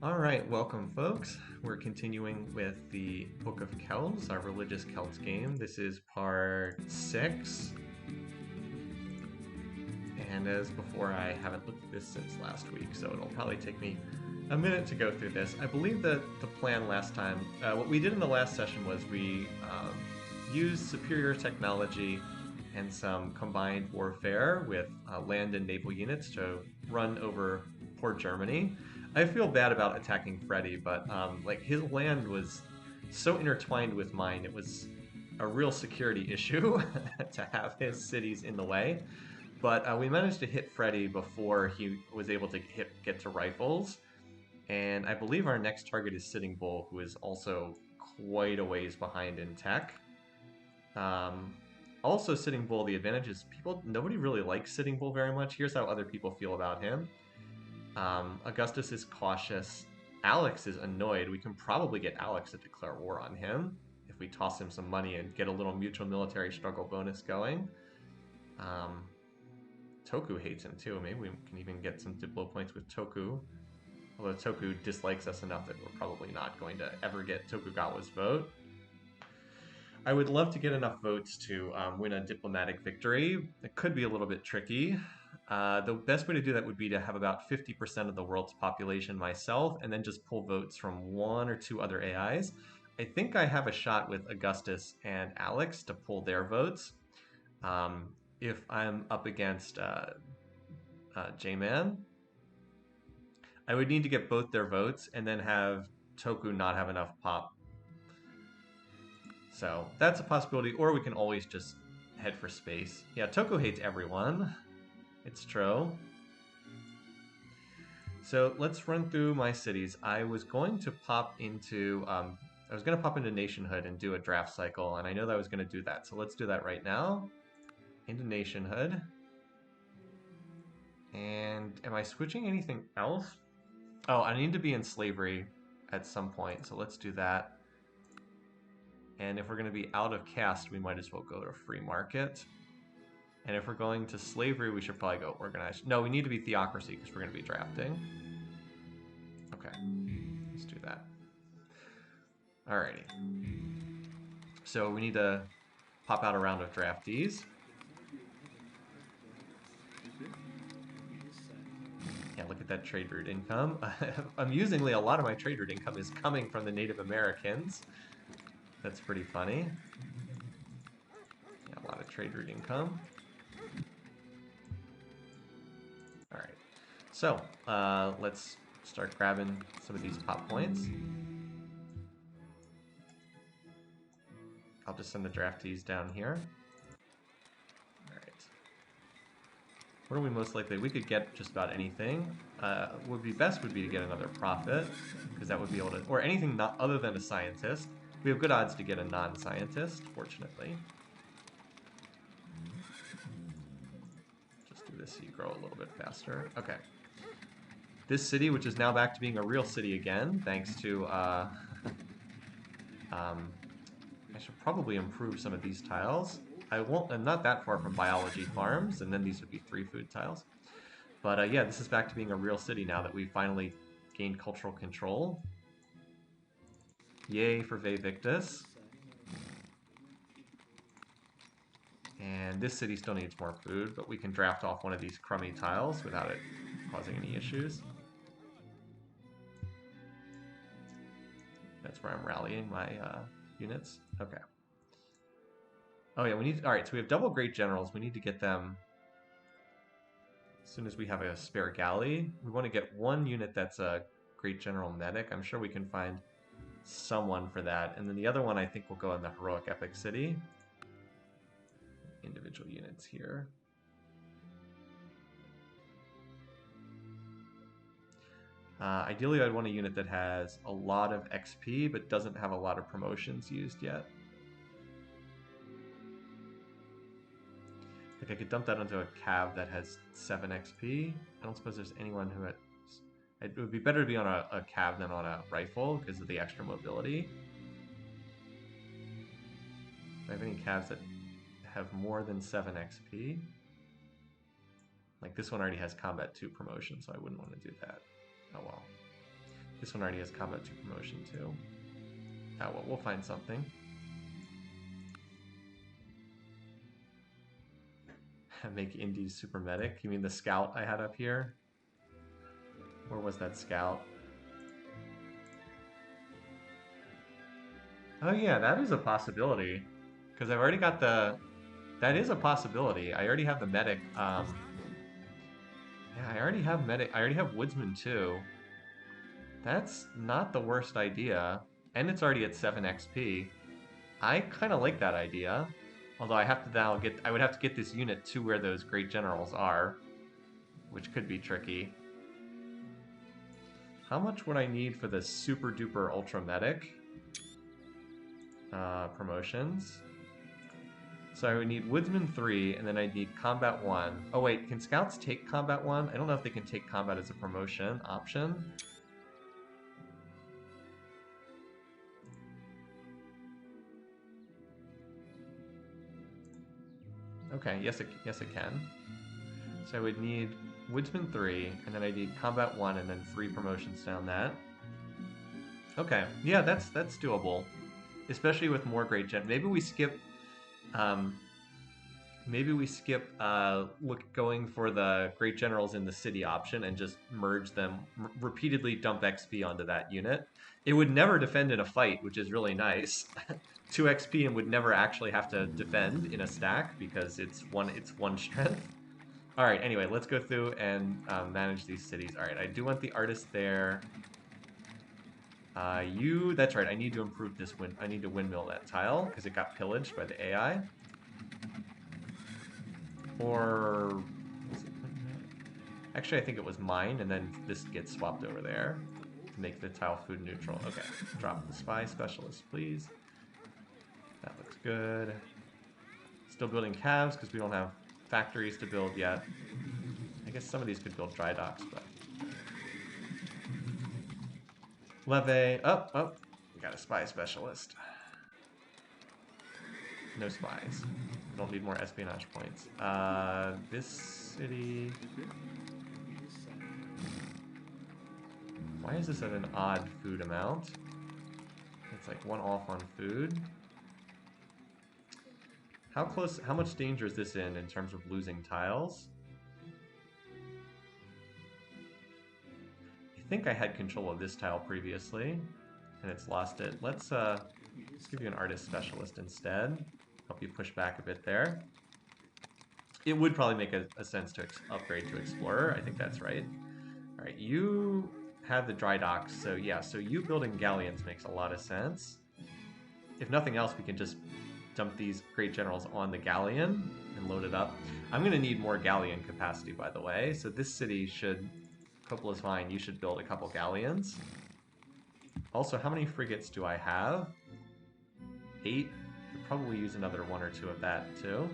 Alright, welcome folks. We're continuing with the Book of Kells, our religious Celts game. This is part 6. And as before, I haven't looked at this since last week, so it'll probably take me a minute to go through this. I believe that the plan last time, what we did in the last session was we used superior technology and some combined warfare with land and naval units to run over poor Germany. I feel bad about attacking Freddy, but like his land was so intertwined with mine, it was a real security issue to have his cities in the way. But we managed to hit Freddy before he was able to get to rifles. And I believe our next target is Sitting Bull, who is also quite a ways behind in tech. Also, Sitting Bull, the advantage is nobody really likes Sitting Bull very much. Here's how other people feel about him. Augustus is cautious. Alex is annoyed. We can probably get Alex to declare war on him if we toss him some money and get a little mutual military struggle bonus going. Toku hates him too. Maybe we can even get some Diplo points with Toku. Although Toku dislikes us enough that we're probably not going to ever get Tokugawa's vote. I would love to get enough votes to win a diplomatic victory. It could be a little bit tricky. The best way to do that would be to have about 50% of the world's population myself, and then just pull votes from one or two other AIs. I think I have a shot with Augustus and Alex to pull their votes. If I'm up against J-Man, I would need to get both their votes and then have Toku not have enough pop. So that's a possibility, or we can always just head for space. Yeah, Toku hates everyone. It's true. So let's run through my cities. I was going to pop into nationhood and do a draft cycle, and I know that I was going to do that. So let's do that right now. Into nationhood. And am I switching anything else? Oh, I need to be in slavery at some point, so let's do that. And if we're going to be out of caste, we might as well go to a free market. And if we're going to slavery, we should probably go organized. No, we need to be theocracy because we're going to be drafting. Okay, let's do that. Alrighty. So we need to pop out a round of draftees. Yeah, look at that trade route income. Amusingly, a lot of my trade route income is coming from the Native Americans. That's pretty funny. Yeah, a lot of trade route income. All right, so let's start grabbing some of these pop points. I'll just send the draftees down here. All right. What are we most likely? We could get just about anything. Would be best would be to get another prophet, because that would be able to, or anything not other than a scientist. We have good odds to get a non-scientist, fortunately. Just do this so you grow a little bit faster. Okay. This city, which is now back to being a real city again, thanks to, I should probably improve some of these tiles. I'm not that far from biology farms, and then these would be 3 food tiles. But yeah, this is back to being a real city now that we finally gained cultural control. Yay for Ve Victus. And this city still needs more food, but we can draft off one of these crummy tiles without it causing any issues. That's where I'm rallying my units. Okay. Oh yeah, alright, so we have double great generals. We need to get them as soon as we have a spare galley. We want to get one unit that's a great general medic. I'm sure we can find someone for that. And then the other one I think will go in the heroic epic city. Individual units here. Ideally, I'd want a unit that has a lot of XP, but doesn't have a lot of promotions used yet. Like I could dump that onto a cav that has 7 XP. I don't suppose there's anyone who has... It would be better to be on a cav than on a rifle because of the extra mobility. Do I have any cavs that have more than 7 XP? Like this one already has combat 2 promotion, so I wouldn't want to do that. Oh well. This one already has combat 2 promotion too. Oh well, we'll find something. Make Indies super medic. You mean the scout I had up here? Where was that scout? Oh yeah, that is a possibility. Because I've already got the... That is a possibility. I already have the medic. Yeah, I already have medic. I already have woodsman too. That's not the worst idea. And it's already at 7 XP. I kind of like that idea. Although I have to now get... I would have to get this unit to where those great generals are. Which could be tricky. How much would I need for the super duper ultra medic? Promotions. So I would need Woodsman 3, and then I'd need Combat 1. Oh wait, can Scouts take Combat 1? I don't know if they can take Combat as a promotion option. Okay, yes it can. So I would need Woodsman 3, and then I need Combat 1, and then 3 promotions down that. Okay, yeah, that's doable. Especially with more great gen. Maybe we skip going for the great generals in the city option and just merge them, repeatedly dump XP onto that unit. It would never defend in a fight, which is really nice. 2 XP and would never actually have to defend in a stack because it's one strength. All right, anyway, let's go through and manage these cities. All right, I do want the artist there. That's right, I need to improve this I need to windmill that tile, because it got pillaged by the AI. Or... Actually, I think it was mine, and then this gets swapped over there to make the tile food neutral. Okay, drop the spy specialist, please. That looks good. Still building calves, because we don't have factories to build yet. I guess some of these could build dry docks, but... Levee, oh, we got a spy specialist. No spies. We don't need more espionage points. This city... Why is this at an odd food amount? It's like 1 off on food. How much danger is this in terms of losing tiles? I think I had control of this tile previously, and it's lost it. Let's give you an artist specialist instead. Help you push back a bit there. It would probably make a sense to upgrade to Explorer. I think that's right. All right, you have the dry docks, so yeah, so you building galleons makes a lot of sense. If nothing else, we can just dump these great generals on the galleon and load it up. I'm going to need more galleon capacity, by the way, so this city should... Coppola's fine, you should build a couple galleons. Also, how many frigates do I have? 8. Could probably use another 1 or 2 of that too.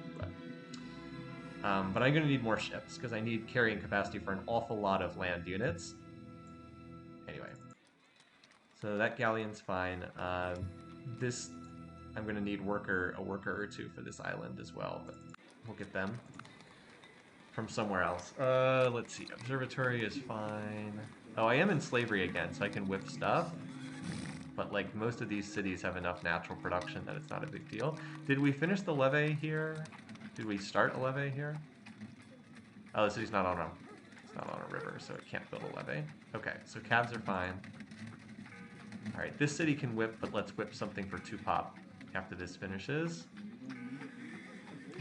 But I'm going to need more ships because I need carrying capacity for an awful lot of land units. Anyway, so that galleon's fine. This I'm going to need a worker or 2 for this island as well, but we'll get them from somewhere else. Let's see. Observatory is fine. Oh, I am in slavery again, so I can whip stuff. But, like, most of these cities have enough natural production that it's not a big deal. Did we finish the levee here? Did we start a levee here? Oh, the city's not on a river, so it can't build a levee. Okay, so cabs are fine. Alright, this city can whip, but let's whip something for 2 pop after this finishes.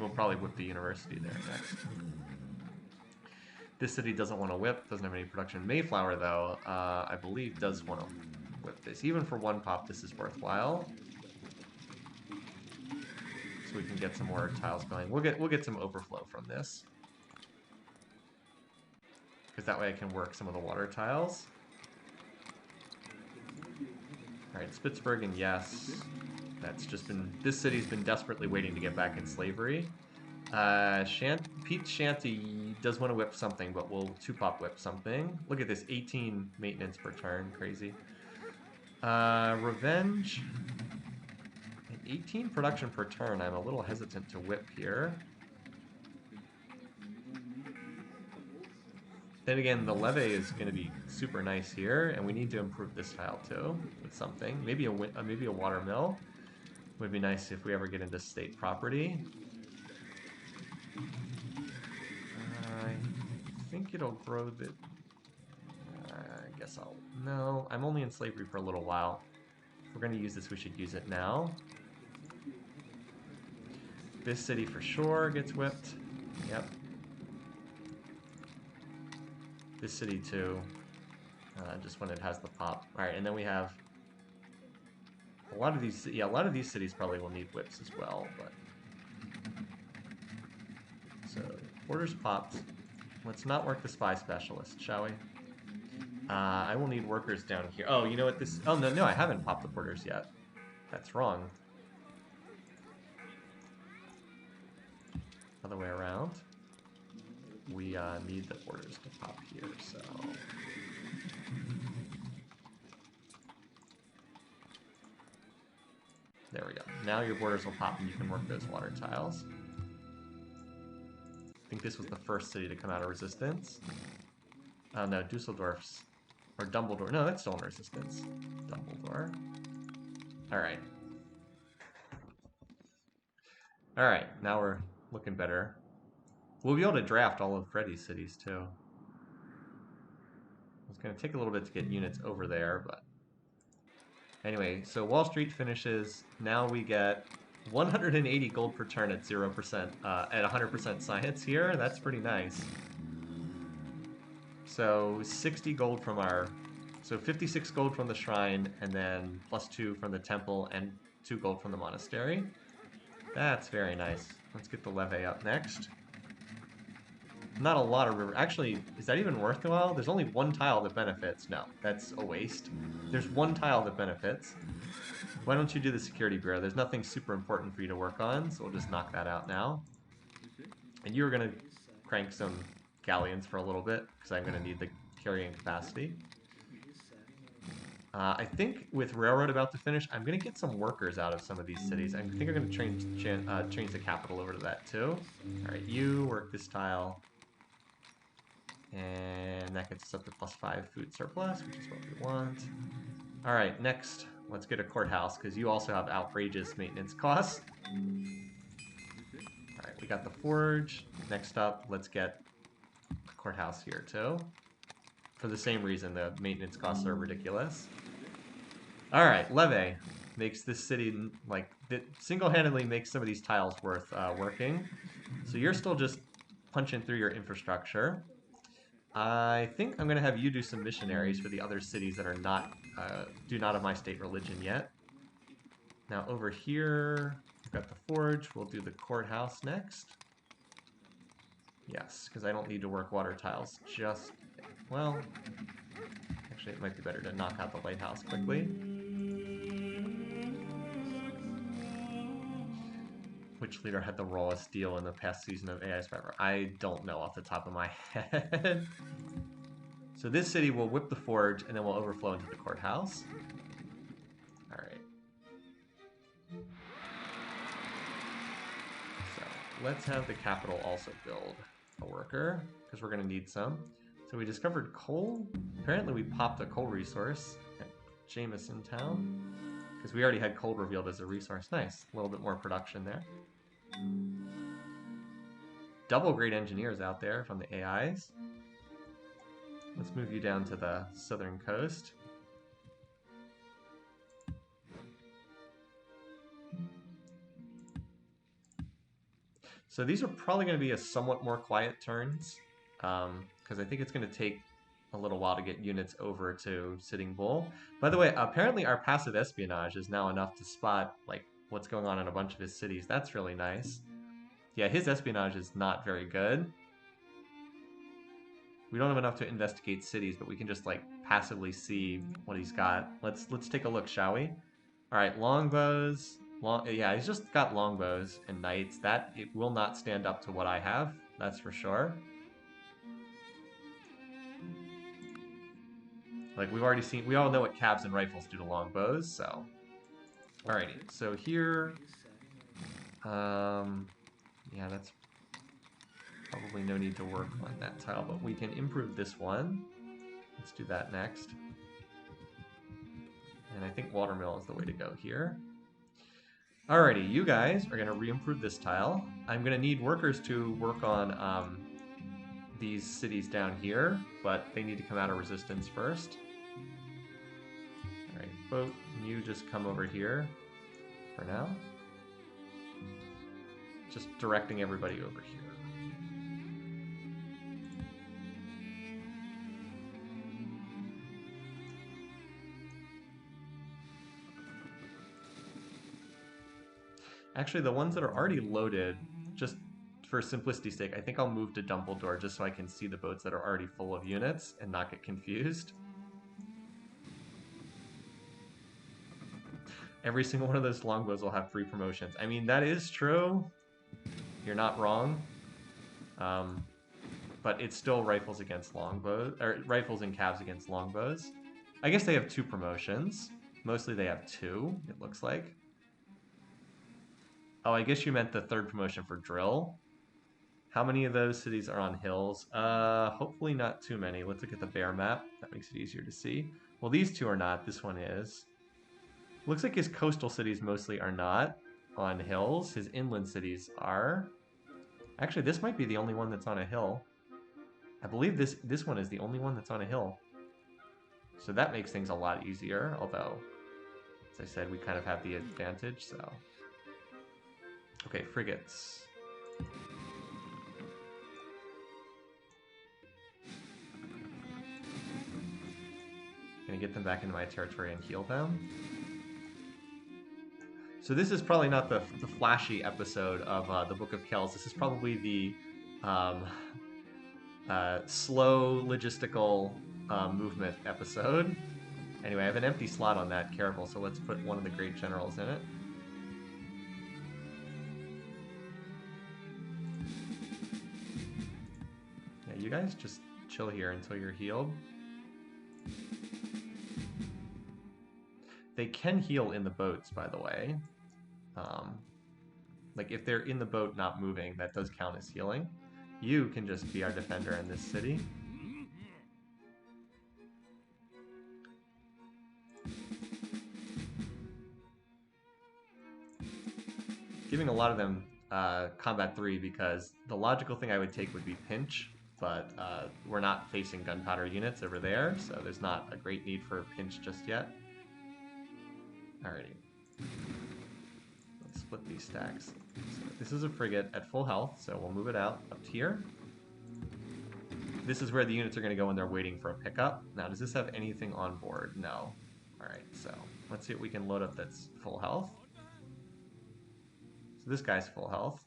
We'll probably whip the university there next. This city doesn't want to whip, doesn't have any production. Mayflower, though, I believe does want to whip this. Even for 1 pop, this is worthwhile. So we can get some more tiles going. We'll get some overflow from this. Because that way I can work some of the water tiles. Alright, Spitsbergen, yes. That's just been... This city's been desperately waiting to get back in slavery. Pete Shanty does want to whip something, but we'll 2-pop whip something. Look at this, 18 maintenance per turn, crazy. Revenge, 18 production per turn. I'm a little hesitant to whip here. Then again, the levee is going to be super nice here, and we need to improve this tile too with something. Maybe a water mill would be nice if we ever get into state property. I think it'll grow the... I guess I'll... No, I'm only in slavery for a little while. If we're going to use this, we should use it now. This city for sure gets whipped. Yep. This city too. Just when it has the pop. Alright, and then we have... A lot of these... Yeah, a lot of these cities probably will need whips as well, but... So, borders popped. Let's not work the spy specialist, shall we? I will need workers down here. Oh, you know what this... Oh, no, I haven't popped the borders yet. That's wrong. Other way around. We need the borders to pop here, so... There we go. Now your borders will pop and you can work those water tiles. I think this was the first city to come out of resistance. Oh no, Dusseldorf's... Or Dumbledore. No, that's still in resistance. Dumbledore. Alright. Alright, now we're looking better. We'll be able to draft all of Freddy's cities too. It's going to take a little bit to get units over there, but... Anyway, so Wall Street finishes. Now we get 180 gold per turn at 0%, at 100% science here. That's pretty nice. So 60 gold from our... So 56 gold from the shrine, and then +2 from the temple, and 2 gold from the monastery. That's very nice. Let's get the levee up next. Not a lot of river. Actually, is that even worthwhile? There's only one tile that benefits. No, that's a waste. There's one tile that benefits. Why don't you do the security bureau? There's nothing super important for you to work on, so we'll just knock that out now. And you're going to crank some galleons for a little bit, because I'm going to need the carrying capacity. I think with railroad about to finish, I'm going to get some workers out of some of these cities. I think I'm going to change the capital over to that too. Alright, you work this tile. And that gets us up to +5 food surplus, which is what we want. Alright, next, let's get a courthouse, because you also have outrageous maintenance costs. Alright, we got the forge. Next up, let's get a courthouse here too. For the same reason, the maintenance costs are ridiculous. Alright, levee makes this city, like, single-handedly makes some of these tiles worth working. So you're still just punching through your infrastructure. I think I'm going to have you do some missionaries for the other cities that are not, do not have my state religion yet. Now over here, we've got the forge. We'll do the courthouse next. Yes, because I don't need to work water tiles just... Well, actually it might be better to knock out the lighthouse quickly. Which leader had the rawest deal in the past season of AI Survivor? I don't know off the top of my head. So this city will whip the forge, and then we'll overflow into the courthouse. Alright. So let's have the capital also build a worker, because we're going to need some. So we discovered coal. Apparently we popped a coal resource at Jameson Town, because we already had coal revealed as a resource. Nice. A little bit more production there. Double great engineers out there from the AIs. Let's move you down to the southern coast. So these are probably going to be a somewhat more quiet turns, because I think it's going to take a little while to get units over to Sitting Bull. By the way, apparently our passive espionage is now enough to spot like what's going on in a bunch of his cities. That's really nice. Yeah, his espionage is not very good. We don't have enough to investigate cities, but we can just like passively see what he's got. Let's take a look, shall we? All right, longbows. Yeah, he's just got longbows and knights. That it will not stand up to what I have. That's for sure. Like we've already seen, we all know what cabs and rifles do to longbows. So, alrighty. So here, yeah, that's Probably no need to work on that tile, but we can improve this one. Let's do that next. And I think watermill is the way to go here. Alrighty, you guys are going to re-improve this tile. I'm going to need workers to work on these cities down here, but they need to come out of resistance first. Alright, boat, you just come over here for now. Just directing everybody over here. Actually, the ones that are already loaded, just for simplicity's sake, I think I'll move to Dumbledore just so I can see the boats that are already full of units and not get confused. Every single one of those longbows will have 3 promotions. I mean, that is true. You're not wrong. But it's still rifles against longbows, or rifles and calves against longbows. I guess they have 2 promotions. Mostly they have 2, it looks like. Oh, I guess you meant the 3rd promotion for drill. How many of those cities are on hills? Hopefully not too many. Let's look at the bear map. That makes it easier to see. Well, these 2 are not. This one is. Looks like his coastal cities mostly are not on hills. His inland cities are. Actually, this might be the only one that's on a hill. I believe this one is the only one that's on a hill. So that makes things a lot easier, although, as I said, we kind of have the advantage, so... Okay, frigates. Gonna get them back into my territory and heal them. So this is probably not the flashy episode of the Book of Kells. This is probably the slow logistical movement episode. Anyway, I have an empty slot on that caravel, so let's put one of the great generals in it. Yeah, you guys just chill here until you're healed. They can heal in the boats, by the way. Like, if they're in the boat not moving, that does count as healing. You can just be our defender in this city. Giving a lot of them combat 3 because the logical thing I would take would be pinch, but we're not facing gunpowder units over there, so there's not a great need for pinch just yet. Alrighty. Let's split these stacks. So this is a frigate at full health, so we'll move it out up here. This is where the units are going to go when they're waiting for a pickup. Now, does this have anything on board? No. Alright, so let's see what we can load up that's full health. So this guy's full health.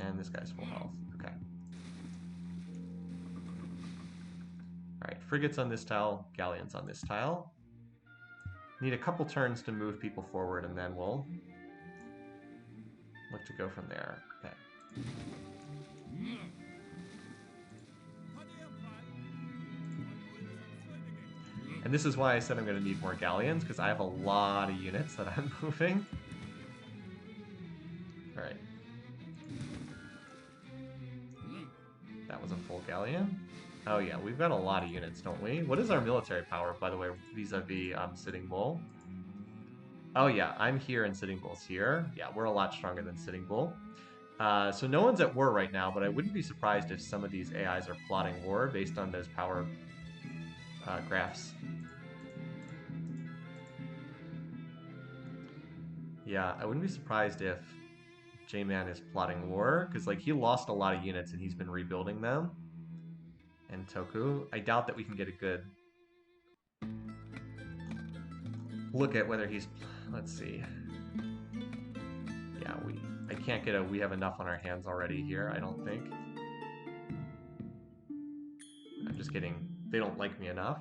And this guy's full health. Okay. Alright, frigates on this tile, galleons on this tile. Need a couple turns to move people forward, and then we'll look to go from there. Okay. And this is why I said I'm going to need more galleons, because I have a lot of units that I'm moving. Alright. That was a full galleon. Oh yeah, we've got a lot of units, don't we? What is our military power, by the way, vis-a-vis Sitting Bull? Oh yeah, I'm here and Sitting Bull's here. Yeah, we're a lot stronger than Sitting Bull. So no one's at war right now, but I wouldn't be surprised if some of these AIs are plotting war based on those power graphs. Yeah, I wouldn't be surprised if J-Man is plotting war, because like he lost a lot of units and he's been rebuilding them. And Toku, I doubt that we can get a good look at whether he's, let's see. Yeah, I can't get we have enough on our hands already here, I don't think. I'm just kidding, they don't like me enough.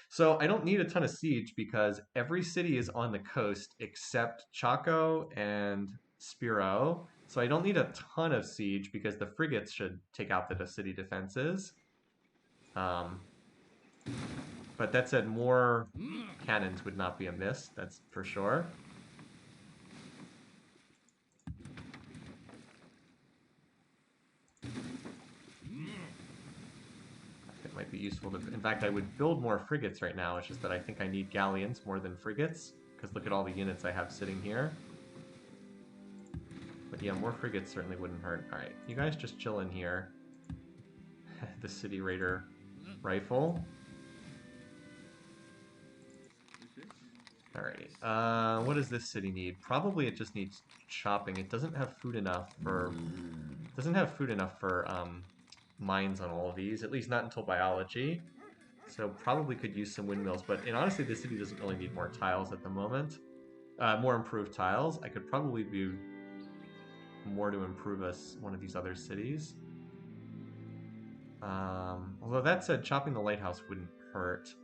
So I don't need a ton of siege because every city is on the coast except Chaco and Spiro. So I don't need a ton of siege because the frigates should take out the city defenses. But that said, more cannons would not be amiss, that's for sure. It might be useful to... In fact, I would build more frigates right now. It's just that I think I need galleons more than frigates. Because look at all the units I have sitting here. But yeah, more frigates certainly wouldn't hurt. Alright, you guys just chill in here. The City Raider rifle. Alrighty. What does this city need? Probably it just needs chopping. It doesn't have food enough for... Doesn't have food enough for mines on all of these. At least not until biology. So probably could use some windmills. But honestly, this city doesn't really need more tiles at the moment. More improved tiles. I could probably do more to improve us one of these other cities. Although that said, chopping the lighthouse wouldn't hurt.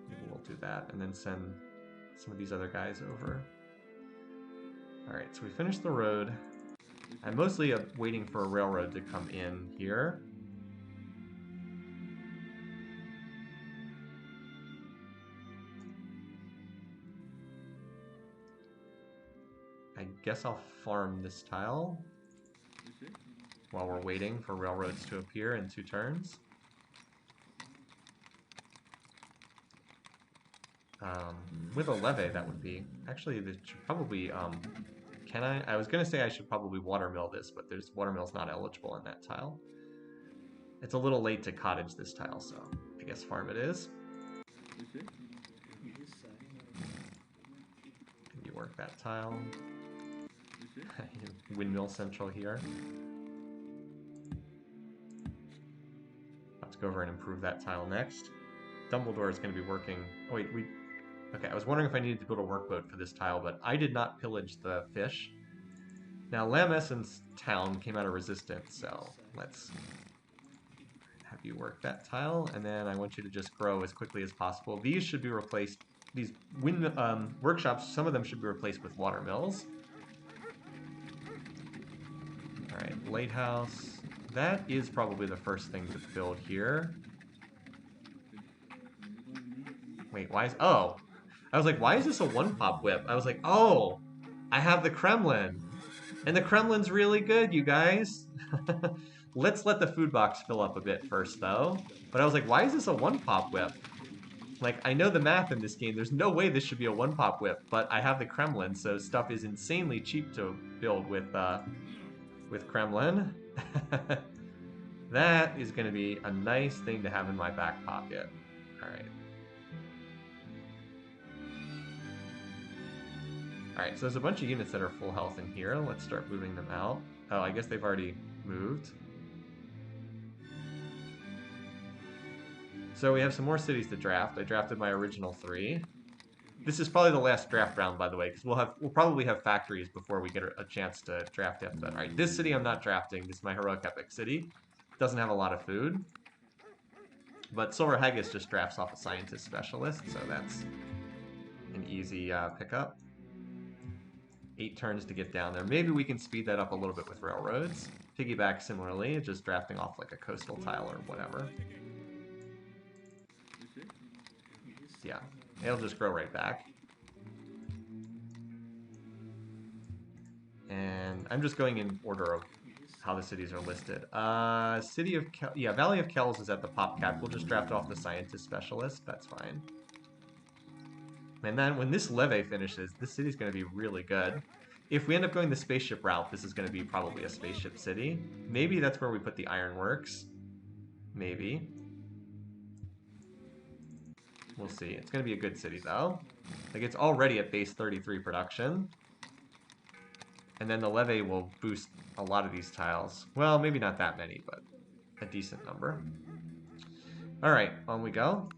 Maybe we'll do that and then send some of these other guys over. Alright, so we finished the road. I'm mostly waiting for a railroad to come in here. I guess I'll farm this tile while we're waiting for railroads to appear in 2 turns. With a levee, that would be... Actually, this should probably... can I? I was going to say I should probably watermill this, but there's watermill's not eligible in that tile. It's a little late to cottage this tile, so I guess farm it is. Can you work that tile? Windmill central here. Let's go over and improve that tile next. Dumbledore is going to be working... Oh wait, okay, I was wondering if I needed to build a workboat for this tile, but I did not pillage the fish. Now, Lam Essen's town came out of resistance, so let's have you work that tile, and then I want you to just grow as quickly as possible. These should be replaced... These workshops, some of them should be replaced with watermills. Alright, lighthouse. That is probably the first thing to build here. Wait, why is... Oh! I was like, why is this a one-pop whip? I was like, oh! I have the Kremlin! And the Kremlin's really good, you guys! Let's let the food box fill up a bit first, though. But I was like, why is this a one-pop whip? Like, I know the math in this game. There's no way this should be a one-pop whip, but I have the Kremlin, so stuff is insanely cheap to build with Kremlin. That is going to be a nice thing to have in my back pocket. Alright. Alright, so there's a bunch of units that are full health in here. Let's start moving them out. Oh, I guess they've already moved. So we have some more cities to draft. I drafted my original 3. This is probably the last draft round, by the way, because we'll probably have factories before we get a chance to draft it. But alright, this city I'm not drafting. This is my heroic epic city. Doesn't have a lot of food. But Silver Haggis just drafts off a scientist specialist, so that's an easy pickup. 8 turns to get down there. Maybe we can speed that up a little bit with railroads. Piggyback similarly, just drafting off like a coastal tile or whatever. Yeah, it'll just grow right back. And I'm just going in order of how the cities are listed. City of Valley of Kells is at the pop cap. We'll just draft off the scientist specialist. That's fine. And then when this levee finishes, this city's going to be really good. If we end up going the spaceship route, this is going to be probably a spaceship city. Maybe that's where we put the ironworks. Maybe. We'll see. It's going to be a good city, though. Like, it's already at base 33 production. And then the levee will boost a lot of these tiles. Well, maybe not that many, but a decent number. Alright, on we go.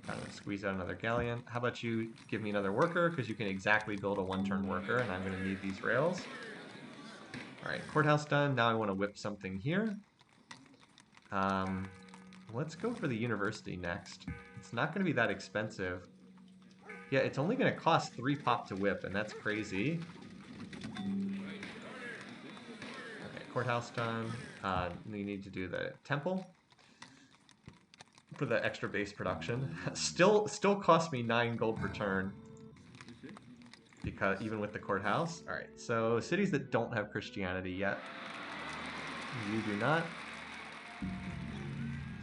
I'm going to squeeze out another galleon. How about you give me another worker, because you can exactly build a one-turn worker, and I'm going to need these rails. Alright, courthouse done. Now I want to whip something here. Let's go for the university next. It's not going to be that expensive. Yeah, it's only going to cost 3 pop to whip, and that's crazy. Okay, courthouse done. You need to do the temple for the extra base production. Still cost me 9 gold per turn, because even with the courthouse. All right, so cities that don't have Christianity yet, you do not.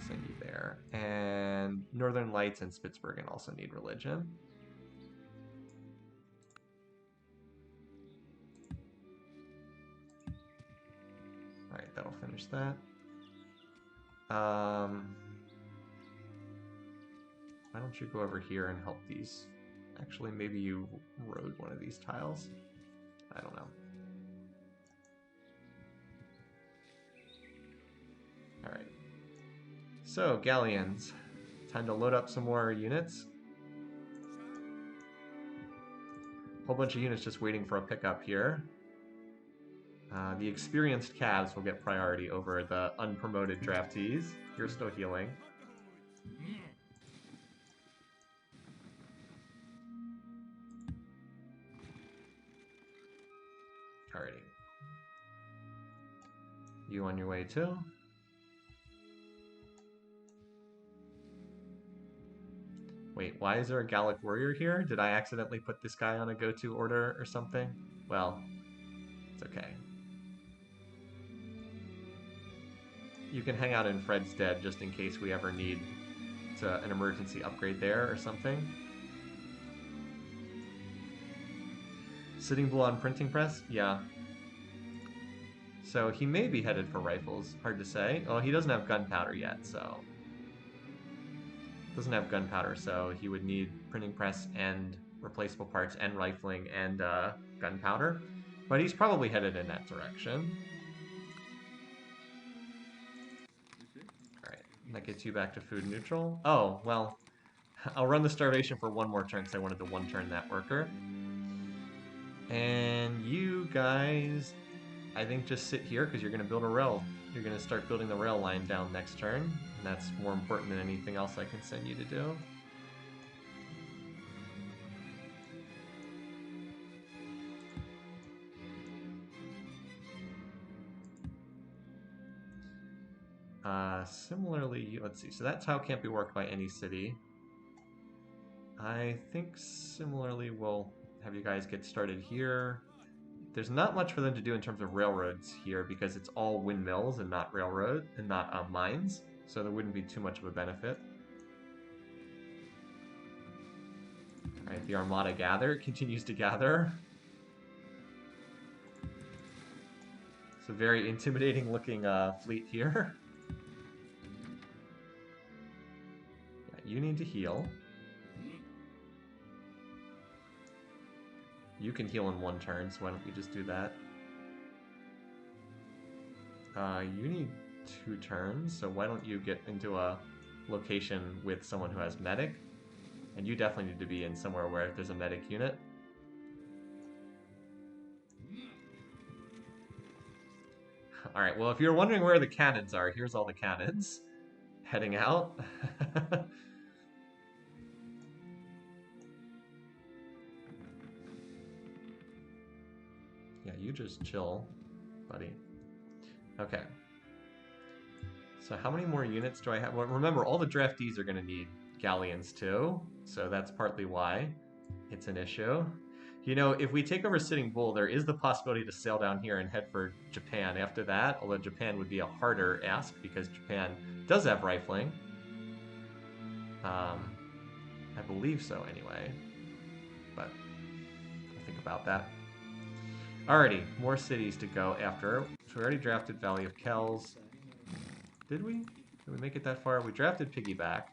Send you there, and Northern Lights and Spitsbergen also need religion. All right, that'll finish that. Why don't you go over here and help these? Actually, maybe you rode one of these tiles. I don't know. All right. So, galleons. Time to load up some more units. Whole bunch of units just waiting for a pickup here. The experienced calves will get priority over the unpromoted draftees. You're still healing. Alrighty. You on your way too? Wait, why is there a Gallic warrior here? Did I accidentally put this guy on a go-to order or something? Well, it's okay. You can hang out in Fred's Dead just in case we ever need an emergency upgrade there or something. Sitting Bull on printing press? Yeah. So he may be headed for rifles. Hard to say. Oh, he doesn't have gunpowder yet, so... Doesn't have gunpowder, so he would need printing press and replaceable parts and rifling and gunpowder. But he's probably headed in that direction. Alright, that gets you back to food neutral. Oh, well, I'll run the starvation for one more turn because I wanted to one-turn that worker. And you guys, I think just sit here because you're going to build a rail. You're going to start building the rail line down next turn. And that's more important than anything else I can send you to do. Similarly, let's see. So that tile can't be worked by any city. I think similarly we'll have you guys get started here. There's not much for them to do in terms of railroads here because it's all windmills and not railroad and not mines, so there wouldn't be too much of a benefit. All right, the Armada continues to gather. It's a very intimidating looking fleet here. Yeah, you need to heal. You can heal in one turn, so why don't we just do that? You need 2 turns, so why don't you get into a location with someone who has medic? And you definitely need to be in somewhere where there's a medic unit. Alright, well if you're wondering where the cannons are, here's all the cannons. Heading out. Yeah, you just chill, buddy. Okay. So how many more units do I have? Well, remember, all the draftees are going to need galleons too, so that's partly why it's an issue. You know, if we take over Sitting Bull, there is the possibility to sail down here and head for Japan after that, although Japan would be a harder ask because Japan does have rifling. I believe so anyway, but I'll think about that. Alrighty, more cities to go after. So we already drafted Valley of Kells. Did we? Did we make it that far? We drafted Piggyback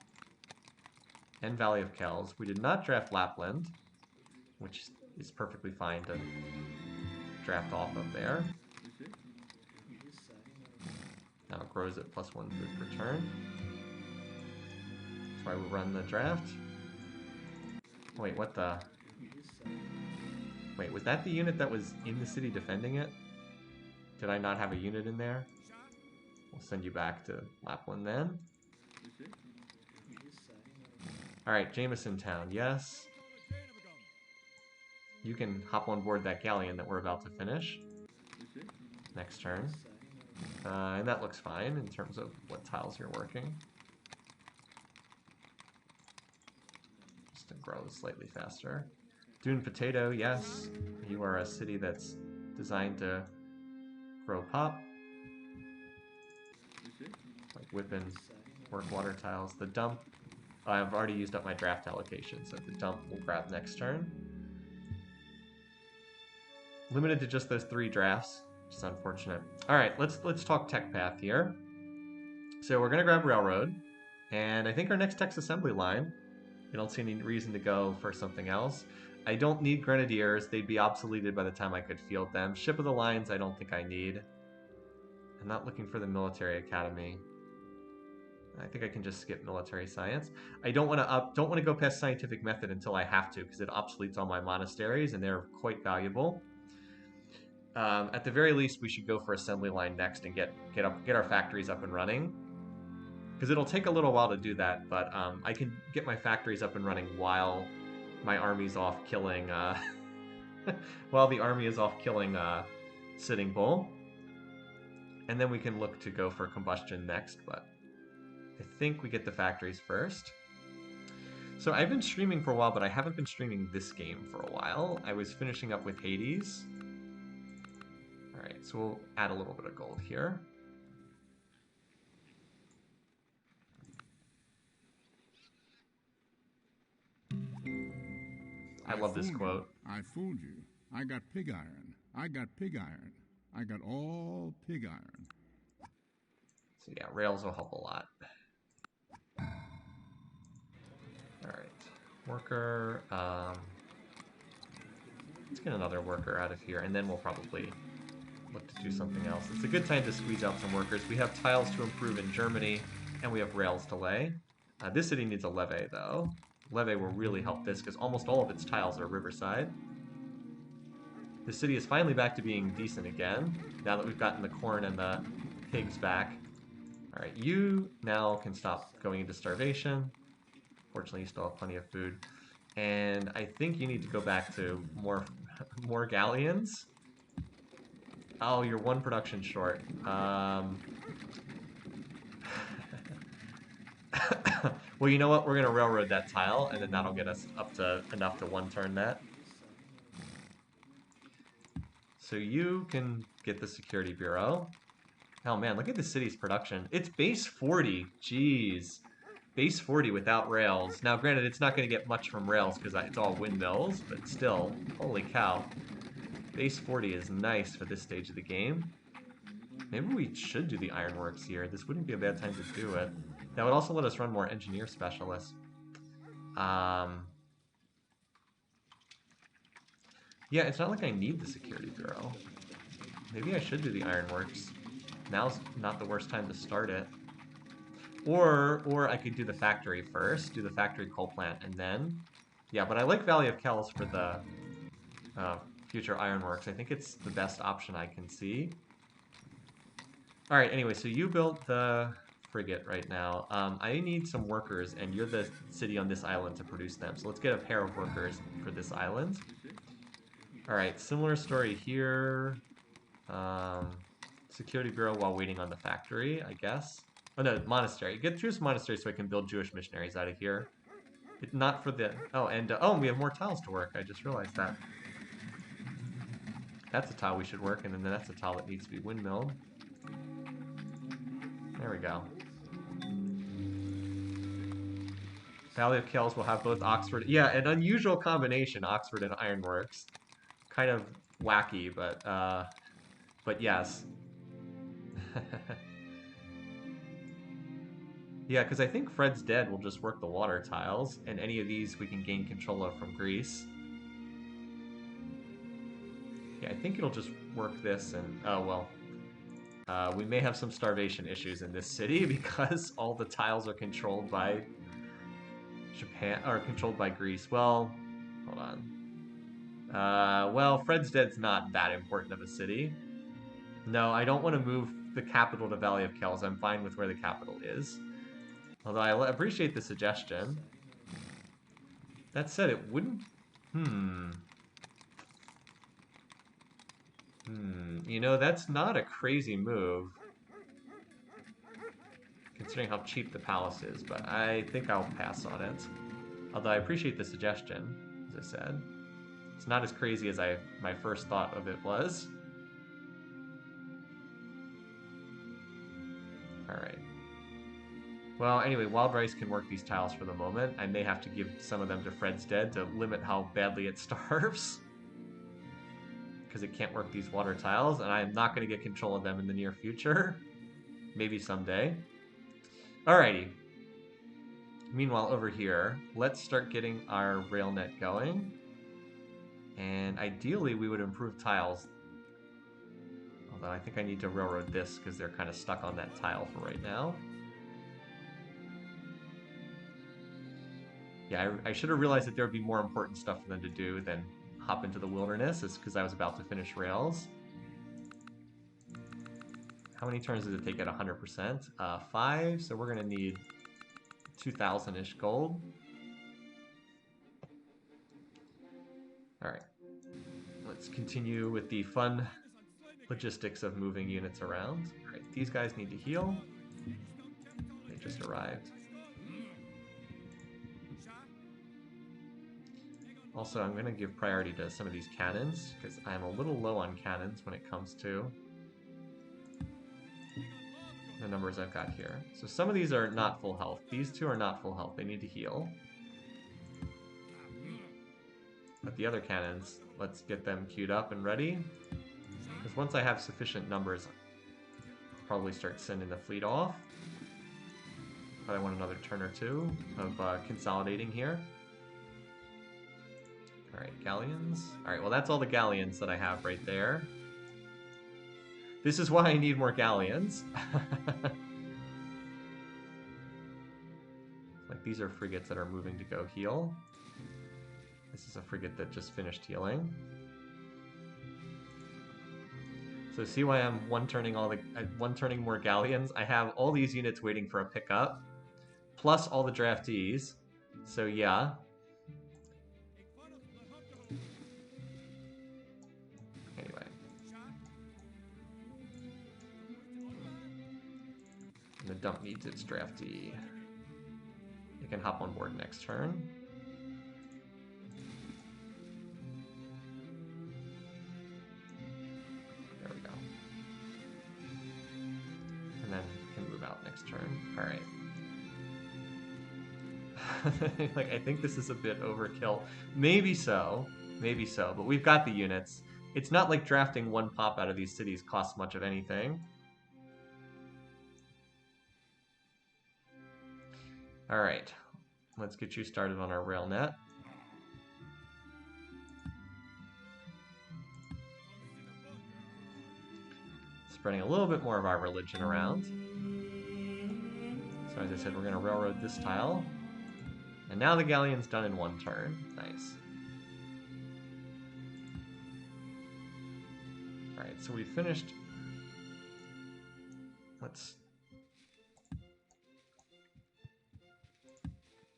and Valley of Kells. We did not draft Lapland, which is perfectly fine to draft off of there. Now it grows at +1 food per turn. That's why we run the draft. Wait, what the... Wait, was that the unit that was in the city defending it? Did I not have a unit in there? We'll send you back to Lapland then. Alright, Jameson Town, yes. you can hop on board that galleon that we're about to finish next turn. And that looks fine in terms of what tiles you're working. Just to grow slightly faster. Dune Potato, yes. You are a city that's designed to grow pop. Like whipping work water tiles. The dump, I've already used up my draft allocation, so the dump will grab next turn. Limited to just those 3 drafts, which is unfortunate. All right, let's talk tech path here. So we're gonna grab railroad, and I think our next tech's assembly line. I don't see any reason to go for something else. I don't need grenadiers; they'd be obsoleted by the time I could field them. Ship of the lines, I don't think I need. I'm not looking for the military academy. I think I can just skip military science. I don't want to go past scientific method until I have to, because it obsoletes all my monasteries, and they're quite valuable. At the very least, we should go for assembly line next and get our factories up and running, because it'll take a little while to do that. But I can get my factories up and running while my army's off killing. While the army is off killing Sitting Bull, and then we can look to go for combustion next. But I think we get the factories first. So I've been streaming for a while, but I haven't been streaming this game for a while. I was finishing up with Hades. Alright, so we'll add a little bit of gold here. I love this quote. I fooled you. I got pig iron. I got pig iron. I got all pig iron. So yeah, rails will help a lot. Alright, worker. Let's get another worker out of here, and then we'll probably look to do something else. It's a good time to squeeze out some workers. We have tiles to improve in Germany, and we have rails to lay. This city needs a levee, though. Levee will really help this, because almost all of its tiles are riverside. The city is finally back to being decent again, now that we've gotten the corn and the pigs back. Alright, you now can stop going into starvation. Fortunately, you still have plenty of food. And I think you need to go back to more galleons. Oh, you're 1 production short. Well, you know what? We're going to railroad that tile, and then that'll get us up to enough to 1-turn that. So you can get the Security Bureau. Oh man, look at the city's production. It's base 40. Jeez. Base 40 without rails. Now, granted, it's not going to get much from rails because it's all windmills, but still, holy cow. Base 40 is nice for this stage of the game. Maybe we should do the ironworks here. This wouldn't be a bad time to do it. That would also let us run more engineer specialists. Yeah, it's not like I need the Security Bureau. Maybe I should do the ironworks. Now's not the worst time to start it. Or I could do the factory first, do the factory coal plant, and then... Yeah, but I like Valley of Kells for the future ironworks. I think it's the best option I can see. Alright, anyway, so you built the frigate right now. I need some workers, and you're the city on this island to produce them. So let's get a pair of workers for this island. Alright, similar story here. Security Bureau while waiting on the factory, I guess. Oh no, monastery. Get Jewish monastery so I can build Jewish missionaries out of here. Not for the... Oh, and... oh, we have more tiles to work. I just realized that. That's a tile we should work, and then that's a tile that needs to be windmilled. There we go. Valley of Kells will have both Oxford... Yeah, an unusual combination, Oxford and Ironworks. Kind of wacky, but yes. Yeah, because I think Fred's Dead will just work the water tiles, and any of these we can gain control of from Greece. Yeah, I think it'll just work this, and... oh, well. We may have some starvation issues in this city because all the tiles are controlled by Japan, or controlled by Greece. Well, hold on. Well, Fred's Dead's not that important of a city. No, I don't want to move the capital to Valley of Kells. I'm fine with where the capital is. Although I appreciate the suggestion. That said, it wouldn't... You know, that's not a crazy move, considering how cheap the palace is, but I think I'll pass on it. Although I appreciate the suggestion, as I said. It's not as crazy as my first thought of it was. Alright. Well, anyway, Wild Rice can work these tiles for the moment. I may have to give some of them to Fred's Dead to limit how badly it starves. Because it can't work these water tiles, and I'm not going to get control of them in the near future. Maybe someday. Alrighty. Meanwhile, over here, let's start getting our rail net going. And ideally, we would improve tiles. Although I think I need to railroad this because they're kind of stuck on that tile for right now. Yeah, I should have realized that there would be more important stuff for them to do than hop into the wilderness. It's because I was about to finish rails. How many turns does it take at 100%? 5, so we're going to need 2,000-ish gold. Alright. Let's continue with the fun logistics of moving units around. Alright, these guys need to heal. They just arrived. Also, I'm going to give priority to some of these cannons, because I'm a little low on cannons when it comes to the numbers I've got here. So some of these are not full health. These two are not full health. They need to heal. But the other cannons, let's get them queued up and ready. Because once I have sufficient numbers, I'll probably start sending the fleet off. But I want another turn or two of consolidating here. Alright, galleons. Alright, well that's all the galleons that I have right there. This is why I need more galleons. Like, these are frigates that are moving to go heal. This is a frigate that just finished healing. So see why I'm one-turning more galleons? I have all these units waiting for a pickup, plus all the draftees. So yeah. Anyway. And the dump needs its draftee. It can hop on board next turn. There we go. And then it can move out next turn. Alright. Like, I think this is a bit overkill. Maybe so. Maybe so. But we've got the units. It's not like drafting one pop out of these cities costs much of anything. Alright. Let's get you started on our rail net. Spreading a little bit more of our religion around. So as I said, we're going to railroad this tile. And now the galleon's done in one turn. Nice. Alright, so we finished. Let's...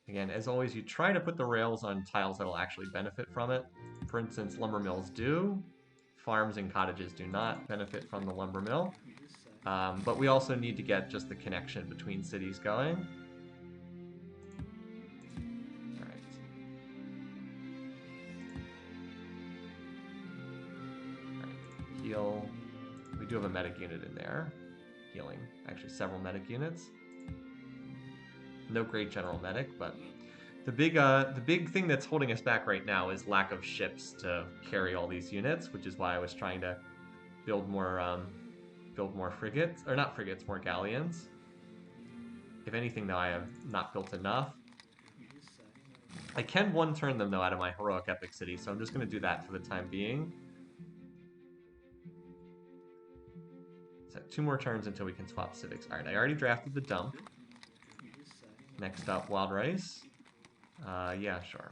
Again, as always, you try to put the rails on tiles that'll actually benefit from it. For instance, lumber mills do. Farms and cottages do not benefit from the lumber mill. But we also need to get just the connection between cities going. Alright. Alright, heal. We do have a medic unit in there. Healing. Actually, several medic units. No great general medic, but the big thing that's holding us back right now is lack of ships to carry all these units, which is why I was trying to build more frigates, or not frigates, more galleons. If anything, though, I have not built enough. I can one-turn them, though, out of my heroic epic city, so I'm just going to do that for the time being. So 2 more turns until we can swap civics. Alright, I already drafted the dump. Next up, Wild Rice. Yeah, sure.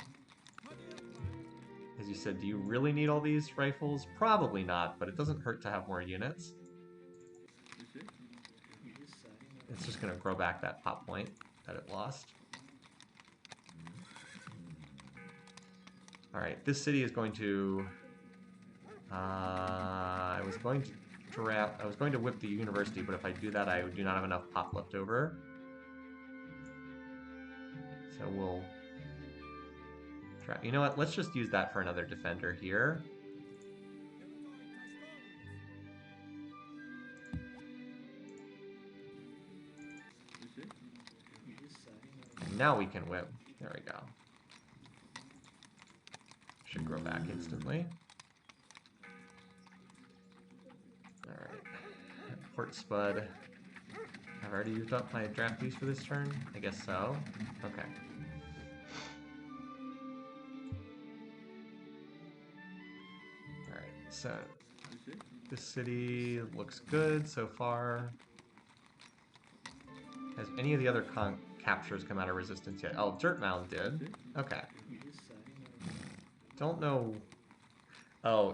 As you said, do you really need all these rifles? Probably not, but it doesn't hurt to have more units. It's just going to grow back that pop point that it lost. Alright, this city is going to I was going to whip the university, but if I do that, I do not have enough pop left over. So we'll try. You know what? Let's just use that for another defender here. And now we can whip. There we go. Should grow back instantly. Alright. Port Spud. I've already used up my draft piece for this turn? I guess so. Okay. Alright, so this city looks good so far. Has any of the other captures come out of resistance yet? Oh, Dirt Mound did. Okay. Don't know. Oh,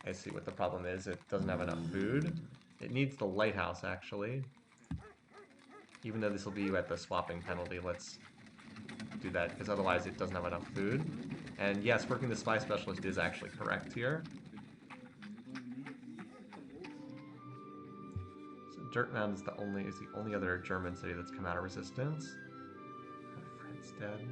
I see what the problem is. It doesn't have enough food. It needs the lighthouse, actually. Even though this will be at the swapping penalty, let's do that, because otherwise it doesn't have enough food. And yes, working the spy specialist is actually correct here. So Dirt Mound is the only other German city that's come out of resistance. Fred's dead.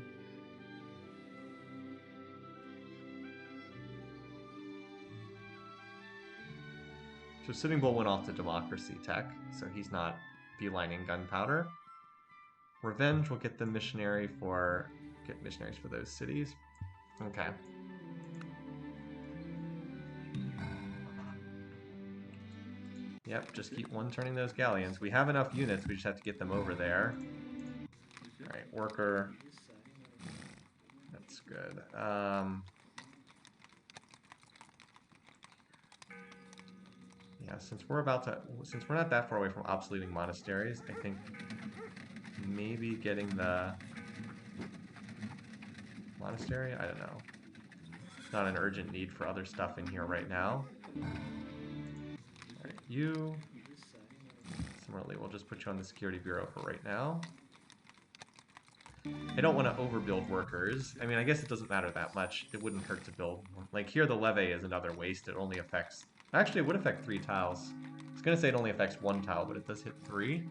So Sitting Bull went off to Democracy Tech, so he's not beelining gunpowder. Revenge will get the missionary get missionaries for those cities. Okay. Yep, just keep one-turning those galleons. We have enough units, we just have to get them over there. Alright, worker. That's good. Yeah, since we're not that far away from obsoleting monasteries, I think maybe getting the monastery, I don't know. It's not an urgent need for other stuff in here right now. Alright, you. Similarly, we'll just put you on the security bureau for right now. I don't want to overbuild workers. I mean, I guess it doesn't matter that much. It wouldn't hurt to build. Like here, the levee is another waste. It only affects... Actually, it would affect 3 tiles. I was going to say it only affects 1 tile, but it does hit 3.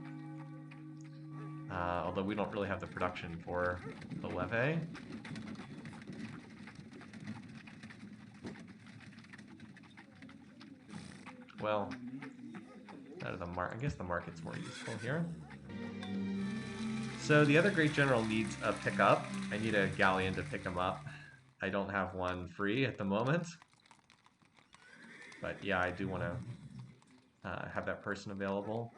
Although we don't really have the production for the levee. Well, out of the I guess the market's more useful here. So the other great general needs a pickup. I need a galleon to pick him up. I don't have one free at the moment. But yeah, I do want to have that person available.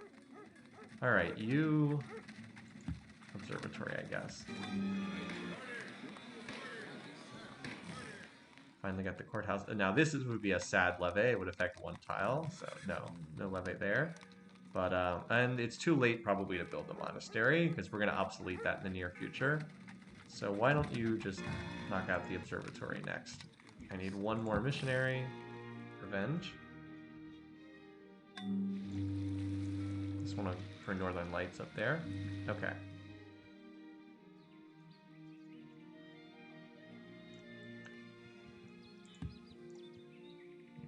Alright, you... Observatory, I guess. Finally got the courthouse. Now this would be a sad levee. It would affect 1 tile, so no levee there. But, and it's too late probably to build the monastery, because we're going to obsolete that in the near future. So why don't you just knock out the observatory next? I need 1 more missionary. Revenge. This one for Northern Lights up there. Okay.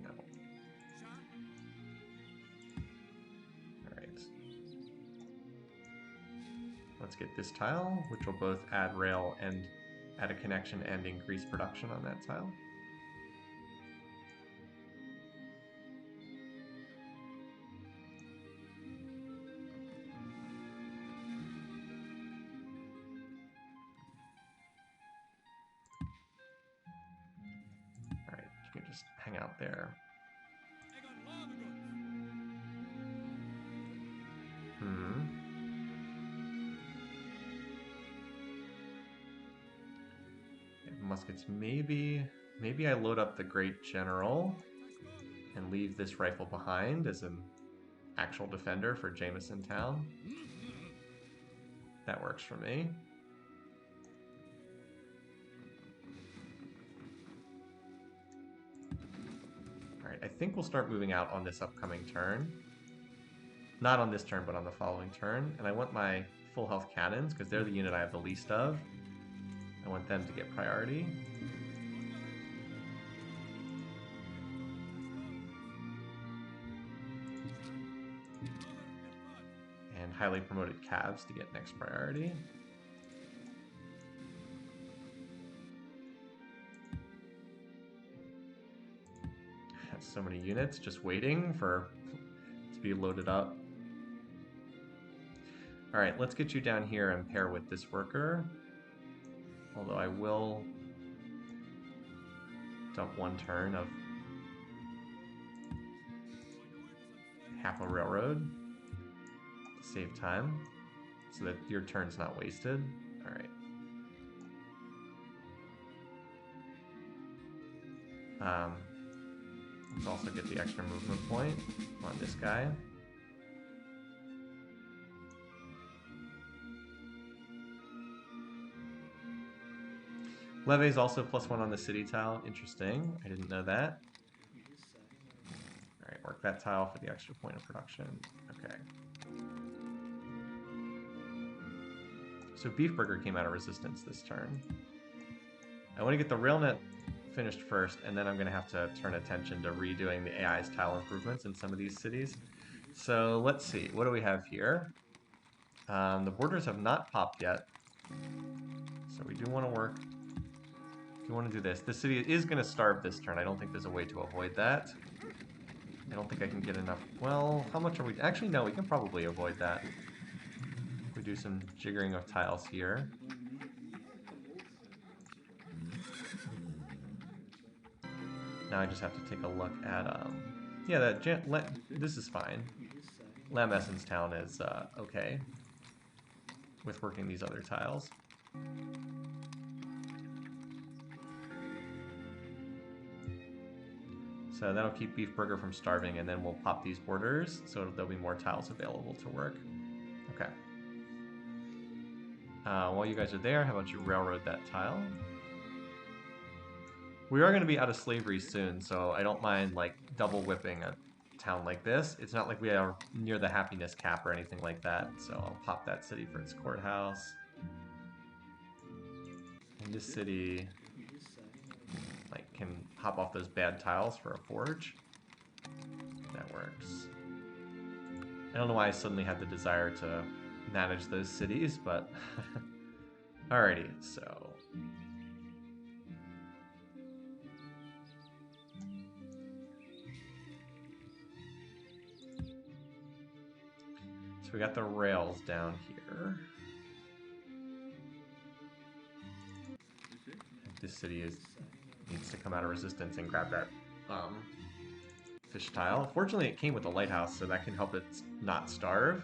No. Alright. Let's get this tile, which will both add rail and add a connection and increase production on that tile. Just hang out there. Muskets, maybe I load up the Great General and leave this rifle behind as an actual defender for Jameson Town. That works for me. I think we'll start moving out on this upcoming turn. Not on this turn, but on the following turn. And I want my full health cannons, because they're the unit I have the least of. I want them to get priority. highly promoted calves to get next priority. Have so many units just waiting for to be loaded up. Alright, let's get you down here and pair with this worker. Although I will dump one turn of half a railroad to save time so that your turn's not wasted. Alright. Let's also get the extra movement point on this guy. Leve is also +1 on the city tile. Interesting. I didn't know that. Alright, work that tile for the extra point of production. Okay. So Beef Burger came out of resistance this turn. I want to get the Railnet finished first, and then I'm going to have to turn attention to redoing the AI's tile improvements in some of these cities. So let's see. What do we have here? The borders have not popped yet. So we do want to work... You want to do this. This city is going to starve this turn. I don't think there's a way to avoid that. I don't think I can get enough... Well, how much are we... Actually, no, we can probably avoid that. We do some jiggering of tiles here. Now I just have to take a look at... Yeah, this is fine. Lamb Essence Town is okay with working these other tiles. So that'll keep Beef Burger from starving, and then we'll pop these borders, so there'll be more tiles available to work. Okay. While you guys are there, how about you railroad that tile? We are going to be out of slavery soon, so I don't mind, like, double whipping a town like this. It's not like we are near the happiness cap or anything like that, so I'll pop that city for its courthouse. And this city... like, can hop off those bad tiles for a forge. That works. I don't know why I suddenly had the desire to manage those cities, but... Alrighty, so... So we got the rails down here. This city needs to come out of resistance and grab that fish tile. Fortunately, it came with a lighthouse, so that can help it not starve.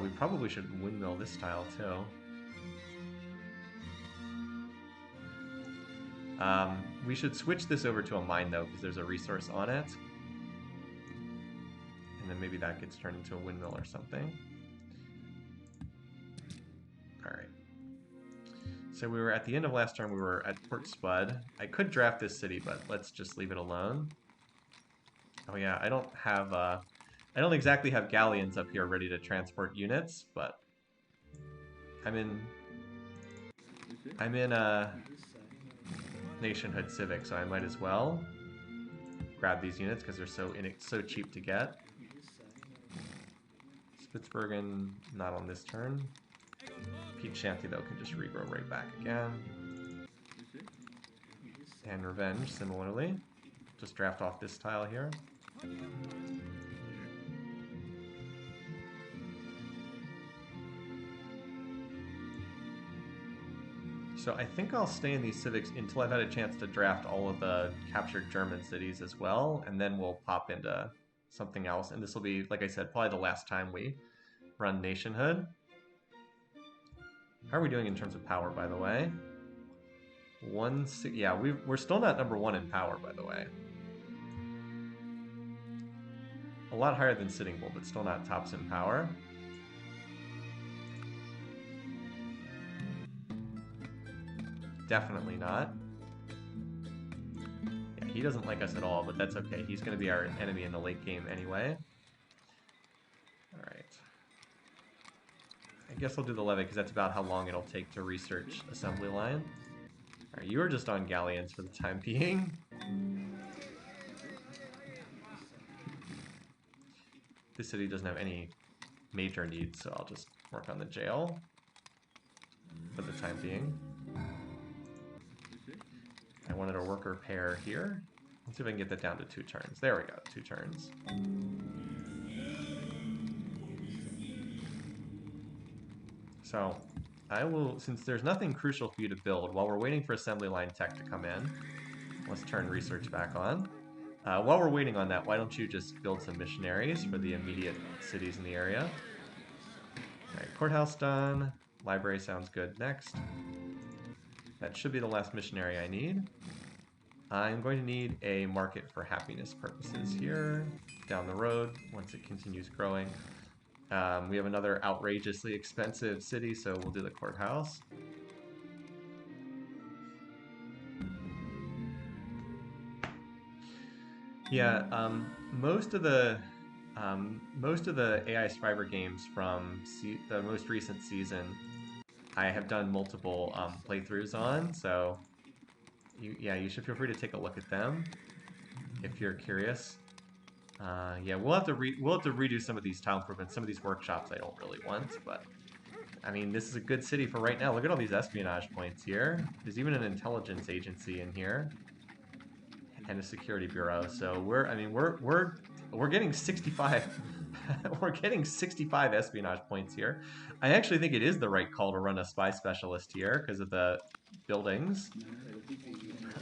We probably should windmill this tile, too. We should switch this over to a mine, though, because there's a resource on it. And then maybe that gets turned into a windmill or something. Alright. So we were at the end of last turn, we were at Port Spud. I could draft this city, but let's just leave it alone. Oh yeah, I don't have, I don't exactly have galleons up here ready to transport units, but I'm in Nationhood Civic, so I might as well grab these units because they're so cheap to get. Spitsbergen, not on this turn. Peak Shanty, though, can just regrow right back again. And Revenge, similarly. Just draft off this tile here. So I think I'll stay in these civics until I've had a chance to draft all of the captured German cities as well, and then we'll pop into something else. And this will be, like I said, probably the last time we run Nationhood. How are we doing in terms of power, by the way? Yeah, we're still not #1 in power, by the way. A lot higher than Sitting Bull, but still not tops in power. Definitely not. Yeah, he doesn't like us at all, but that's okay. He's going to be our enemy in the late game anyway. Alright. I guess I'll do the levy, because that's about how long it'll take to research assembly line. Alright, you are just on galleons for the time being. This city doesn't have any major needs, so I'll just work on the jail for the time being. I wanted a worker pair here. Let's see if I can get that down to 2 turns. There we go, 2 turns. So I will, since there's nothing crucial for you to build, while we're waiting for assembly line tech to come in, let's turn research back on. While we're waiting on that, why don't you just build some missionaries for the immediate cities in the area? All right, courthouse done. Library sounds good next. That should be the last missionary I need. I'm going to need a market for happiness purposes here, down the road, once it continues growing. We have another outrageously expensive city, so we'll do the courthouse. Yeah, most of the AI Survivor games from the most recent season, I have done multiple playthroughs on, so you should feel free to take a look at them if you're curious. Yeah, we'll have to redo some of these tile improvements. Some of these workshops I don't really want, but I mean, this is a good city for right now. Look at all these espionage points here. There's even an intelligence agency in here, and a security bureau. So we're getting 65. We're getting 65 espionage points here. I actually think it is the right call to run a spy specialist here because of the buildings.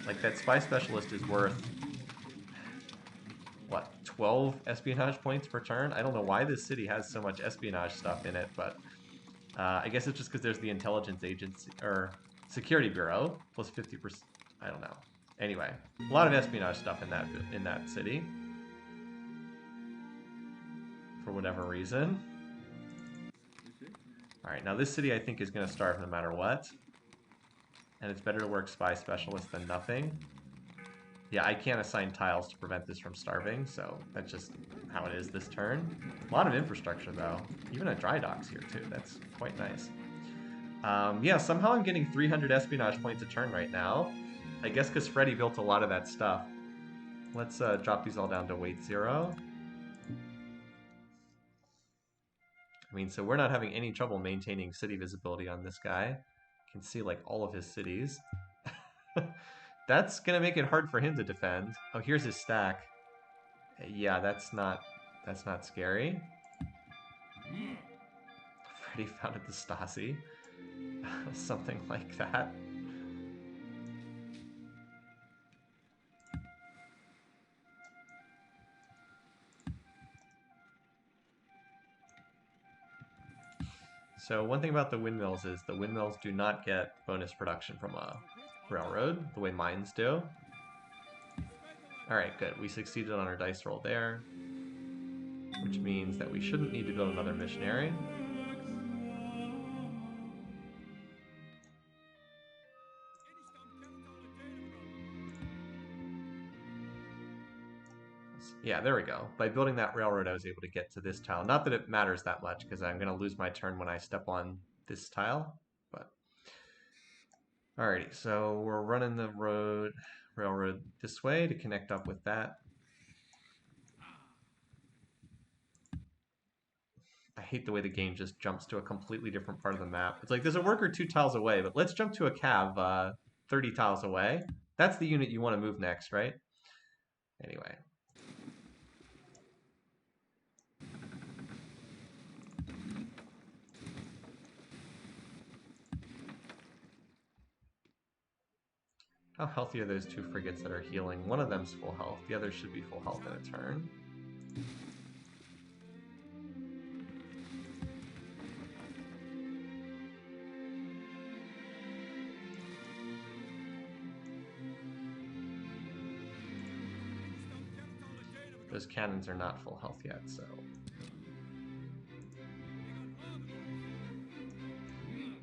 Like, that spy specialist is worth, what, 12 espionage points per turn? I don't know why this city has so much espionage stuff in it, but I guess it's just because there's the intelligence agency, or security bureau, plus 50%. I don't know. Anyway, a lot of espionage stuff in that city, for whatever reason. All right, now this city I think is going to starve no matter what, and it's better to work spy specialist than nothing. Yeah, I can't assign tiles to prevent this from starving, so that's just how it is this turn. A lot of infrastructure though, even a dry docks here too. That's quite nice. Yeah, somehow I'm getting 300 espionage points a turn right now. I guess because Freddy built a lot of that stuff. Let's drop these all down to weight 0. I mean, so we're not having any trouble maintaining city visibility on this guy. You can see, like, all of his cities. That's going to make it hard for him to defend. Oh, here's his stack. Yeah, that's not scary. Freddy founded the Stasi. Something like that. So one thing about the windmills is the windmills do not get bonus production from a railroad, the way mines do. Alright, good. We succeeded on our dice roll there, which means that we shouldn't need to build another missionary. Yeah, there we go. By building that railroad, I was able to get to this tile. Not that it matters that much, because I'm going to lose my turn when I step on this tile, but... Alrighty, so we're running the railroad this way to connect up with that. I hate the way the game just jumps to a completely different part of the map. It's like, there's a worker 2 tiles away, but let's jump to a cav 30 tiles away. That's the unit you want to move next, right? Anyway. How healthy are those 2 frigates that are healing? One of them's full health. The other should be full health in a turn. Those cannons are not full health yet, so...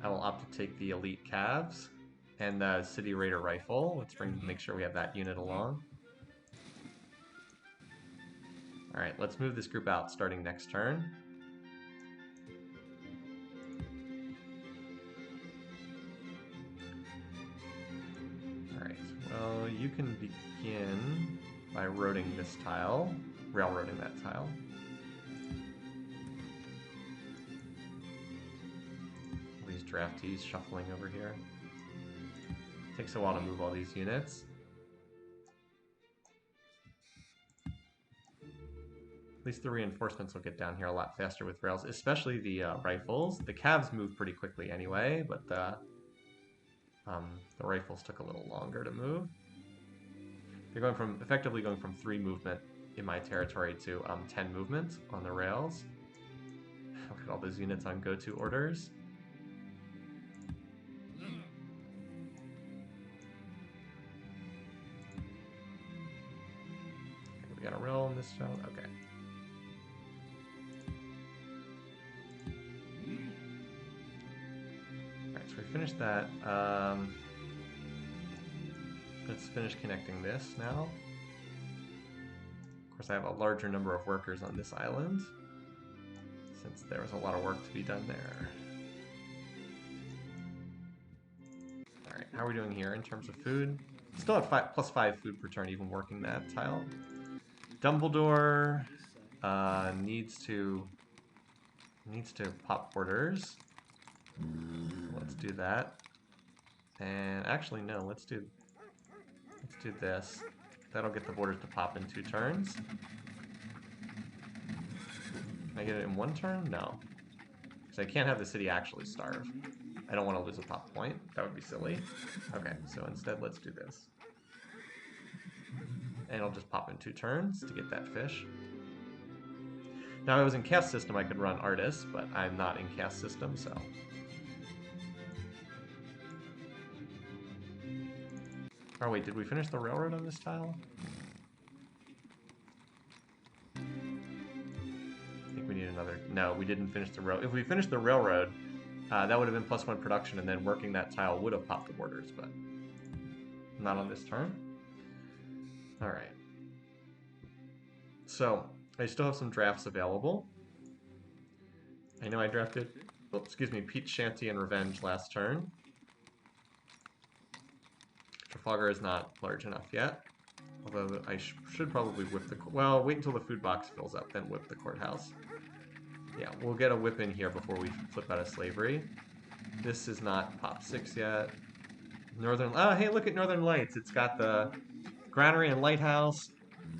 I will opt to take the elite calves and the City Raider rifle. Let's make sure we have that unit along. Alright, let's move this group out starting next turn. Alright, well, you can begin by railroading that tile. draftees shuffling over here. Takes a while to move all these units. At least the reinforcements will get down here a lot faster with rails, especially the rifles. The cavs move pretty quickly anyway, but the rifles took a little longer to move. They're effectively going from 3 movement in my territory to 10 movement on the rails. Look at all those units on go-to orders. We got a rail in this show. Okay. Alright, so we finished that. Let's finish connecting this now. Of course, I have a larger number of workers on this island, since there was a lot of work to be done there. Alright, how are we doing here in terms of food? Still at +5 food per turn, even working that tile. Dumbledore needs to pop borders. Let's do that. And actually, no, let's do this. That'll get the borders to pop in 2 turns. Can I get it in 1 turn? No. Because I can't have the city actually starve. I don't want to lose a pop point. That would be silly. Okay, so instead let's do this. And it'll just pop in 2 turns to get that fish. Now, if I was in caste system, I could run artists, but I'm not in caste system, so... Oh wait, did we finish the railroad on this tile? I think we need another... No, we didn't finish the railroad. If we finished the railroad, that would have been +1 production, and then working that tile would have popped the borders, but not on this turn. Alright. So, I still have some drafts available. I know I drafted, Pete's Shanty and Revenge last turn. Trafalgar is not large enough yet. Although I should probably whip the... Well, wait until the food box fills up, then whip the courthouse. Yeah, we'll get a whip in here before we flip out of slavery. This is not pop 6 yet. Northern... Oh, hey, look at Northern Lights. It's got the granary and lighthouse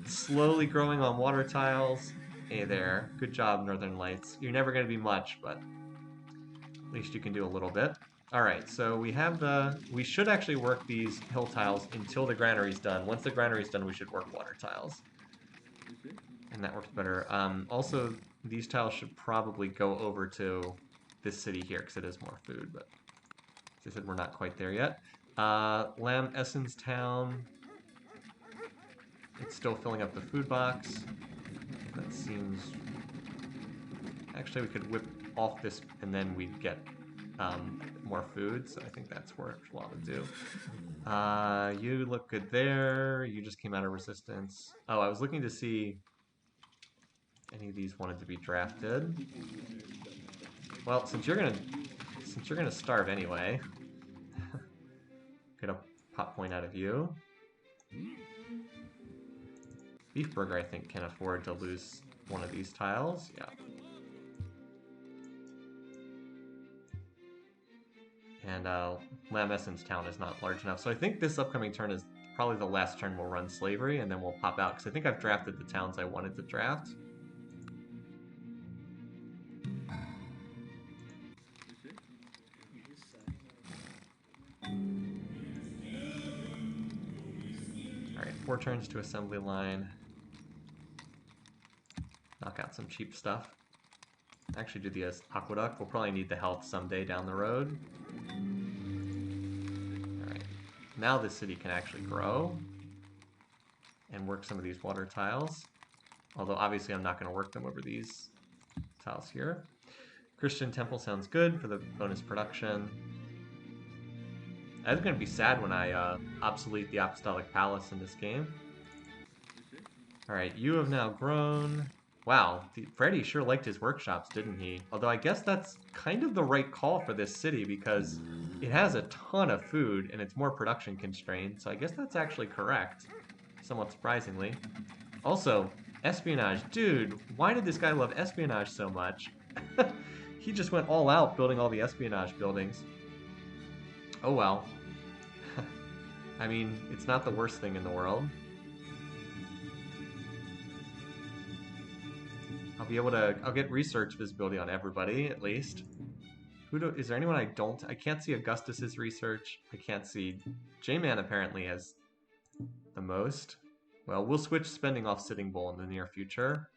slowly growing on water tiles. Hey there. Good job, Northern Lights. You're never going to be much, but at least you can do a little bit. Alright, so we have we should actually work these hill tiles until the granary's done. Once the granary's done, we should work water tiles. And that works better. Also, these tiles should probably go over to this city here, because it is more food, but as I said, we're not quite there yet. Lamb Essence Town. It's still filling up the food box. That seems... Actually, we could whip off this, and then we'd get... more food, so I think that's worthwhile to do. You look good there. You just came out of resistance. Oh, I was looking to see any of these wanted to be drafted. Well, since you're gonna starve anyway, get a pop point out of you. Beef Burger, I think, can afford to lose one of these tiles. Yeah. And Lamb Essence Town is not large enough. So I think this upcoming turn is probably the last turn we'll run slavery, and then we'll pop out, because I think I've drafted the towns I wanted to draft. Alright, 4 turns to assembly line. Knock out some cheap stuff. Actually do the aqueduct. We'll probably need the health someday down the road. Alright. Now this city can actually grow and work some of these water tiles. Although obviously I'm not going to work them over these tiles here. Christian Temple sounds good for the bonus production. I was going to be sad when I obsolete the Apostolic Palace in this game. Alright, you have now grown... Wow, Freddy sure liked his workshops, didn't he? Although I guess that's kind of the right call for this city, because it has a ton of food and it's more production constrained, so I guess that's actually correct, somewhat surprisingly. Also, espionage. Dude, why did this guy love espionage so much? He just went all out building all the espionage buildings. Oh well. I mean, it's not the worst thing in the world. I'll get research visibility on everybody, at least. Is there anyone I can't see Augustus's research. I can't see, J-Man apparently has the most. Well, we'll switch spending off Sitting Bull in the near future,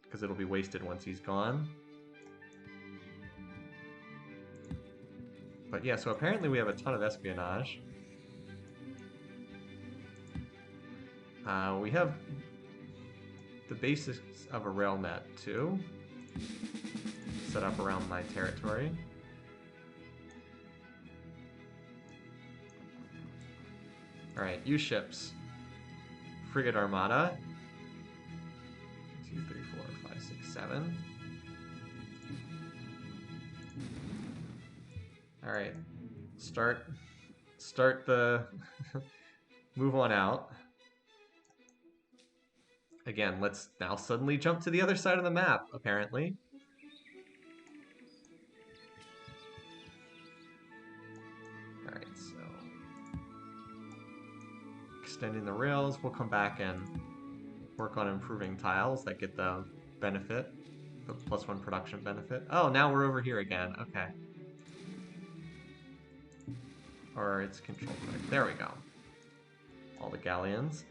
because it'll be wasted once he's gone. But yeah, so apparently we have a ton of espionage. We have the basics of a rail net too, set up around my territory. Alright, you ships. Frigate Armada. 2, 3, 4, 5, 6, 7. Alright. Start the move on out. Again, let's now suddenly jump to the other side of the map, apparently. Alright, so extending the rails, we'll come back and work on improving tiles that get the benefit, the +1 production benefit. Oh, now we're over here again, okay. Or it's control point. There we go. All the galleons.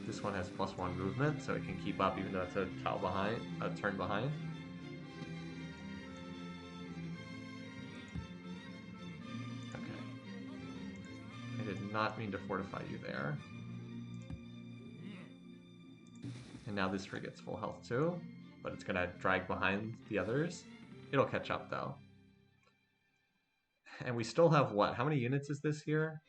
This one has +1 movement, so it can keep up even though it's a tile behind, a turn behind. Okay. I did not mean to fortify you there. And now this frigate's full health too, but it's gonna drag behind the others. It'll catch up though. And we still have what? How many units is this here?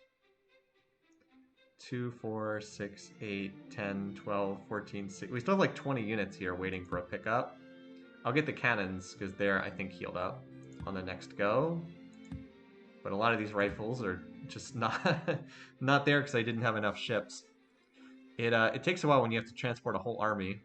2, 4, 6, 8, 10, 12, 14, 16. We still have like 20 units here waiting for a pickup. I'll get the cannons because they're, I think, healed up on the next go. But a lot of these rifles are just not there because I didn't have enough ships. It takes a while when you have to transport a whole army.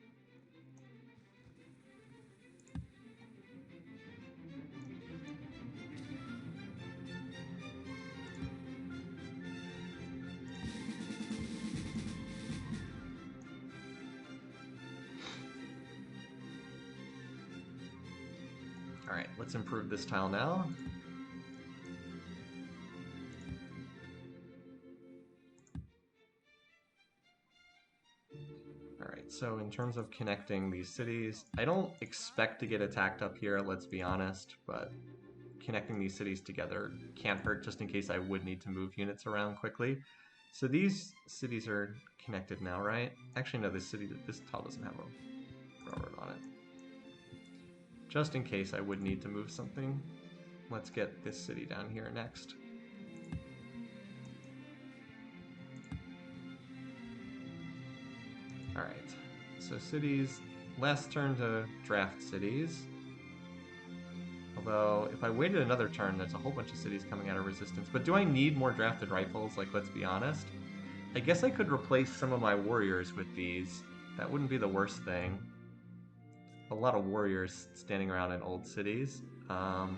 Alright, let's improve this tile now. Alright, so in terms of connecting these cities, I don't expect to get attacked up here, let's be honest, but connecting these cities together can't hurt just in case I would need to move units around quickly. So these cities are connected now, right? Actually, no, this tile doesn't have a railroad on it. Just in case I would need to move something, let's get this city down here next. Alright, so cities, last turn to draft cities. Although, if I waited another turn, there's a whole bunch of cities coming out of resistance. But do I need more drafted rifles? Like, let's be honest. I guess I could replace some of my warriors with these. That wouldn't be the worst thing. A lot of warriors standing around in old cities. I'm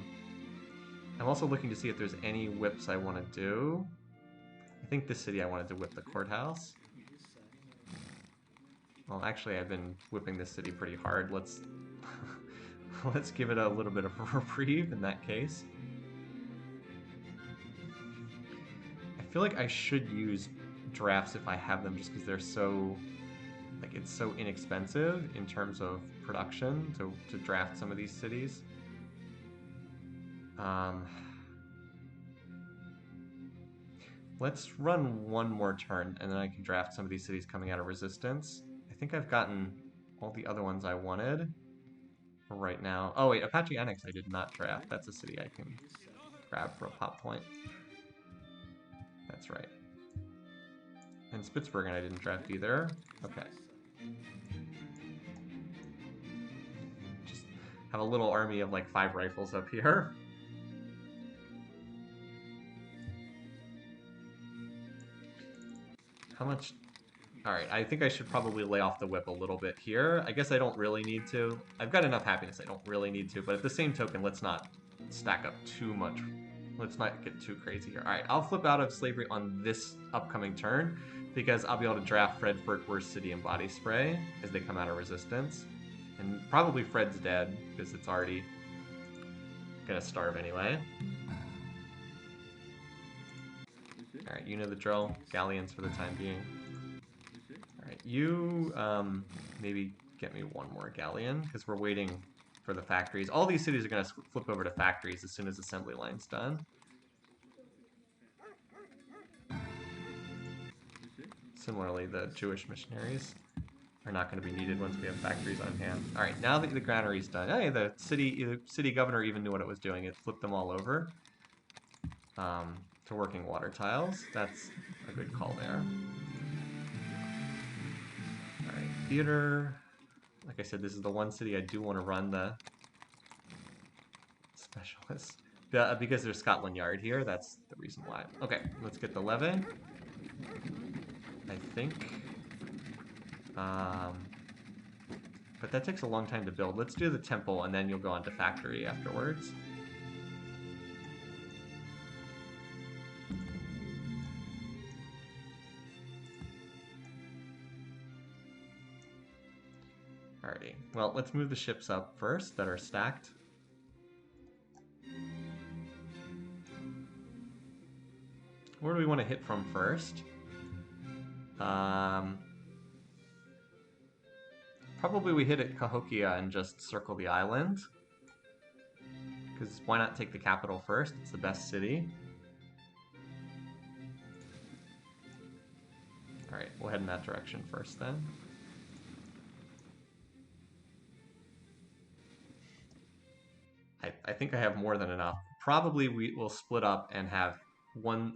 also looking to see if there's any whips I want to do. I think this city I wanted to whip the courthouse. Well, actually, I've been whipping this city pretty hard. Let's let's give it a little bit of a reprieve in that case. I feel like I should use drafts if I have them, just because they're so, like, it's so inexpensive in terms of production to draft some of these cities. Let's run one more turn, and then I can draft some of these cities coming out of resistance. I think I've gotten all the other ones I wanted for right now. Oh wait, Apache Annex I did not draft. That's a city I can grab for a pop point. That's right. And Spitsbergen I didn't draft either. Okay. Just have a little army of like 5 rifles up here. How much Alright, I think I should probably lay off the whip a little bit here. I guess I don't really need to. I've got enough happiness, I don't really need to, but at the same token, let's not stack up too much. Let's not get too crazy here. Alright, I'll flip out of slavery on this upcoming turn, because I'll be able to draft Fredfort, Worst City, and Body Spray as they come out of resistance. And probably Fred's dead, because it's already gonna starve anyway. Alright, you know the drill. Galleons for the time being. Alright, you maybe get me one more galleon, because we're waiting for the factories. All these cities are going to flip over to factories as soon as assembly line's done. Similarly, the Jewish missionaries are not going to be needed once we have factories on hand. Alright, now that the granary's done, hey, the city governor even knew what it was doing. It flipped them all over to working water tiles. That's a good call there. Alright, theater. Like I said, this is the one city I do want to run the specialist. Because there's Scotland Yard here, that's the reason why. Okay, let's get the levy. I think. But that takes a long time to build. Let's do the temple, and then you'll go on to factory afterwards. Alrighty. Well, let's move the ships up first that are stacked. Where do we want to hit from first? Probably we hit at Cahokia and just circle the island. Because why not take the capital first? It's the best city. Alright, we'll head in that direction first then. I think I have more than enough. Probably we will split up and have one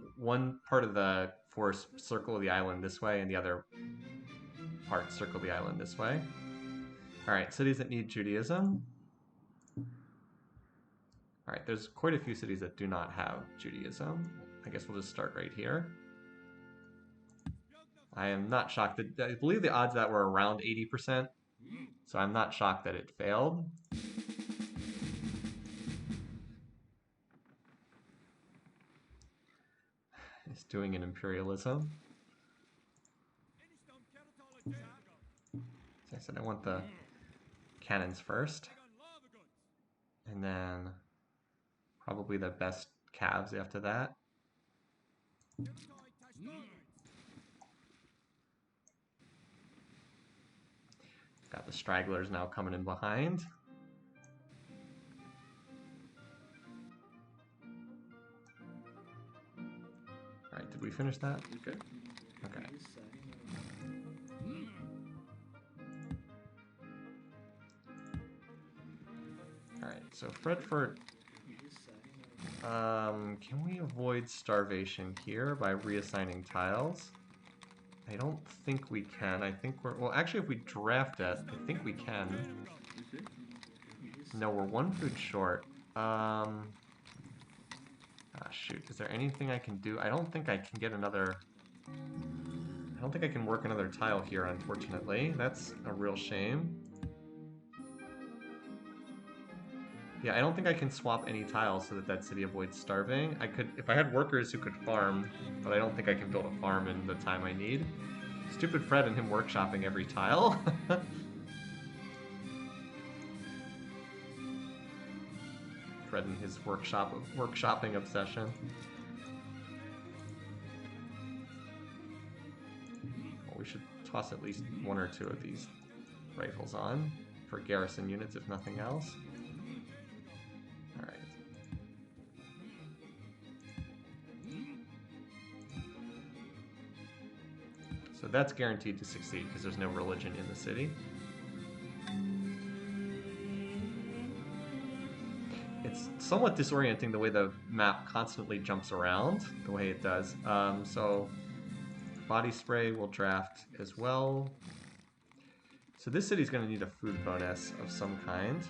part of the force circle the island this way and the other part circle the island this way. Alright, cities that need Judaism. Alright, there's quite a few cities that do not have Judaism. I guess we'll just start right here. I am not shocked. I believe the odds that were around 80%, so I'm not shocked that it failed. It's doing an imperialism. As I said, I want the cannons first. And then probably the best calves after that. Got the stragglers now coming in behind. Alright, did we finish that? Good. Okay. Alright, so Fredfort. Can we avoid starvation here by reassigning tiles? I don't think we can. I think we're... Well, actually, if we draft it, I think we can. No, we're one food short. Ah, shoot. Is there anything I can do? I don't think I can get another... I don't think I can work another tile here, unfortunately. That's a real shame. Yeah, I don't think I can swap any tiles so that that city avoids starving. I could, if I had workers who could farm, but I don't think I can build a farm in the time I need. Stupid Fred and him workshopping every tile. Fred and his workshopping obsession. Well, we should toss at least one or two of these rifles on for garrison units, if nothing else. Alright. So that's guaranteed to succeed because there's no religion in the city. It's somewhat disorienting the way the map constantly jumps around, the way it does. So body spray will draft as well. So this city's going to need a food bonus of some kind.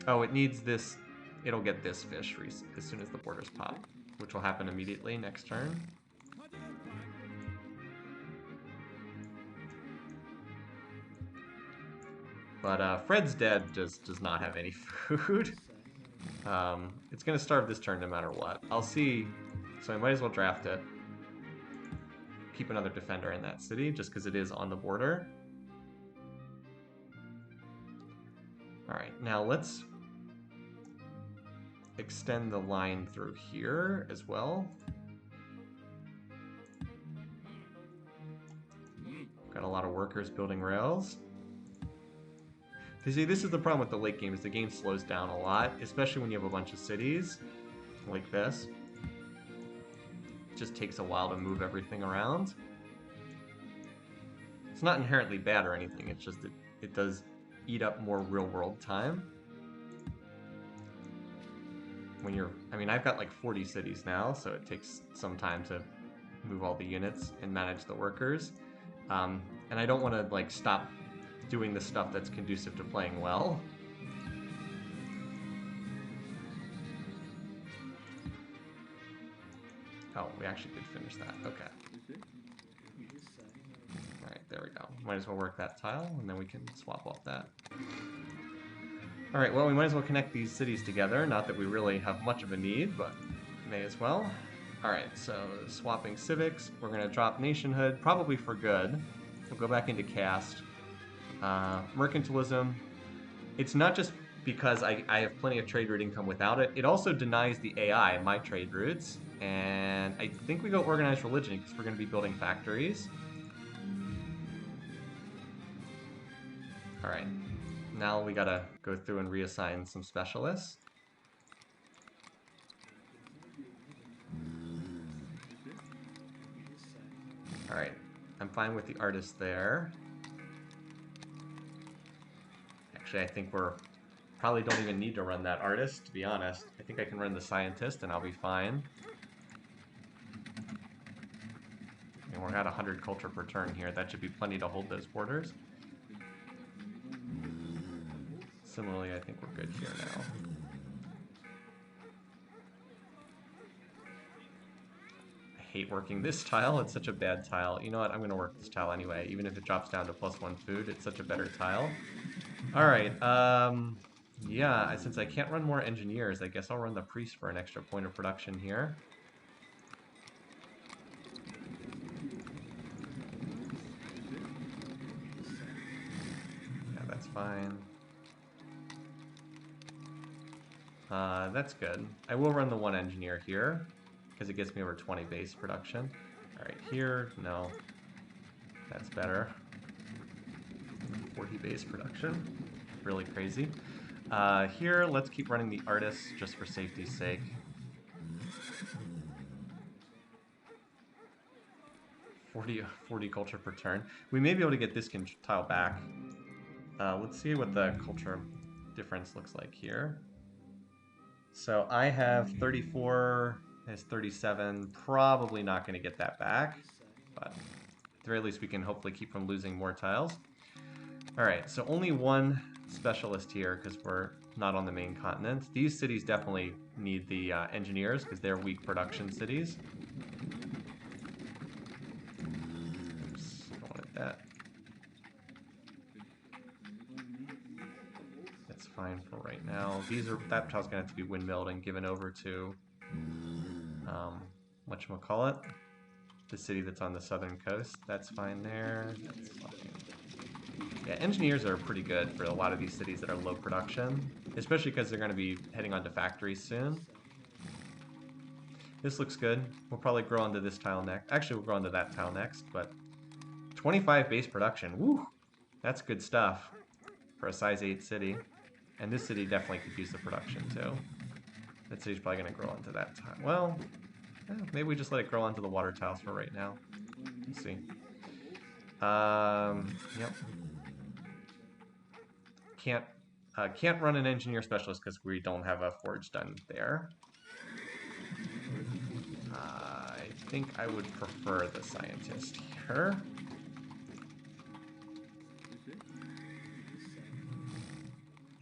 Oh, it needs this. It'll get this fish as soon as the borders pop, which will happen immediately next turn. But Fred's dead does not have any food. It's going to starve this turn no matter what. I'll see, so I might as well draft it. Keep another defender in that city, just because it is on the border. Alright, now let's extend the line through here as well. Got a lot of workers building rails. You see, this is the problem with the late game, is the game slows down a lot, especially when you have a bunch of cities like this. It just takes a while to move everything around. It's not inherently bad or anything, it's just that it does eat up more real-world time. When you're, I mean, I've got like 40 cities now, so it takes some time to move all the units and manage the workers. And I don't want to like stop doing the stuff that's conducive to playing well. Oh, we actually did finish that. Okay. Alright, there we go. Might as well work that tile, and then we can swap off that. Alright, well, we might as well connect these cities together. Not that we really have much of a need, but may as well. Alright, so swapping civics. We're going to drop nationhood, probably for good. We'll go back into caste. Mercantilism. It's not just because I have plenty of trade route income without it. It also denies the AI my trade routes. And I think we go organized religion because we're going to be building factories. Alright. Now we gotta go through and reassign some specialists. Alright. I'm fine with the artist there. Actually, I think we're probably don't even need to run that artist, to be honest. I think I can run the scientist and I'll be fine. And we're at 100 culture per turn here. That should be plenty to hold those borders. Similarly, I think we're good here now. I hate working this tile. It's such a bad tile. You know what? I'm going to work this tile anyway. Even if it drops down to +1 food, it's such a better tile. Alright, yeah, since I can't run more engineers, I guess I'll run the priest for an extra point of production here. Yeah, that's fine. That's good. I will run the one engineer here, because it gets me over 20 base production. Alright, here, no. That's better. 40 base production. Really crazy. Here, let's keep running the artists, just for safety's sake. Forty culture per turn. We may be able to get this tile back. Let's see what the culture difference looks like here. So I have 34, has 37, probably not going to get that back, but at the very least we can hopefully keep from losing more tiles. Alright, so only one specialist here because we're not on the main continent. These cities definitely need the engineers because they're weak production cities. Oops, I wanted that. That's fine for right now. That tile's gonna have to be windmilled and given over to whatchamacallit? The city that's on the southern coast. That's fine there. That's fine. Yeah, engineers are pretty good for a lot of these cities that are low production, especially because they're going to be heading onto factories soon. This looks good. We'll probably grow onto this tile next. Actually, we'll grow onto that tile next, but 25 base production. Woo! That's good stuff for a size 8 city. And this city definitely could use the production too. That city's probably going to grow onto that tile. Well, maybe we just let it grow onto the water tiles for right now. Let's see. Yep. Can't run an engineer specialist because we don't have a forge done there. I think I would prefer the scientist here.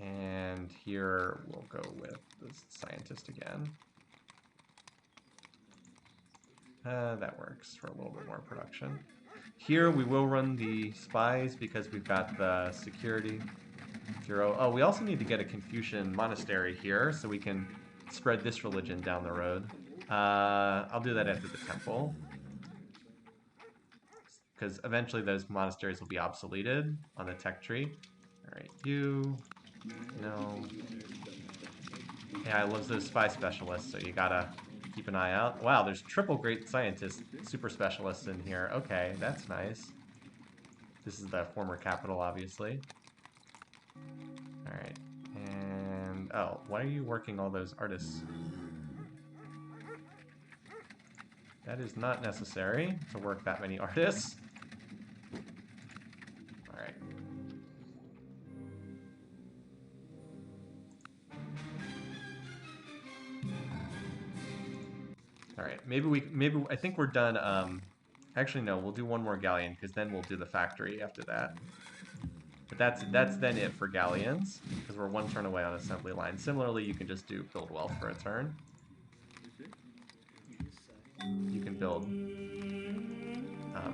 And here we'll go with the scientist again. That works for a little bit more production. Here we will run the spies because we've got the security. 0. Oh, we also need to get a Confucian monastery here so we can spread this religion down the road. I'll do that after the temple. Because eventually those monasteries will be obsoleted on the tech tree. Alright, you... No. Yeah, I love those spy specialists, so you gotta keep an eye out. Wow, there's triple great scientists, super specialists in here. Okay, that's nice. This is the former capital, obviously. Alright, and... Oh, why are you working all those artists? That is not necessary to work that many artists. Alright. Alright, maybe I think we're done, actually no, we'll do one more galleon, because then we'll do the factory after that. But that's then it for galleons, because we're one turn away on assembly line. Similarly, you can just do build wealth for a turn. You can build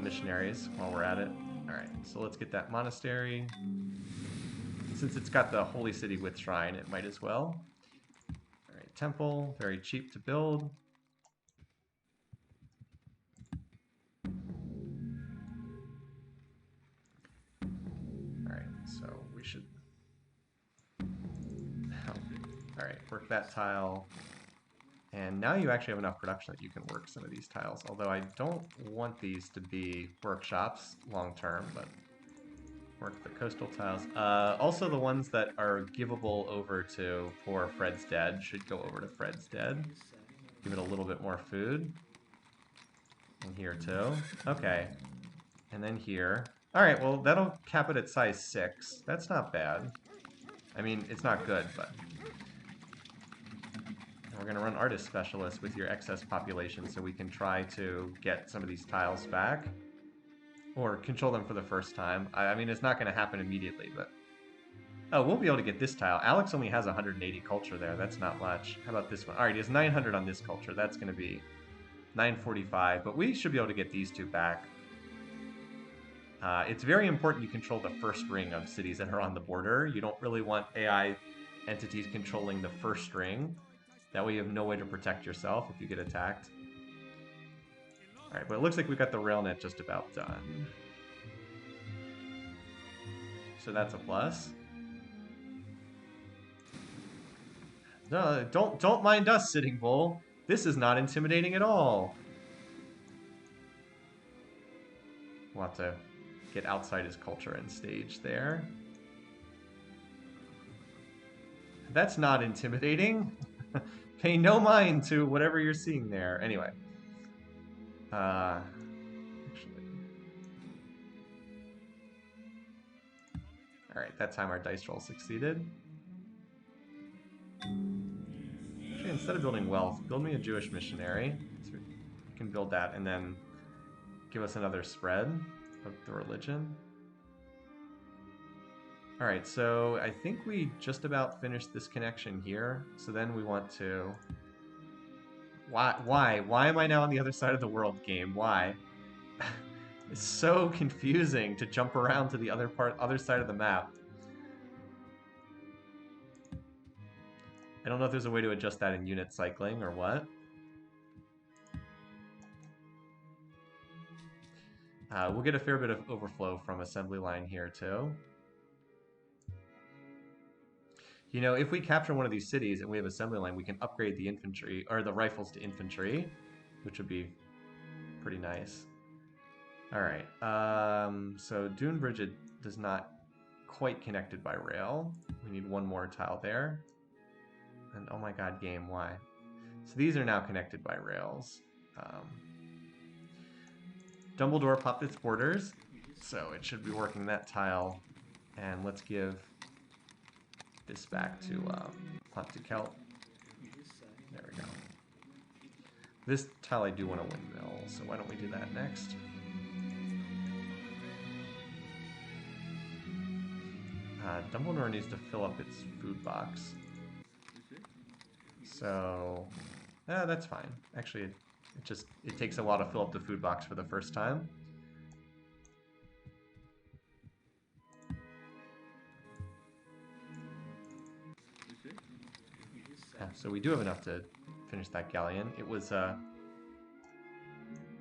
missionaries while we're at it. Alright, so let's get that monastery. Since it's got the holy city with shrine, it might as well. Alright, temple, very cheap to build. Alright, so we should... Alright, work that tile. And now you actually have enough production that you can work some of these tiles. Although I don't want these to be workshops long term, but work the coastal tiles. Also the ones that are givable over to for Fred's Dead should go over to Fred's Dead. Give it a little bit more food. And here too. Okay. And then here. Alright, well that'll cap it at size 6. That's not bad. I mean, it's not good, but... We're going to run Artist Specialist with your excess population so we can try to get some of these tiles back. Or control them for the first time. I mean, it's not going to happen immediately, but... Oh, we'll be able to get this tile. Alex only has 180 culture there. That's not much. How about this one? Alright, he has 900 on this culture. That's going to be 945. But we should be able to get these two back. It's very important you control the first ring of cities that are on the border. You don't really want AI entities controlling the first ring. That way you have no way to protect yourself if you get attacked. Alright, but it looks like we've got the railnet just about done. So that's a plus. No, don't mind us, Sitting Bull. This is not intimidating at all. We'll have to get outside his culture and stage there. That's not intimidating. Pay no mind to whatever you're seeing there. Anyway. Actually. Alright, that time our dice roll succeeded. Actually, instead of building wealth, build me a Jewish missionary. So we can build that and then give us another spread of the religion. Alright, so I think we just about finished this connection here. So then we want to... Why? Why am I now on the other side of the world, game? Why? It's so confusing to jump around to the other side of the map. I don't know if there's a way to adjust that in unit cycling or what. We'll get a fair bit of overflow from assembly line here too. You know, if we capture one of these cities and we have assembly line, we can upgrade the infantry, or the rifles to infantry, which would be pretty nice. Alright, so Dune Bridge does not quite connected by rail. We need one more tile there. And oh my god, game, why? So these are now connected by rails. Dumbledore popped its borders, so it should be working that tile. And let's give this back to Celt. There we go. This tile I do want a windmill, so why don't we do that next? Dumbledore needs to fill up its food box. So, that's fine. Actually, it takes a while to fill up the food box for the first time. Yeah, so we do have enough to finish that galleon. It was a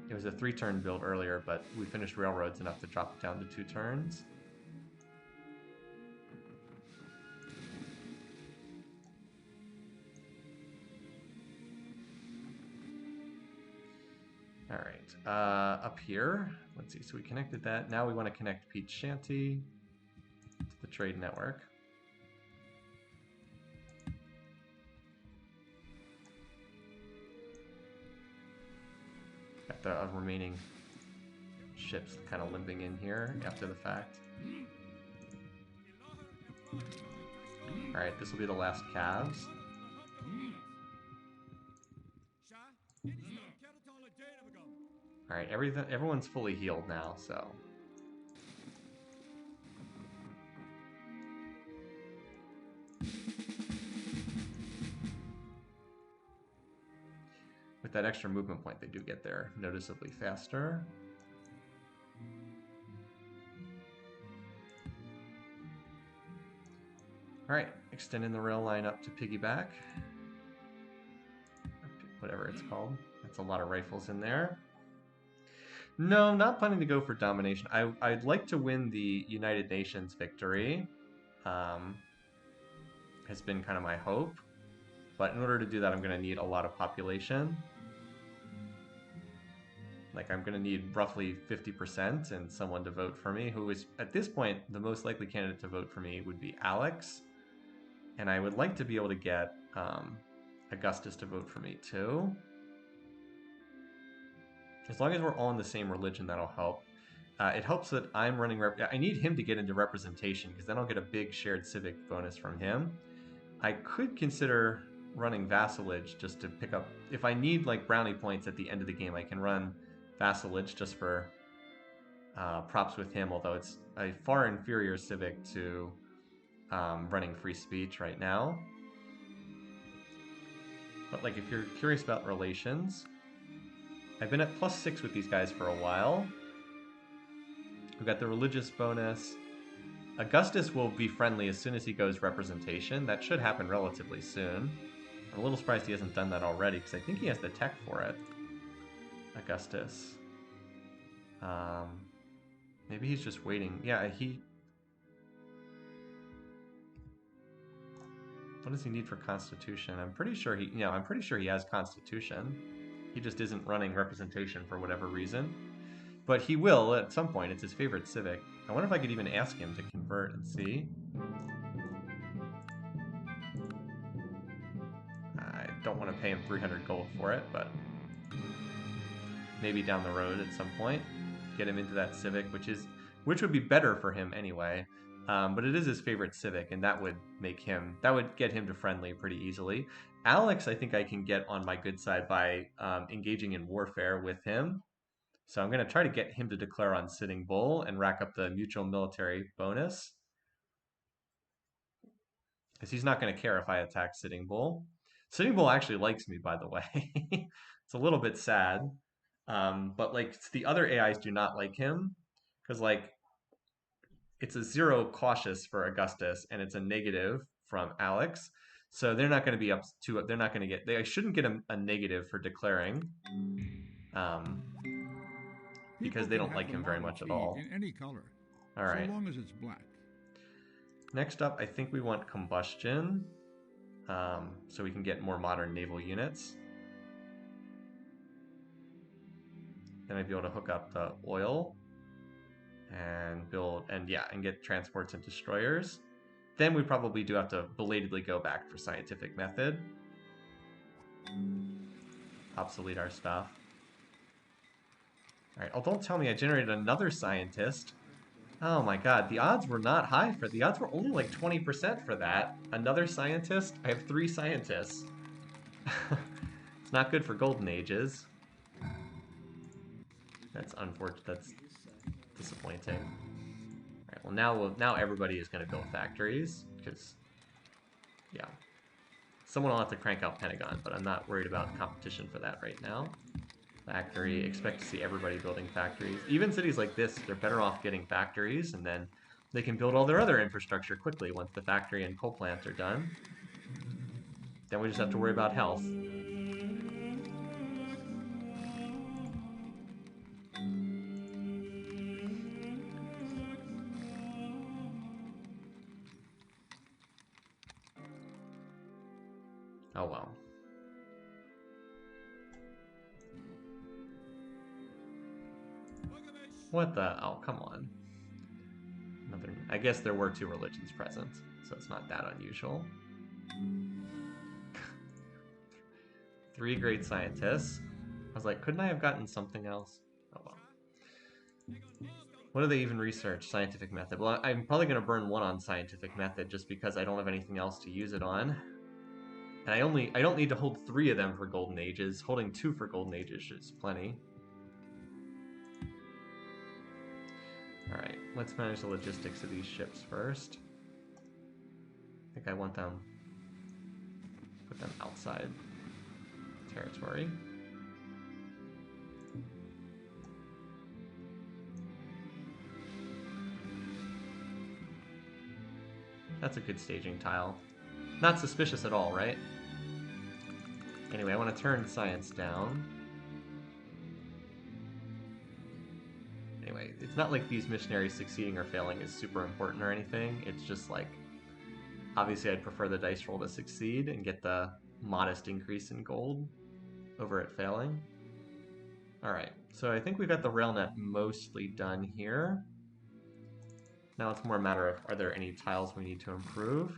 3-turn build earlier, but we finished railroads enough to drop it down to 2 turns. All right, up here, let's see, so we connected that. Now we want to connect Pete's Shanty to the trade network. Got the remaining ships kind of limping in here after the fact. All right, this will be the last calves. All right, everyone's fully healed now, so. With that extra movement point, they do get there noticeably faster. All right, extending the rail line up to piggyback. Whatever it's called. That's a lot of rifles in there. No, not planning to go for domination. I'd like to win the United Nations victory. Has been kind of my hope. But in order to do that, I'm going to need a lot of population. Like, I'm going to need roughly 50% and someone to vote for me, who is, at this point, the most likely candidate to vote for me would be Alex. And I would like to be able to get Augustus to vote for me, too. As long as we're all in the same religion, that'll help. It helps that I'm running... I need him to get into representation, because then I'll get a big shared civic bonus from him. I could consider running vassalage just to pick up... If I need, like, brownie points at the end of the game, I can run vassalage just for props with him, although it's a far inferior civic to running free speech right now. But, like, if you're curious about relations... I've been at +6 with these guys for a while. We've got the religious bonus. Augustus will be friendly as soon as he goes representation. That should happen relatively soon. I'm a little surprised he hasn't done that already, because I think he has the tech for it. Augustus. Maybe he's just waiting. Yeah, he... What does he need for Constitution? I'm pretty sure he... Yeah, I'm pretty sure he has Constitution. He just isn't running representation for whatever reason. But he will at some point. It's his favorite civic. I wonder if I could even ask him to convert and see. I don't want to pay him 300 gold for it, but maybe down the road at some point. Get him into that civic, which would be better for him anyway. But it is his favorite civic, and that would get him to friendly pretty easily. Alex, I think I can get on my good side by engaging in warfare with him. So I'm going to try to get him to declare on Sitting Bull and rack up the mutual military bonus. Because he's not going to care if I attack Sitting Bull. Sitting Bull actually likes me, by the way. It's a little bit sad. But like the other AIs do not like him. Because like it's a 0 cautious for Augustus and it's a negative from Alex. So they're not going to be up to it. They're not going to get... I shouldn't get a negative for declaring. Because they don't like him very much at all. In any color. All right. So long as it's black. Next up, I think we want combustion. So we can get more modern naval units. Then I'd be able to hook up the oil. And build... And get transports and destroyers. Then we probably do have to belatedly go back for scientific method. Obsolete our stuff. Alright, oh, don't tell me I generated another scientist. Oh my god, the odds were not high for... The odds were only like 20% for that. Another scientist? I have 3 scientists. It's not good for golden ages. That's unfortunate. That's disappointing. Alright, well now everybody is going to build factories, because... Yeah. Someone will have to crank out Pentagon, but I'm not worried about competition for that right now. Factory, expect to see everybody building factories. Even cities like this, they're better off getting factories, and then they can build all their other infrastructure quickly once the factory and coal plant are done. Then we just have to worry about health. Oh well. What the? Oh, come on. Another, I guess there were 2 religions present, so it's not that unusual. 3 great scientists. I was like, couldn't I have gotten something else? Oh well. What do they even research? Scientific method. Well, I'm probably going to burn 1 on scientific method just because I don't have anything else to use it on. And I don't need to hold 3 of them for golden ages. Holding 2 for golden ages is plenty. Alright, let's manage the logistics of these ships first. I think I want them... put them outside territory. That's a good staging tile. Not suspicious at all, right? Anyway, I want to turn science down. Anyway, it's not like these missionaries succeeding or failing is super important or anything. It's just like, obviously I'd prefer the dice roll to succeed and get the modest increase in gold over it failing. Alright, so I think we've got the railnet mostly done here. Now it's more a matter of, are there any tiles we need to improve?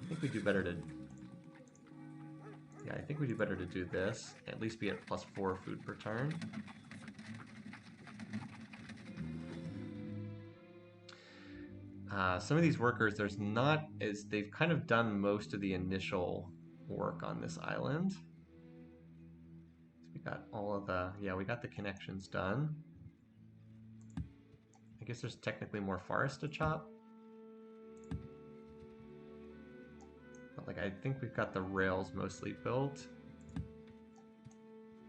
I think we do better to... Yeah, I think we do better to do this. At least be at +4 food per turn. Some of these workers, there's not as... They've kind of done most of the initial work on this island. We got all of the... Yeah, we got the connections done. I guess there's technically more forest to chop. But, like, I think we've got the rails mostly built.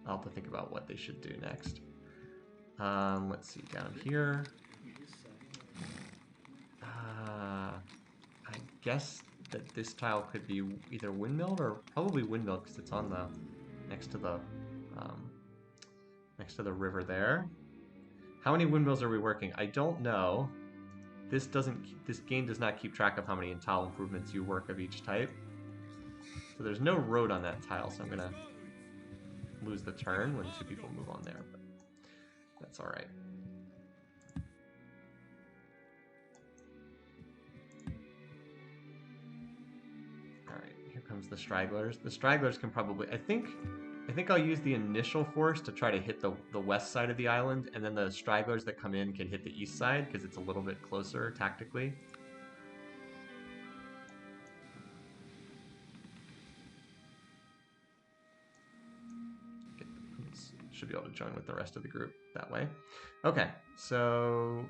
I'll have to think about what they should do next. Let's see, down here. I guess that this tile could be either windmilled or probably windmilled because it's on the... next to the river there. How many windmills are we working? I don't know. This game does not keep track of how many tile improvements you work of each type. So there's no road on that tile, so I'm gonna lose the turn when 2 people move on there, but that's alright. Alright, here comes the stragglers. The stragglers can probably... I think I'll use the initial force to try to hit the west side of the island, and then the stragglers that come in can hit the east side, because it's a little bit closer tactically. Should be able to join with the rest of the group that way. Okay, so...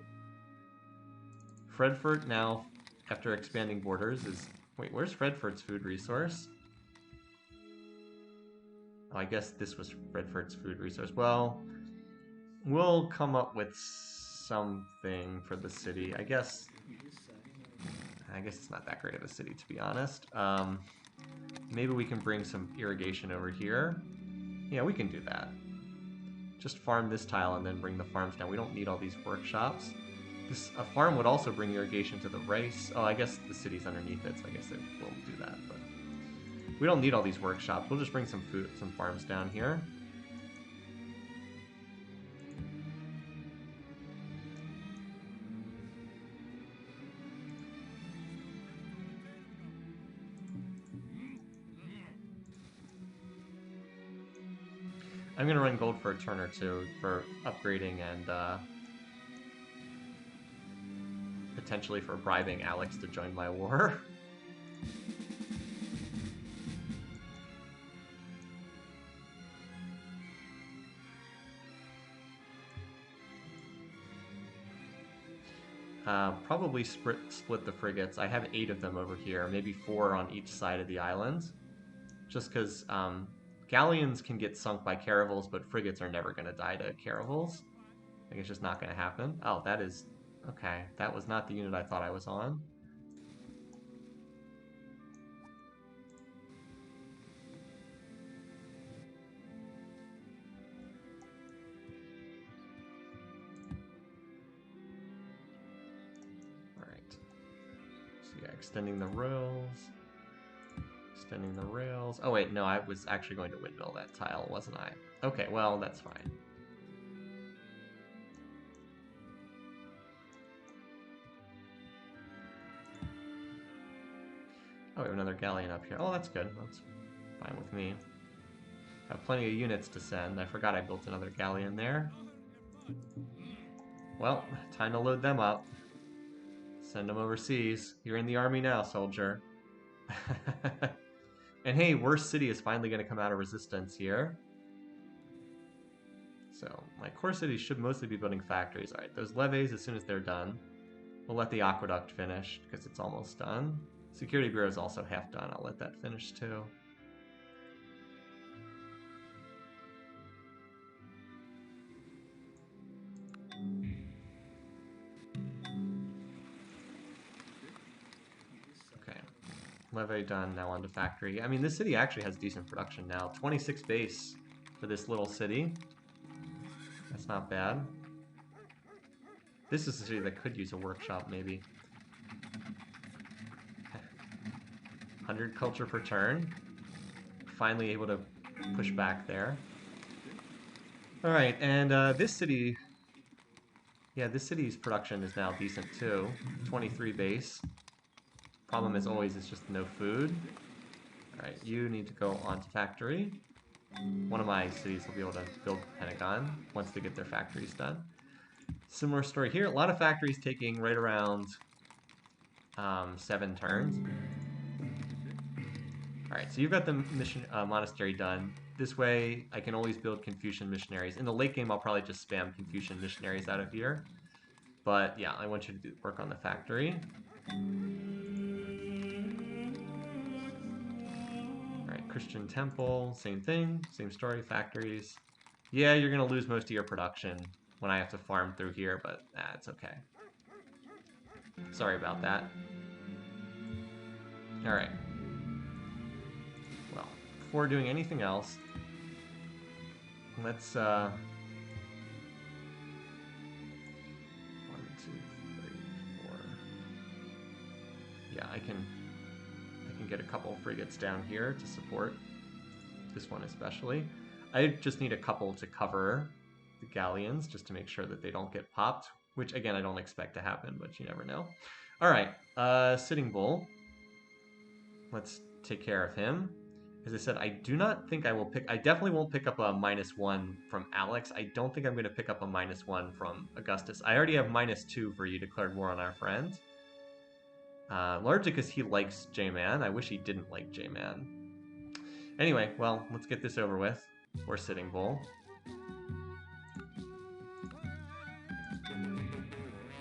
Fredford now, after expanding borders, is... Wait, where's Fredford's food resource? Oh, I guess this was Redford's food resource. Well, we'll come up with something for the city. I guess it's not that great of a city, to be honest. Maybe we can bring some irrigation over here. Yeah, we can do that. Just farm this tile and then bring the farms down. We don't need all these workshops. A farm would also bring irrigation to the rice. Oh, I guess the city's underneath it, so I guess they won't do that, but... We don't need all these workshops. We'll just bring some farms down here. I'm gonna run gold for a turn or 2 for upgrading and potentially for bribing Alex to join my war. Probably split the frigates. I have 8 of them over here, maybe 4 on each side of the island. Just because galleons can get sunk by caravels, but frigates are never going to die to caravels. I think it's just not going to happen. Oh, that is Okay, that was not the unit I thought I was on. Alright. So yeah, extending the rails. Extending the rails. Oh wait, no, I was actually going to windmill that tile, wasn't I? Okay, well, that's fine. Oh, we have another galleon up here. Oh, that's good. That's fine with me. Have plenty of units to send. I forgot I built another galleon there. Well, time to load them up. Send them overseas. You're in the army now, soldier. And hey, Worst City is finally going to come out of resistance here. So, my core cities should mostly be building factories. Alright, those levees, as soon as they're done, we'll let the aqueduct finish, because it's almost done. Security Bureau is also half done. I'll let that finish, too. Okay. Levee done, now on to factory. I mean, this city actually has decent production now. 26 base for this little city. That's not bad. This is a city that could use a workshop, maybe. 100 culture per turn. Finally able to push back there. Alright, and this city... Yeah, this city's production is now decent, too. 23 base. Problem, as always, is just no food. Alright, you need to go on to factory. One of my cities will be able to build Pentagon once they get their factories done. Similar story here. A lot of factories taking right around 7 turns. Alright, so you've got the mission monastery done. This way, I can always build Confucian missionaries. In the late game, I'll probably just spam Confucian missionaries out of here. But yeah, I want you to work on the factory. Alright, Christian temple, same thing, same story, factories. Yeah, you're going to lose most of your production when I have to farm through here, but it's okay. Sorry about that. Alright. Well, before doing anything else, let's, 1, 2, 3, 4. Yeah, I can get a couple frigates down here to support this one especially. I just need a couple to cover the galleons just to make sure that they don't get popped, which again I don't expect to happen, but you never know. Alright, Sitting Bull. Let's take care of him. As I said, I do not think I will pick... I definitely won't pick up a -1 from Alex. I don't think I'm going to pick up a -1 from Augustus. I already have -2 for you declared war on our friend. Largely because he likes J-Man. I wish he didn't like J-Man. Anyway, well, let's get this over with. Or Sitting Bull.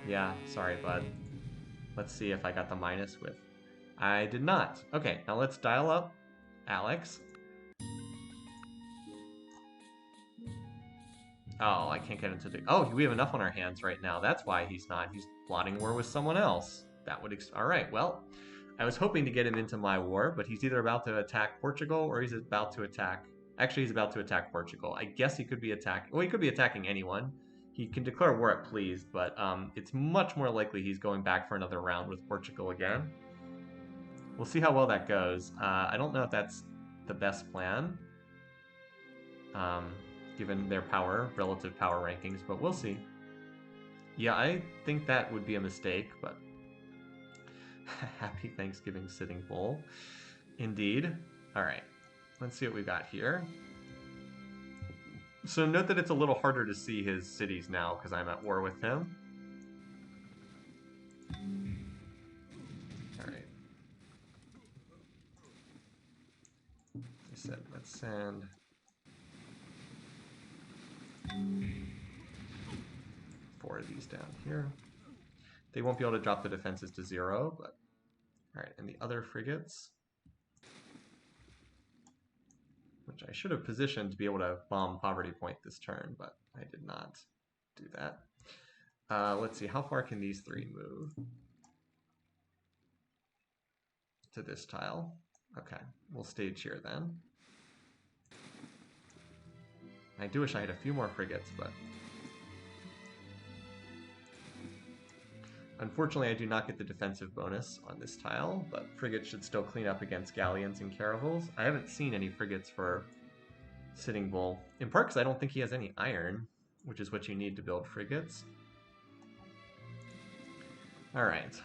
Yeah, sorry, bud. Let's see if I got the minus with... I did not. Okay, now let's dial up Alex. Oh, I can't get into the... Oh, we have enough on our hands right now. That's why he's not. He's plotting war with someone else. That would... Alright, well, I was hoping to get him into my war, but he's either about to attack Portugal or he's about to attack... Actually, he's about to attack Portugal. I guess he could be attacking... Well, he could be attacking anyone. He can declare war at pleased, but it's much more likely he's going back for another round with Portugal again. We'll see how well that goes. I don't know if that's the best plan, given their relative power rankings, but we'll see. Yeah, I think that would be a mistake, but happy Thanksgiving, Sitting Bull. Indeed. All right, let's see what we've got here. So note that it's a little harder to see his cities now because I'm at war with him. Alright. As I said, let's send 4 of these down here. They won't be able to drop the defenses to 0, but... Alright, and the other frigates, which I should have positioned to be able to bomb Poverty Point this turn, but I did not do that. Let's see, how far can these three move? To this tile. Okay, we'll stage here then. I do wish I had a few more frigates, but unfortunately I do not get the defensive bonus on this tile, but frigates should still clean up against galleons and caravels. I haven't seen any frigates for Sitting Bull, in part because I don't think he has any iron, which is what you need to build frigates. Alright.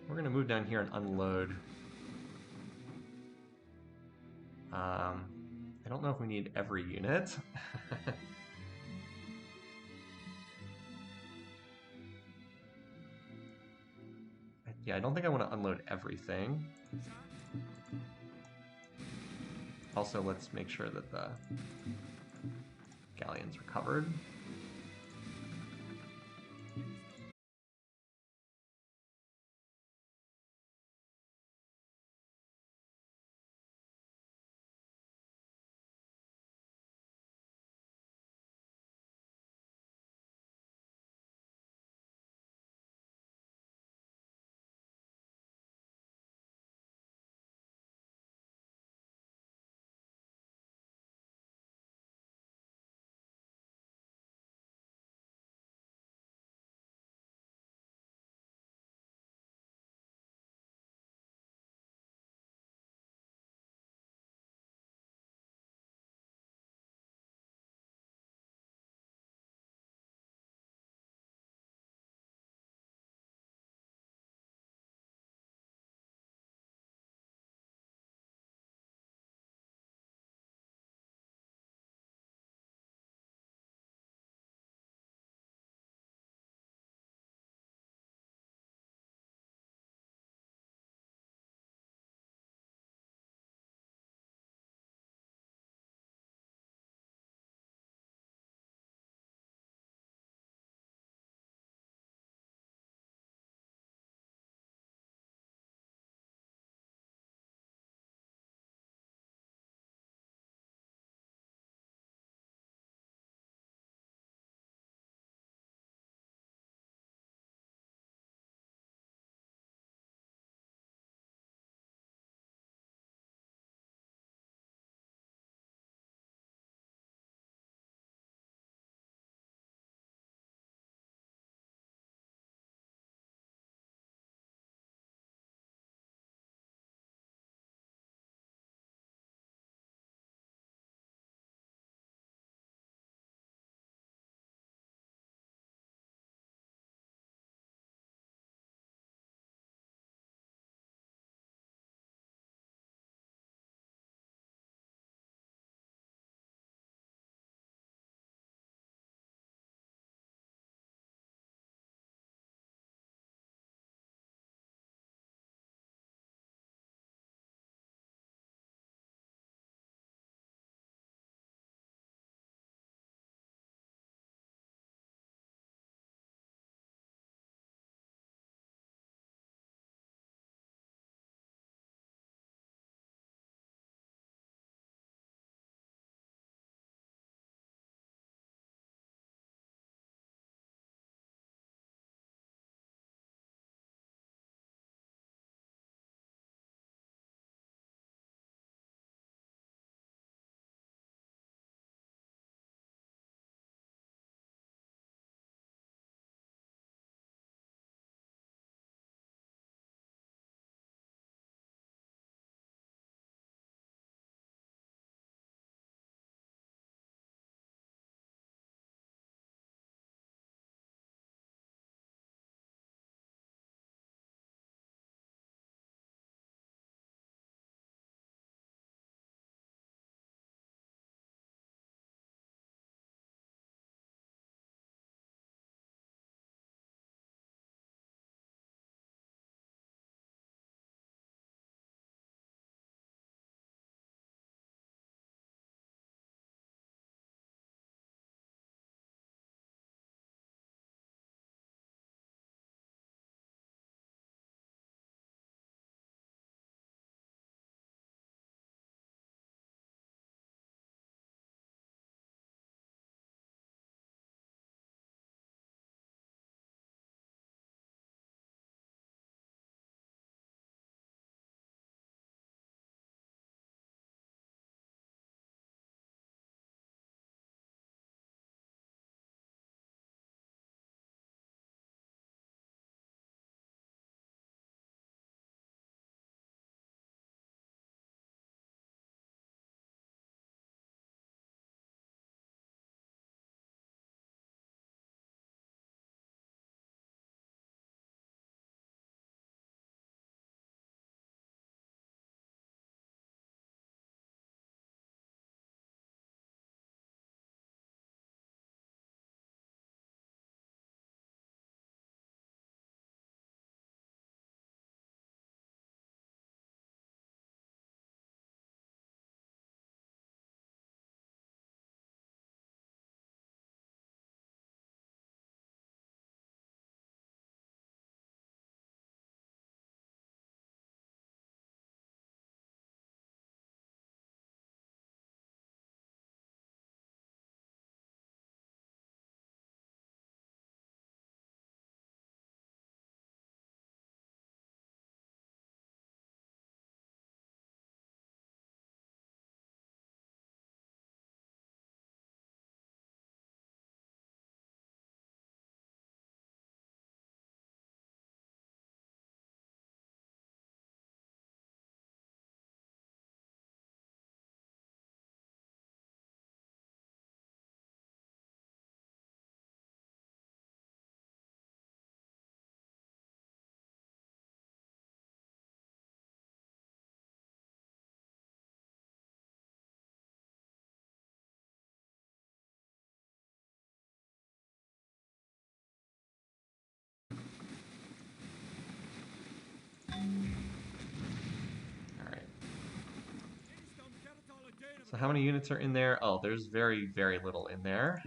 We're going to move down here and unload. I don't know if we need every unit. Yeah, I don't think I want to unload everything. Also, let's make sure that the galleon's recovered. So how many units are in there? Oh, there's very, very little in there.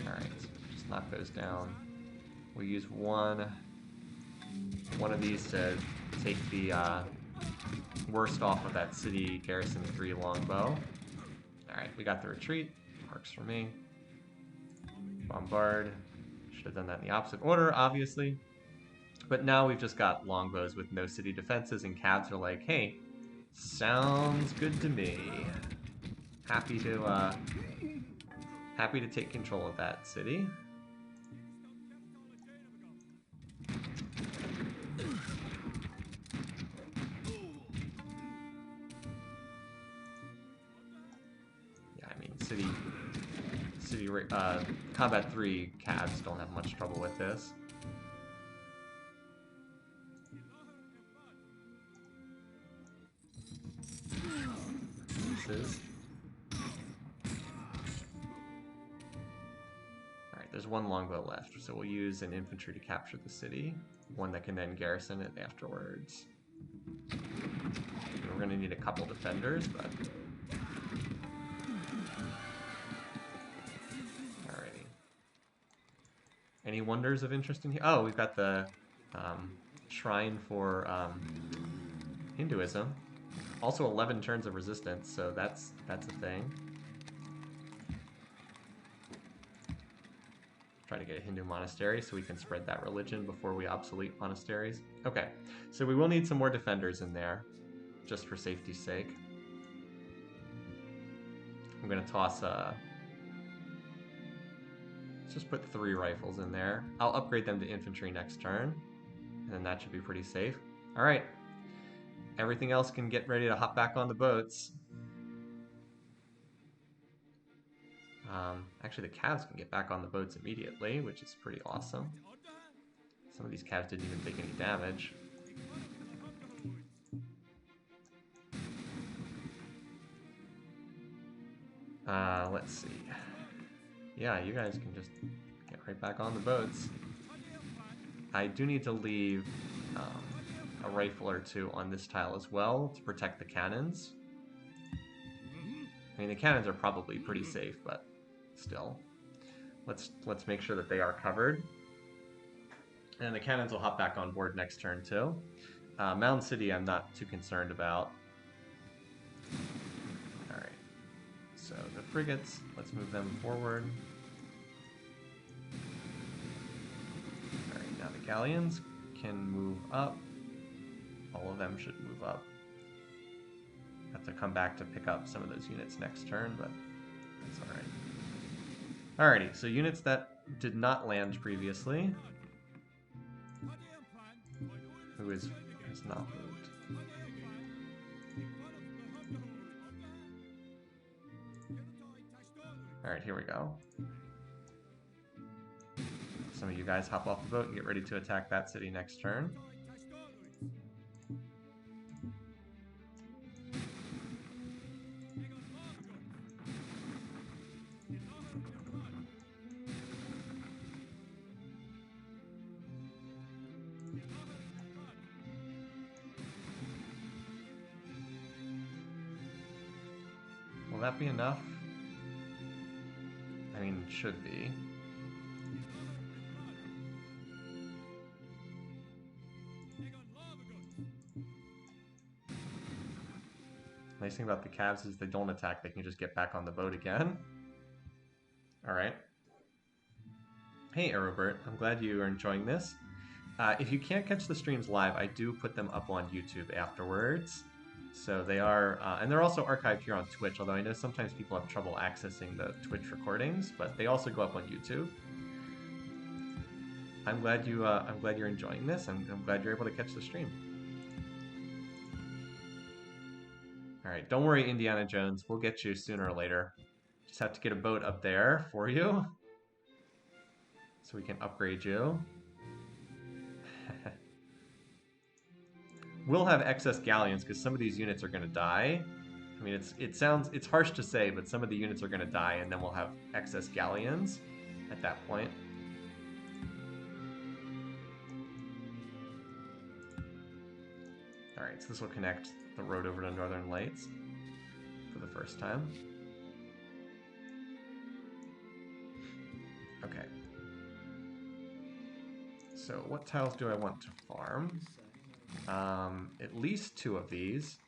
Alright, just knock those down. We'll use one of these to take the worst off of that city garrison 3 longbow. Alright, we got the retreat. Works for me. Bombard. Should have done that in the opposite order, obviously. But now we've just got longbows with no city defenses, and cabs are like, hey, sounds good to me. Happy to take control of that city. Yeah, I mean, city combat 3 cabs don't have much trouble with this. Alright, there's one longbow left, so we'll use an infantry to capture the city. One that can then garrison it afterwards. We're going to need a couple defenders, but... Alrighty. Any wonders of interest in here? Oh, we've got the shrine for Hinduism. Also 11 turns of resistance, so that's a thing. Try to get a Hindu monastery so we can spread that religion before we obsolete monasteries. Okay, so we will need some more defenders in there, just for safety's sake. I'm gonna toss let's just put 3 rifles in there. I'll upgrade them to infantry next turn, and then that should be pretty safe. All right. Everything else can get ready to hop back on the boats. Actually, the calves can get back on the boats immediately, which is pretty awesome. Some of these calves didn't even take any damage. Let's see. Yeah, you guys can just get right back on the boats. I do need to leave a rifle or 2 on this tile as well to protect the cannons. I mean, the cannons are probably pretty safe, but still. Let's make sure that they are covered. And the cannons will hop back on board next turn too. Mound City I'm not too concerned about. Alright. So the frigates, let's move them forward. Alright, now the galleons can move up. All of them should move up. Have to come back to pick up some of those units next turn, but that's alright. Alrighty, so units that did not land previously. Who has not moved? Alright, here we go. Some of you guys hop off the boat and get ready to attack that city next turn. Will that be enough? I mean, it should be. Nice thing about the calves is they don't attack, they can just get back on the boat again. Alright. Hey Aerobert, I'm glad you are enjoying this. If you can't catch the streams live, I do put them up on YouTube afterwards. So they are, and they're also archived here on Twitch, although I know sometimes people have trouble accessing the Twitch recordings, but they also go up on YouTube. I'm glad you're enjoying this. I'm glad you're able to catch the stream. All right, don't worry, Indiana Jones. We'll get you sooner or later. Just have to get a boat up there for you, so we can upgrade you. We'll have excess galleons because some of these units are going to die. I mean, it's harsh to say, but some of the units are going to die, and then we'll have excess galleons at that point. Alright, so this will connect the road over to Northern Lights for the first time. Okay. So what tiles do I want to farm? At least 2 of these.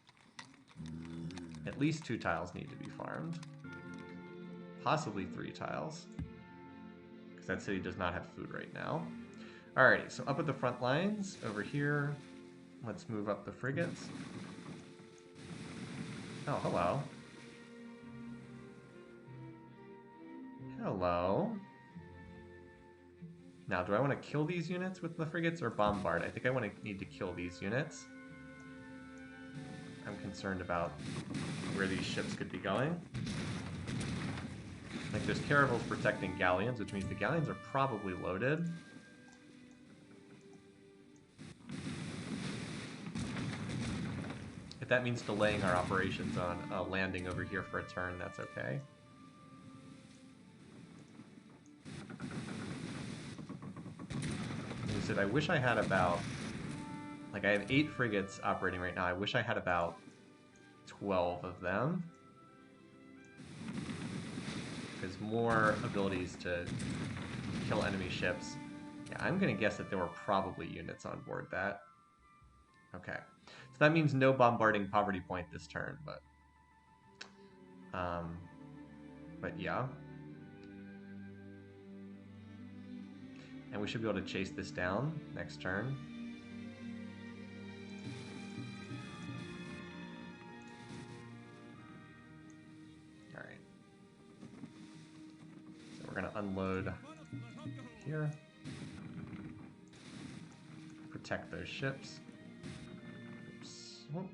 At least 2 tiles need to be farmed. Possibly 3 tiles. Because that city does not have food right now. Alrighty, so up at the front lines, over here, let's move up the frigates. Oh, hello. Hello. Now, do I want to kill these units with the frigates or bombard? I think I need to kill these units. I'm concerned about where these ships could be going. Like, there's caravels protecting galleons, which means the galleons are probably loaded. If that means delaying our operations on landing over here for a turn, that's okay. Like I said, I wish I had about... Like, I have 8 frigates operating right now. I wish I had about 12 of them. Because more abilities to kill enemy ships. Yeah, I'm going to guess that there were probably units on board that. Okay. So that means no bombarding Poverty Point this turn, but yeah. And we should be able to chase this down next turn. Alright. So we're going to unload here. Protect those ships. Oops.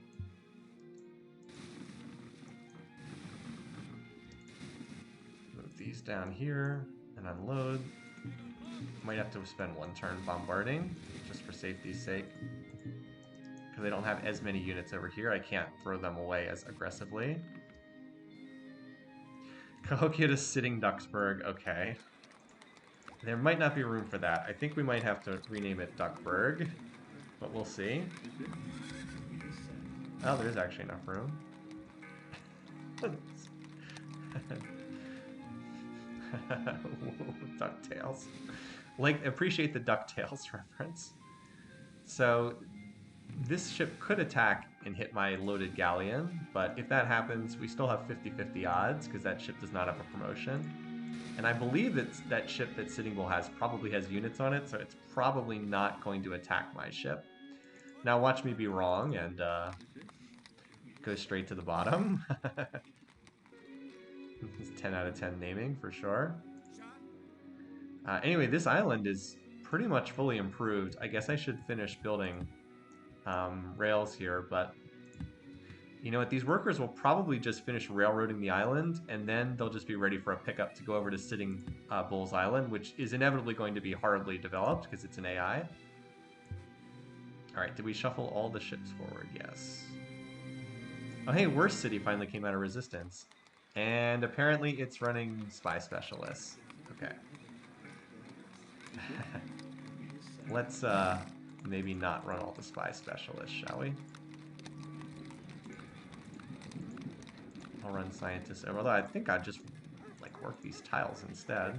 Move these down here and unload. Might have to spend 1 turn bombarding, just for safety's sake. Because they don't have as many units over here, I can't throw them away as aggressively. Cahokia to sitting Duxburg, okay. There might not be room for that. I think we might have to rename it Duckburg, but we'll see. Oh, there is actually enough room. DuckTales. Like, appreciate the DuckTales reference. So, this ship could attack and hit my loaded galleon, but if that happens, we still have 50-50 odds, because that ship does not have a promotion. And I believe that ship that Sitting Bull has probably has units on it, so it's probably not going to attack my ship. Now watch me be wrong and go straight to the bottom. It's 10 out of 10 naming for sure. Anyway, this island is pretty much fully improved. I guess I should finish building rails here, but you know what? These workers will probably just finish railroading the island, and then they'll just be ready for a pickup to go over to Sitting Bull's Island, which is inevitably going to be hardly developed because it's an AI. Alright, did we shuffle all the ships forward? Yes. Oh hey, Worst City finally came out of Resistance. And apparently it's running Spy Specialists. Okay. Let's maybe not run all the Spy Specialists, shall we? I'll run Scientists over, although I think I'd just like work these tiles instead.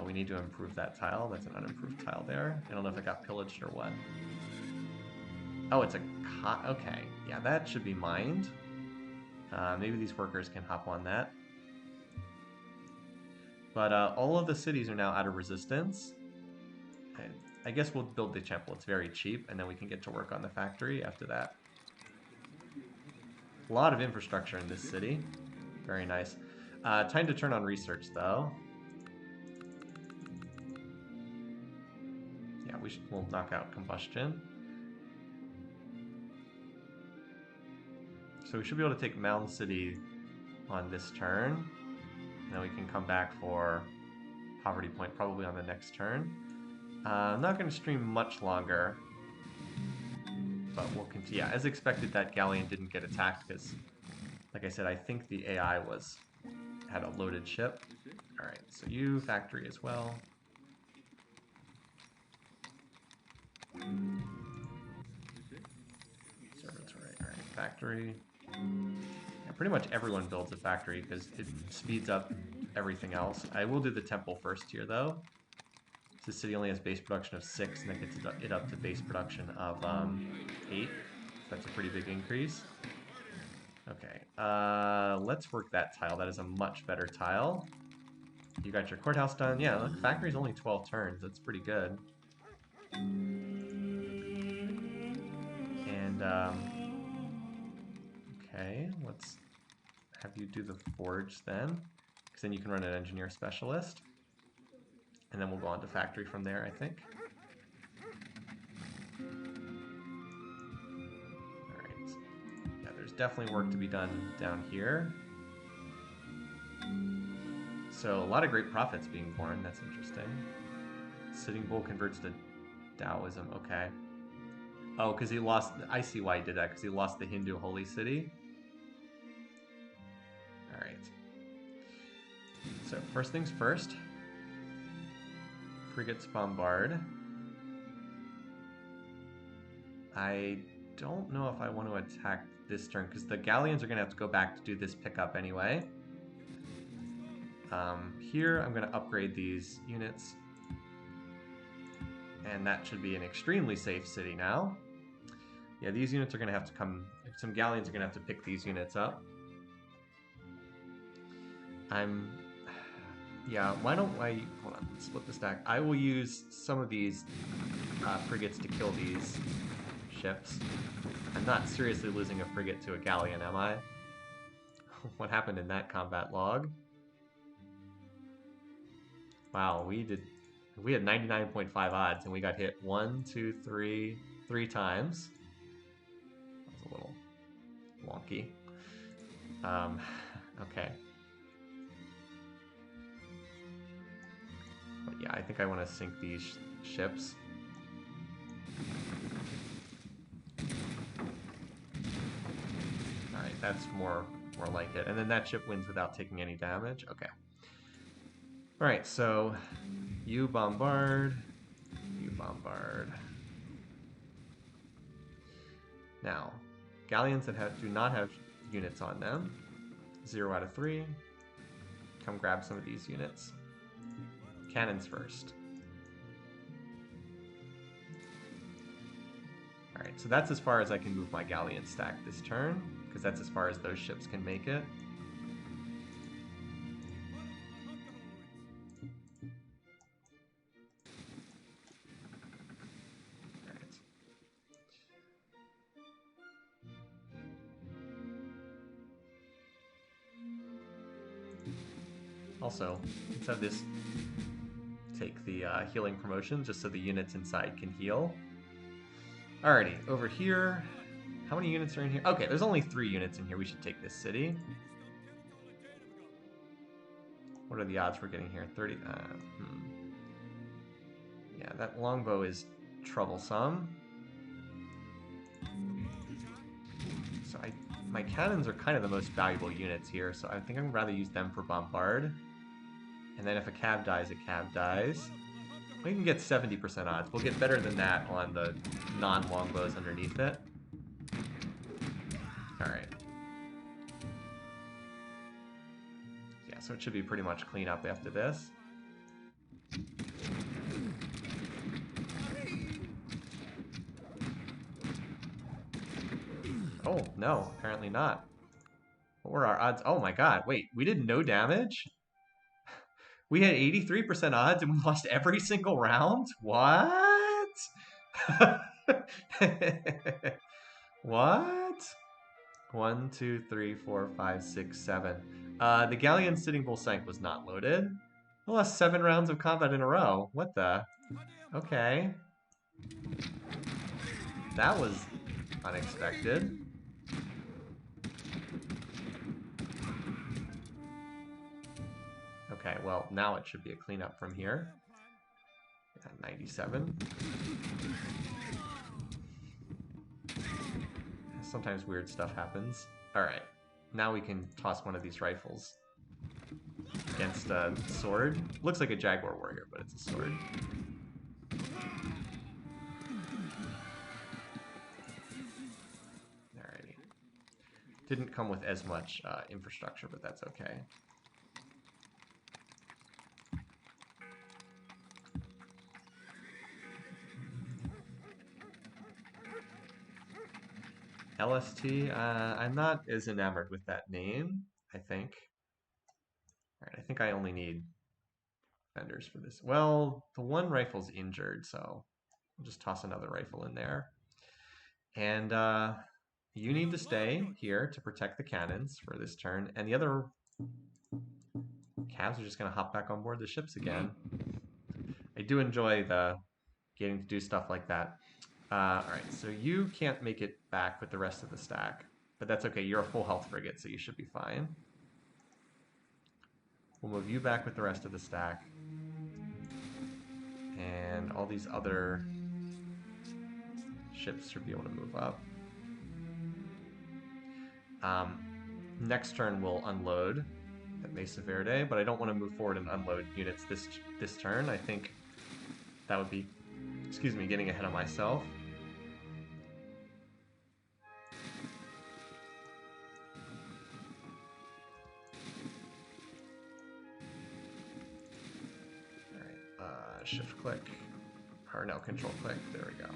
We need to improve that tile. That's an unimproved tile there. I don't know if it got pillaged or what. Oh, it's a okay. Yeah, that should be mined. Maybe these workers can hop on that. But all of the cities are now out of resistance. I guess we'll build the temple. It's very cheap, and then we can get to work on the factory after that. A lot of infrastructure in this city. Very nice. Time to turn on research, though. Yeah, we'll knock out combustion. So we should be able to take Mound City on this turn. And then we can come back for Poverty Point probably on the next turn. I'm not going to stream much longer, but we'll continue. Yeah, as expected, that galleon didn't get attacked because, like I said, I think the AI had a loaded ship. All right, so you factory as well. Observatory, alright, factory. Yeah, pretty much everyone builds a factory because it speeds up everything else. I will do the temple first here, though. This city only has base production of 6, and that gets it up to base production of 8. So that's a pretty big increase. Okay, let's work that tile. That is a much better tile. You got your courthouse done. Yeah, look, factory's only 12 turns. That's pretty good. And, okay, let's have you do the forge then. Because then you can run an engineer specialist. And then we'll go on to factory from there, I think. Alright. Yeah, there's definitely work to be done down here. So a lot of great profits being born. That's interesting. Sitting Bull converts to Taoism. Okay. Oh, because he lost... I see why he did that, because he lost the Hindu holy city. Alright. So, first things first. Frigates bombard. I don't know if I want to attack this turn, because the galleons are going to have to go back to do this pickup anyway. Here, I'm going to upgrade these units. And that should be an extremely safe city now. Yeah, these units are going to have to come... Some galleons are going to have to pick these units up. Yeah, why don't I... Hold on, split the stack. I will use some of these frigates to kill these ships. I'm not seriously losing a frigate to a galleon, am I? What happened in that combat log? Wow, we had 99.5 odds and we got hit 3 times. That was a little wonky. Okay. But yeah, I think I want to sink these ships. Alright, that's more like it. And then that ship wins without taking any damage. Okay. Alright, so you bombard. You bombard. Now, galleons that do not have units on them. 0 out of 3. Come grab some of these units. Cannons first. Alright, so that's as far as I can move my galleon stack this turn, because that's as far as those ships can make it. Alright. Also, let's have this take the healing promotion just so the units inside can heal. Alrighty, over here, how many units are in here? Okay, there's only 3 units in here. We should take this city. What are the odds we're getting here? 30. Yeah, that longbow is troublesome. So my cannons are kind of the most valuable units here, so I think I'm rather use them for bombard. And then if a cab dies, a cab dies. We can get 70% odds. We'll get better than that on the non-longbows underneath it. Alright. Yeah, so it should be pretty much clean up after this. Oh, no, apparently not. What were our odds? Oh my god, wait, we did no damage? We had 83% odds and we lost every single round? What? What? 1, 2, 3, 4, 5, 6, 7. The galleon Sitting Bull sank was not loaded. We lost 7 rounds of combat in a row. What the? Okay. That was unexpected. Okay, well, now it should be a cleanup from here. 97. Sometimes weird stuff happens. Alright, now we can toss one of these rifles against a sword. Looks like a Jaguar warrior, but it's a sword. Didn't come with as much infrastructure, but that's okay. LST, I'm not as enamored with that name, I think. All right, I think I only need vendors for this. Well, the one rifle's injured, so I'll just toss another rifle in there. And you need to stay here to protect the cannons for this turn, and the other Cavs are just going to hop back on board the ships again. I do enjoy the getting to do stuff like that. Alright, so you can't make it back with the rest of the stack, but that's okay. You're a full health frigate, so you should be fine. We'll move you back with the rest of the stack. And all these other ships should be able to move up. Next turn we'll unload at Mesa Verde, but I don't want to move forward and unload units this turn. I think that would be, excuse me, getting ahead of myself. Alright, shift click, or no, control click, there we go.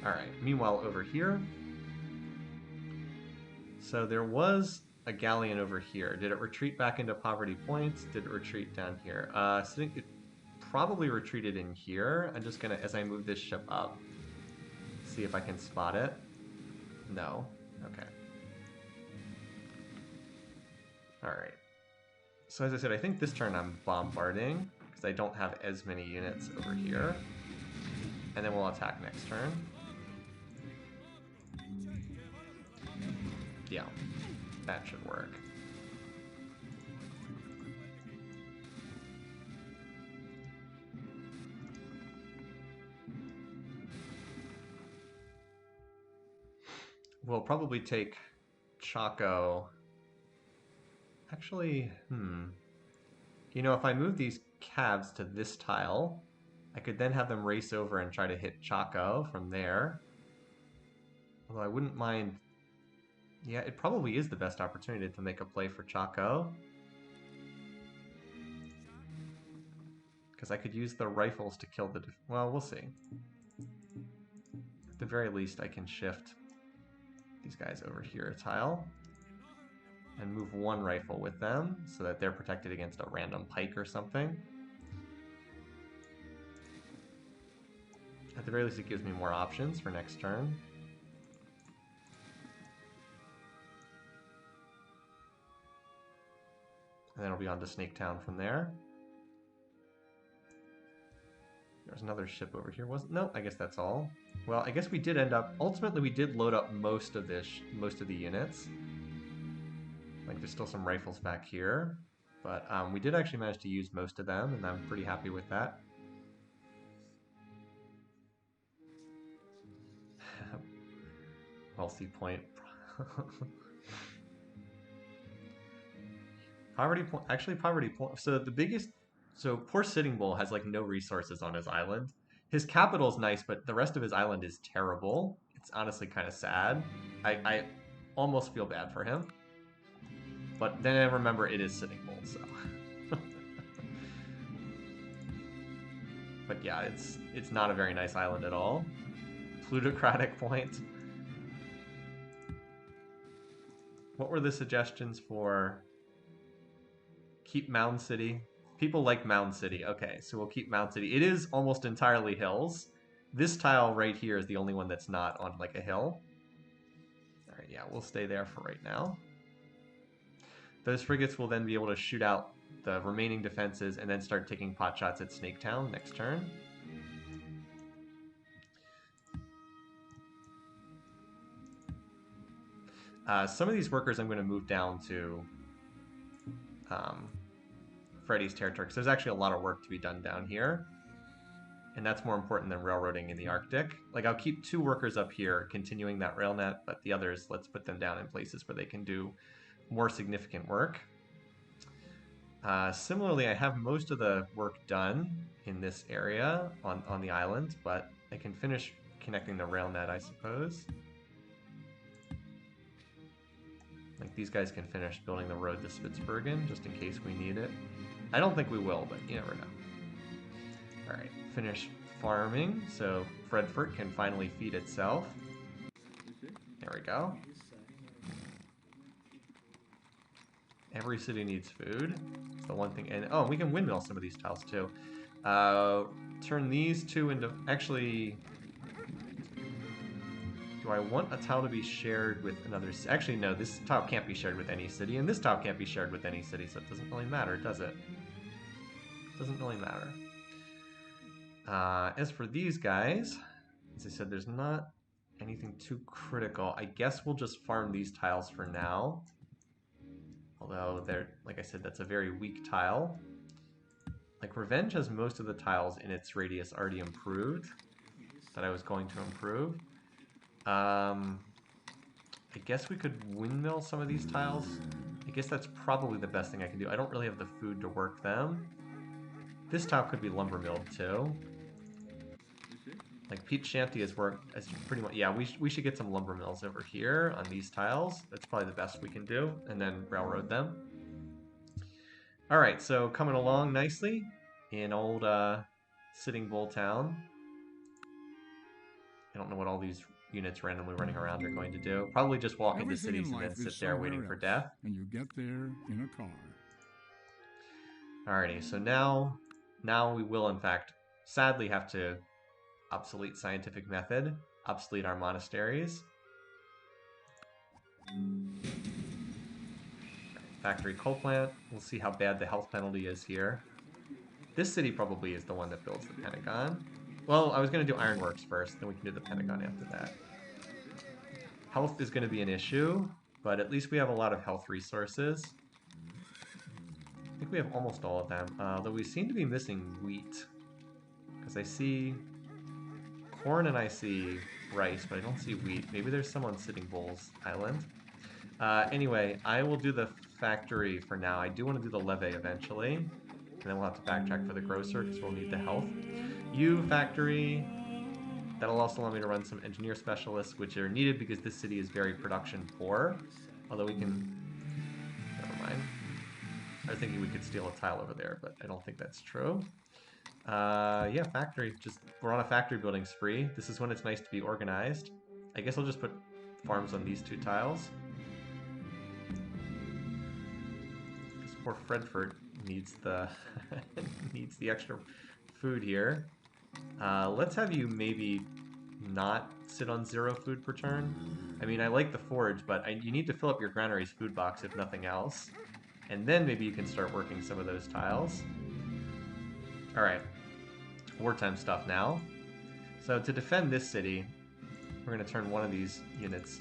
Alright, meanwhile over here, so there was a galleon over here. Did it retreat back into Poverty Points? Did it retreat down here? So it probably retreated in here. I'm just gonna, as I move this ship up, see if I can spot it. No. Okay. Alright. So as I said, I think this turn I'm bombarding, because I don't have as many units over here. And then we'll attack next turn. Yeah, that should work. We'll probably take Chaco. Actually, you know, if I move these calves to this tile, I could then have them race over and try to hit Chaco from there. Although I wouldn't mind. Yeah, it probably is the best opportunity to make a play for Chaco. Because I could use the rifles to kill the... Well, we'll see. At the very least, I can shift these guys over here a tile. And move one rifle with them, so that they're protected against a random pike or something. At the very least, it gives me more options for next turn. And then it'll be on to Snaketown from there. There's another ship over here, wasn't? No, I guess that's all. Well, I guess we did end up. Ultimately, we did load up most of this, most of the units. Like, there's still some rifles back here, but we did actually manage to use most of them, and I'm pretty happy with that. Wealthy point. Poverty point. Actually, poverty point. So the biggest. So poor Sitting Bull has like no resources on his island. His capital's nice, but the rest of his island is terrible. It's honestly kind of sad. I almost feel bad for him. But then I remember it is Sitting Bull, so. But yeah, it's not a very nice island at all. Plutocratic point. What were the suggestions for keep Mound City? People like Mound City. Okay, so we'll keep Mound City. It is almost entirely hills. This tile right here is the only one that's not on like a hill. All right, yeah, we'll stay there for right now. Those frigates will then be able to shoot out the remaining defenses and then start taking pot shots at Snaketown next turn. Some of these workers I'm going to move down to Freddy's territory, because there's actually a lot of work to be done down here. And that's more important than railroading in the Arctic. Like, I'll keep 2 workers up here continuing that rail net, but the others, let's put them down in places where they can do more significant work. Similarly, I have most of the work done in this area on the island, but I can finish connecting the rail net, I suppose. Like, these guys can finish building the road to Spitsbergen, just in case we need it. I don't think we will, but you never know. Alright, finish farming, so Fredfort can finally feed itself. There we go. Every city needs food. It's the one thing. And oh, we can windmill some of these tiles too. Turn these two into... Actually, do I want a tile to be shared with another... Actually, no, this tile can't be shared with any city, and this tile can't be shared with any city, so it doesn't really matter, does it? It doesn't really matter. As for these guys, as I said, there's not anything too critical. I guess we'll just farm these tiles for now. Although, they're, like I said, that's a very weak tile. Like, Revenge has most of the tiles in its radius already improved that I was going to improve. I guess we could windmill some of these tiles. I guess that's probably the best thing I can do. I don't really have the food to work them. This tile could be lumber milled too. Like, Peach Shanty is worked as pretty much... Yeah, we should get some lumber mills over here on these tiles. That's probably the best we can do. And then railroad them. Alright, so coming along nicely in old Sitting Bull Town. I don't know what all these units randomly running around are going to do. Probably just walk into cities and then sit there waiting for death. And you get there in a car. Alrighty, so now we will in fact sadly have to obsolete scientific method, obsolete our monasteries. Factory coal plant. We'll see how bad the health penalty is here. This city probably is the one that builds the Pentagon. Well, I was going to do ironworks first, then we can do the Pentagon after that. Health is going to be an issue, but at least we have a lot of health resources. I think we have almost all of them, though we seem to be missing wheat. Because I see corn and I see rice, but I don't see wheat. Maybe there's some on Sitting Bull's Island. Anyway, I will do the factory for now. I do want to do the levee eventually. And then we'll have to backtrack for the grocer because we'll need the health. Factory. That'll also allow me to run some engineer specialists, which are needed because this city is very production poor. Although we can... Never mind. I was thinking we could steal a tile over there, but I don't think that's true. Yeah, factory. We're on a factory building spree. This is when it's nice to be organized. I guess I'll just put farms on these two tiles. Because poor Fredfort needs the needs the extra food here. Let's have you maybe not sit on 0 food per turn. I mean, I like the forge, but you need to fill up your granary's food box if nothing else. And then maybe you can start working some of those tiles. Alright. Wartime stuff now. So to defend this city, we're going to turn one of these units.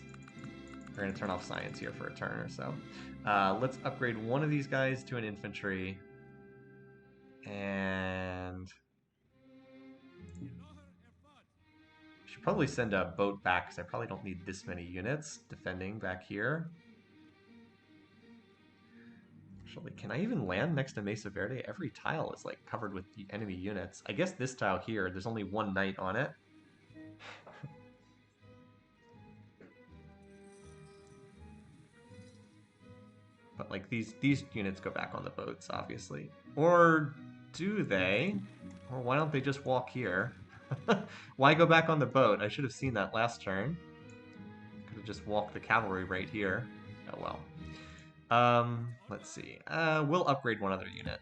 We're going to turn off science here for a turn or so. Let's upgrade one of these guys to an infantry. And... should probably send a boat back because I probably don't need this many units defending back here. Actually, can I even land next to Mesa Verde? Every tile is like covered with enemy units. I guess this tile here, there's only one knight on it. But like these units go back on the boats, obviously. Or do they? Or why don't they just walk here? Why go back on the boat? I should have seen that last turn. Could have just walked the cavalry right here. Oh well. Let's see. We'll upgrade one other unit.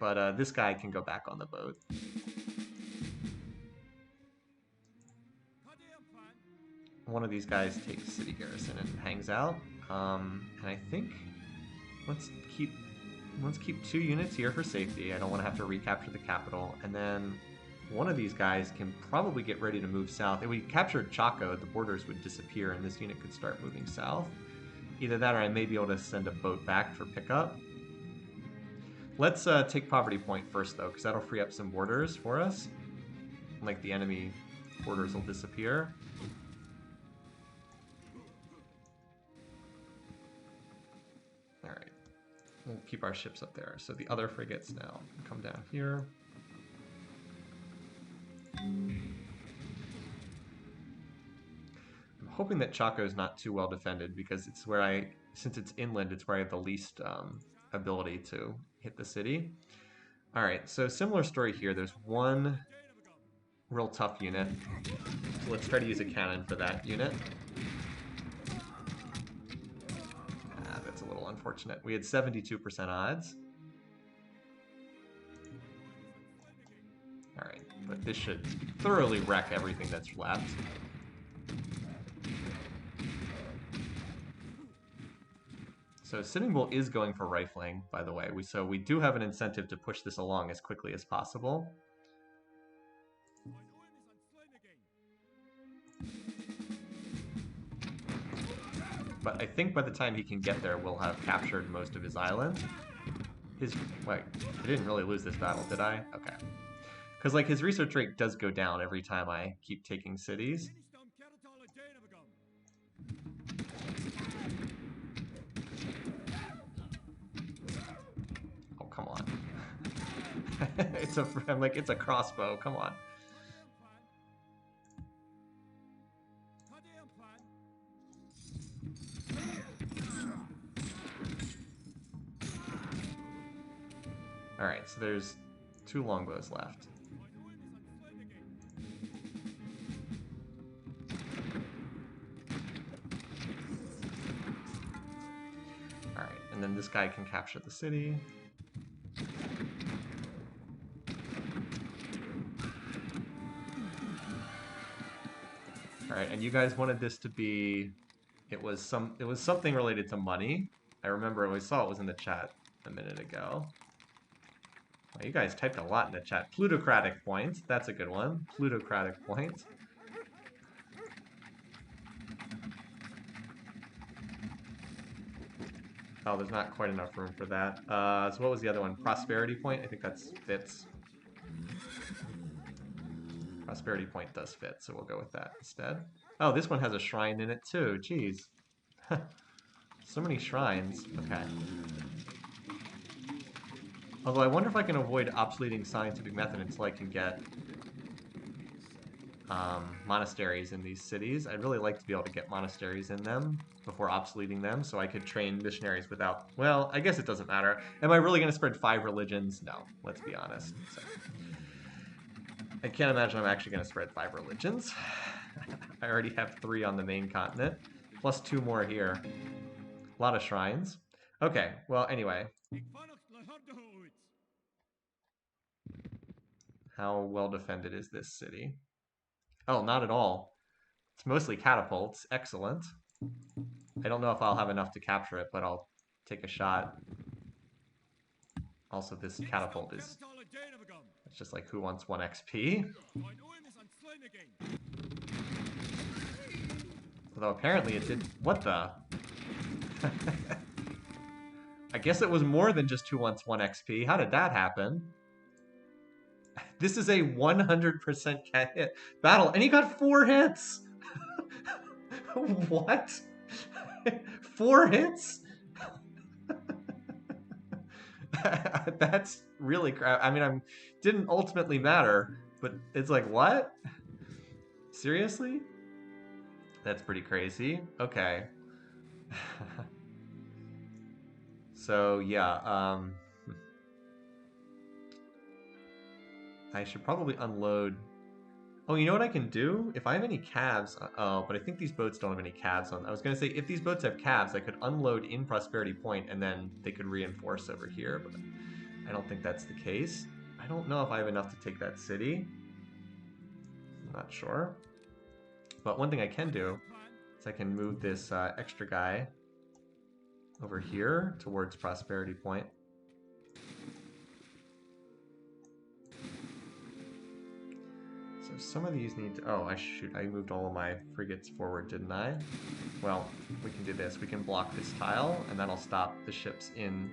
But this guy can go back on the boat. One of these guys takes City Garrison and hangs out. And I think let's keep 2 units here for safety. I don't want to have to recapture the capital. And then one of these guys can probably get ready to move south. If we captured Chaco, the borders would disappear and this unit could start moving south. Either that or I may be able to send a boat back for pickup. Let's take Poverty Point first, though, because that'll free up some borders for us. Like, the enemy borders will disappear. Alright. We'll keep our ships up there. So the other frigates now come down here. I'm hoping that Chaco's not too well defended because it's where since it's inland, it's where I have the least ability to hit the city. All right, so similar story here. There's one real tough unit. So let's try to use a cannon for that unit. That's a little unfortunate. We had 72% odds. All right, but this should thoroughly wreck everything that's left. So Sitting Bull is going for rifling, by the way. So we do have an incentive to push this along as quickly as possible. But I think by the time he can get there, we'll have captured most of his island. Wait, I didn't really lose this battle, did I? Okay. Because, like, his research rate does go down every time I keep taking cities. Oh, come on. I'm like, it's a crossbow, come on. Alright, so there's 2 longbows left. Alright, and then this guy can capture the city. Alright, and you guys wanted this to be... It was something related to money. I remember I saw it was in the chat a minute ago. Well, you guys typed a lot in the chat. Plutocratic points. That's a good one. Plutocratic points. Oh, there's not quite enough room for that. So what was the other one? Prosperity point? I think that's fits. Prosperity point does fit, so we'll go with that instead. Oh, this one has a shrine in it too. Jeez. So many shrines. Okay. Although I wonder if I can avoid obsoleting scientific method until I can get monasteries in these cities. I'd really like to be able to get monasteries in them before obsoleting them, so I could train missionaries without... Well, I guess it doesn't matter. Am I really going to spread 5 religions? No, let's be honest. So, I can't imagine I'm actually going to spread 5 religions. I already have 3 on the main continent, plus 2 more here. A lot of shrines. Okay, well, anyway. How well defended is this city? Oh, not at all. It's mostly catapults. Excellent. I don't know if I'll have enough to capture it, but I'll take a shot. Also, this catapult is... It's just like, who wants 1 XP? Although apparently it did... What the? I guess it was more than just who wants 1 XP. How did that happen? This is a 100% hit battle, and he got 4 hits! What? 4 hits? That's really crap. I mean, didn't ultimately matter, but it's like, what? Seriously? That's pretty crazy. Okay. So, yeah, I should probably unload... Oh, you know what I can do? If I have any calves... Oh, but I think these boats don't have any calves on. I was going to say, if these boats have calves, I could unload in Prosperity Point, and then they could reinforce over here, but I don't think that's the case. I don't know if I have enough to take that city. I'm not sure. But one thing I can do is I can move this extra guy over here towards Prosperity Point. So some of these need to... Oh, I moved all of my frigates forward, didn't I? Well, we can do this. We can block this tile, and that'll stop the ships in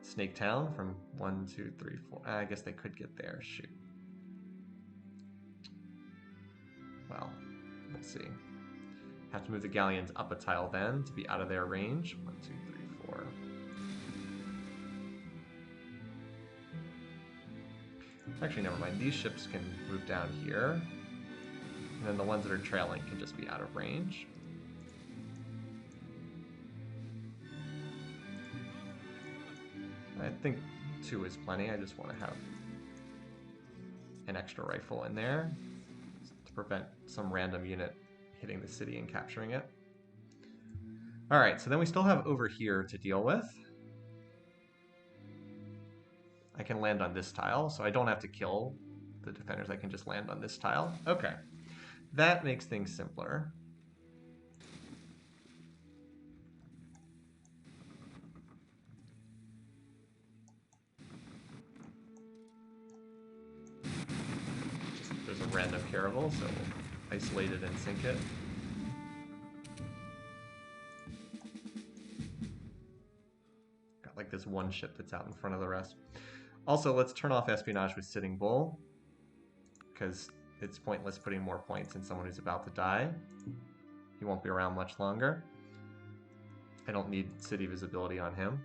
Snake Town from 1, 2, 3, 4... I guess they could get there. Shoot. Well, let's see. Have to move the galleons up a tile then to be out of their range. 1, 2, 3, 4. Actually, never mind. These ships can move down here. And then the ones that are trailing can just be out of range. I think 2 is plenty. I just want to have an extra rifle in there to prevent some random unit hitting the city and capturing it. Alright, so then we still have over here to deal with. I can land on this tile, so I don't have to kill the defenders. I can just land on this tile. Okay. That makes things simpler. There's a random caravel, so we'll isolate it and sink it. Got like this one ship that's out in front of the rest. Also, let's turn off espionage with Sitting Bull, because it's pointless putting more points in someone who's about to die. He won't be around much longer. I don't need city visibility on him.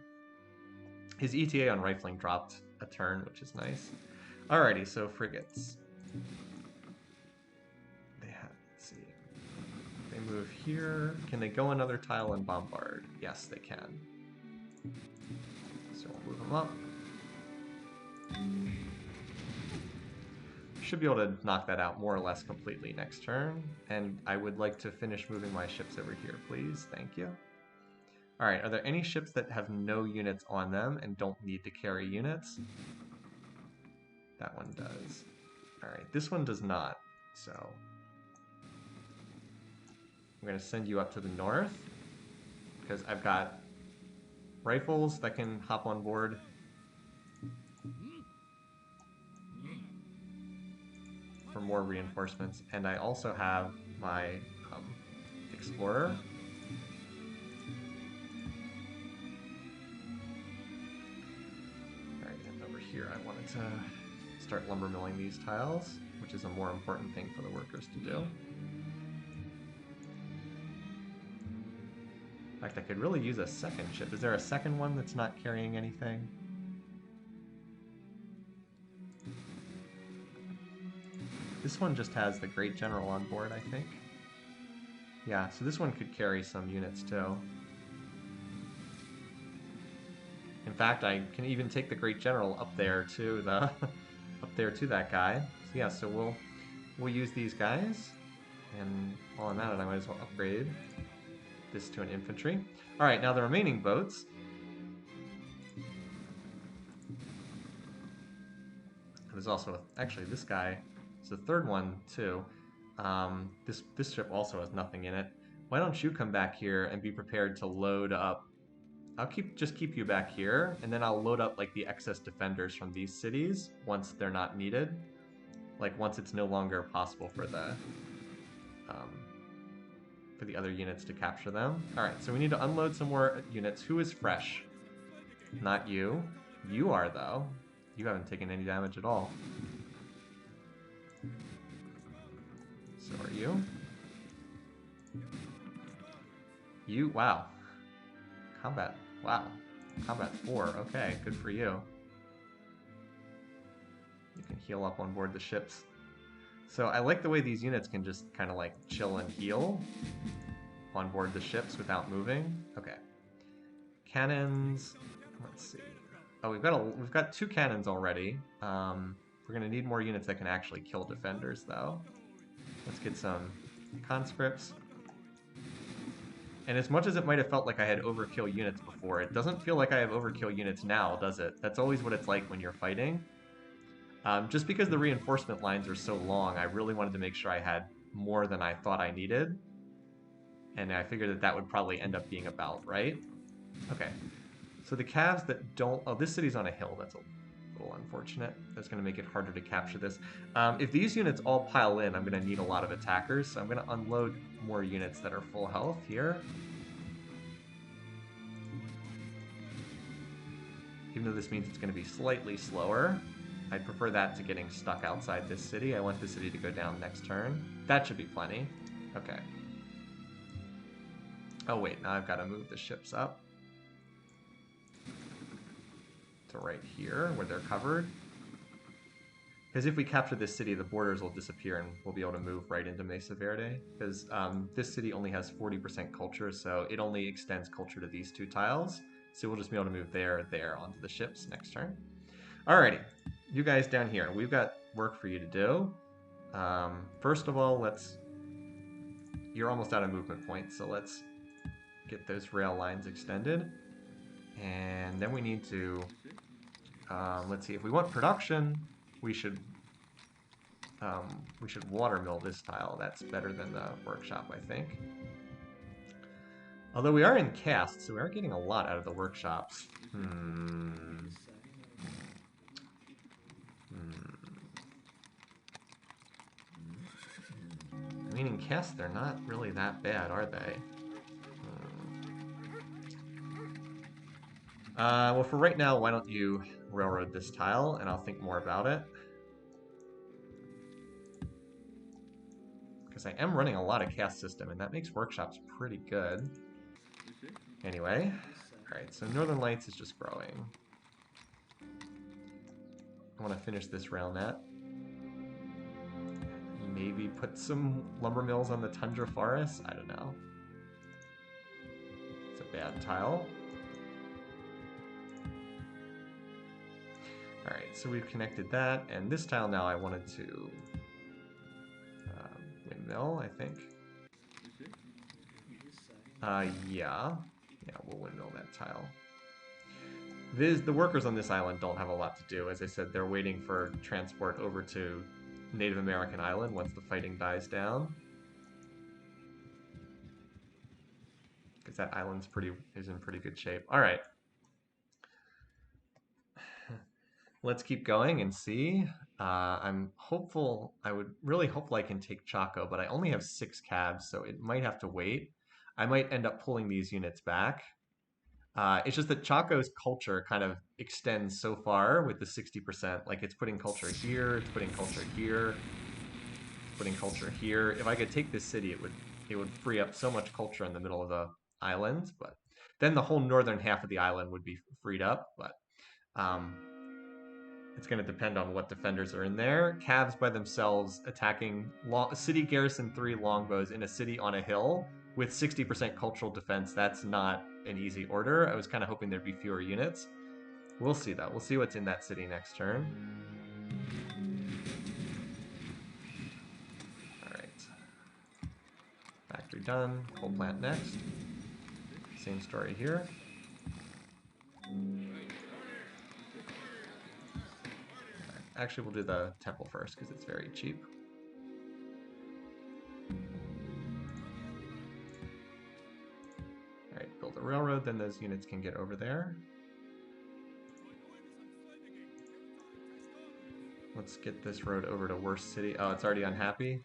His ETA on rifling dropped a turn, which is nice. Alrighty, so frigates. Let's see. They move here. Can they go another tile and bombard? Yes, they can. So we'll move them up. Should be able to knock that out more or less completely next turn. And I would like to finish moving my ships over here, please. Thank you. Alright, are there any ships that have no units on them and don't need to carry units? That one does. Alright, this one does not. So I'm going to send you up to the north because I've got rifles that can hop on board. For more reinforcements, and I also have my explorer. Alright, and over here I wanted to start lumber milling these tiles, which is a more important thing for the workers to do. In fact, I could really use a second ship. Is there a second one that's not carrying anything? This one just has the Great General on board, I think. Yeah, so this one could carry some units too. In fact, I can even take the Great General up there to the up there to that guy. So yeah, so we'll use these guys, and while I'm at it, I might as well upgrade this to an infantry. All right, now the remaining boats. There's also actually this guy. The third one too. This ship also has nothing in it. Why don't you come back here and be prepared to load up? I'll just keep you back here, and then I'll load up like the excess defenders from these cities once they're not needed. Like once it's no longer possible for the other units to capture them. All right, so we need to unload some more units. Who is fresh? Not you. You are though. You haven't taken any damage at all. So are you? You, wow. Combat, wow. Combat 4, okay, good for you. You can heal up on board the ships. So I like the way these units can just kind of like chill and heal on board the ships without moving. Okay. Cannons, let's see. Oh, we've got 2 cannons already. We're gonna need more units that can actually kill defenders though. Let's get some conscripts. And as much as it might have felt like I had overkill units before, it doesn't feel like I have overkill units now, does it? That's always what it's like when you're fighting. Just because the reinforcement lines are so long, I really wanted to make sure I had more than I thought I needed. And I figured that that would probably end up being about right. Okay. So the calves that don't... Oh, this city's on a hill. That's a little unfortunate. That's going to make it harder to capture this. If these units all pile in, I'm going to need a lot of attackers, so I'm going to unload more units that are full health here. Even though this means it's going to be slightly slower, I'd prefer that to getting stuck outside this city. I want the city to go down next turn. That should be plenty. Okay. Oh wait, now I've got to move the ships up to right here where they're covered. Because if we capture this city, the borders will disappear and we'll be able to move right into Mesa Verde. Because this city only has 40% culture, so it only extends culture to these 2 tiles. So we'll just be able to move there onto the ships next turn. Alrighty, you guys down here, we've got work for you to do. First of all, you're almost out of movement points, so let's get those rail lines extended. And then we need to, let's see, if we want production, we should watermill this tile. That's better than the workshop, I think. Although we are in cast, so we are getting a lot out of the workshops. I mean, in cast, they're not really that bad, are they? Well, for right now, why don't you railroad this tile, and I'll think more about it. Because I am running a lot of cast system, and that makes workshops pretty good. Anyway, alright, so Northern Lights is just growing. I want to finish this rail net. Maybe put some lumber mills on the Tundra Forest? I don't know. It's a bad tile. Alright, so we've connected that, and this tile now I wanted to windmill, I think. Yeah, we'll windmill that tile. The workers on this island don't have a lot to do. As I said, they're waiting for transport over to Native American Island once the fighting dies down. Because that island's is in pretty good shape. Alright. Let's keep going and see. I'm hopeful, I would really hopeful I can take Chaco, but I only have 6 cabs, so it might have to wait. I might end up pulling these units back. It's just that Chaco's culture kind of extends so far with the 60%. Like, it's putting culture here, it's putting culture here, it's putting culture here. If I could take this city, it would free up so much culture in the middle of the island, but then the whole northern half of the island would be freed up, but it's going to depend on what defenders are in there. Cavs by themselves attacking city garrison 3 longbows in a city on a hill with 60% cultural defense. That's not an easy order. I was kind of hoping there'd be fewer units. We'll see, though. We'll see what's in that city next turn. All right. Factory done. Coal plant next. Same story here. Actually, we'll do the temple first because it's very cheap. Alright, build a railroad, then those units can get over there. Let's get this road over to Worst City. Oh, it's already unhappy.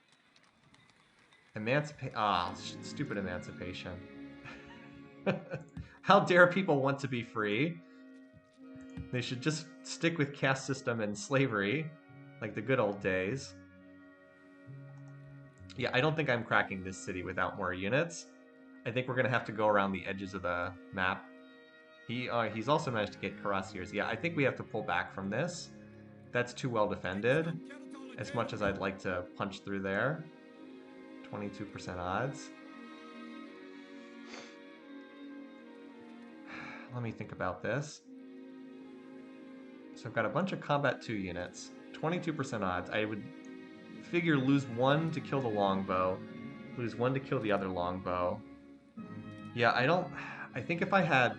Stupid emancipation. How dare people want to be free? They should just stick with caste system and slavery, like the good old days. Yeah, I don't think I'm cracking this city without more units. I think we're going to have to go around the edges of the map. He's also managed to get cuirassiers. Yeah, I think we have to pull back from this. That's too well defended, as much as I'd like to punch through there. 22% odds. Let me think about this. So I've got a bunch of Combat 2 units, 22% odds. I would figure lose 1 to kill the longbow, lose 1 to kill the other longbow. Yeah, I think if I had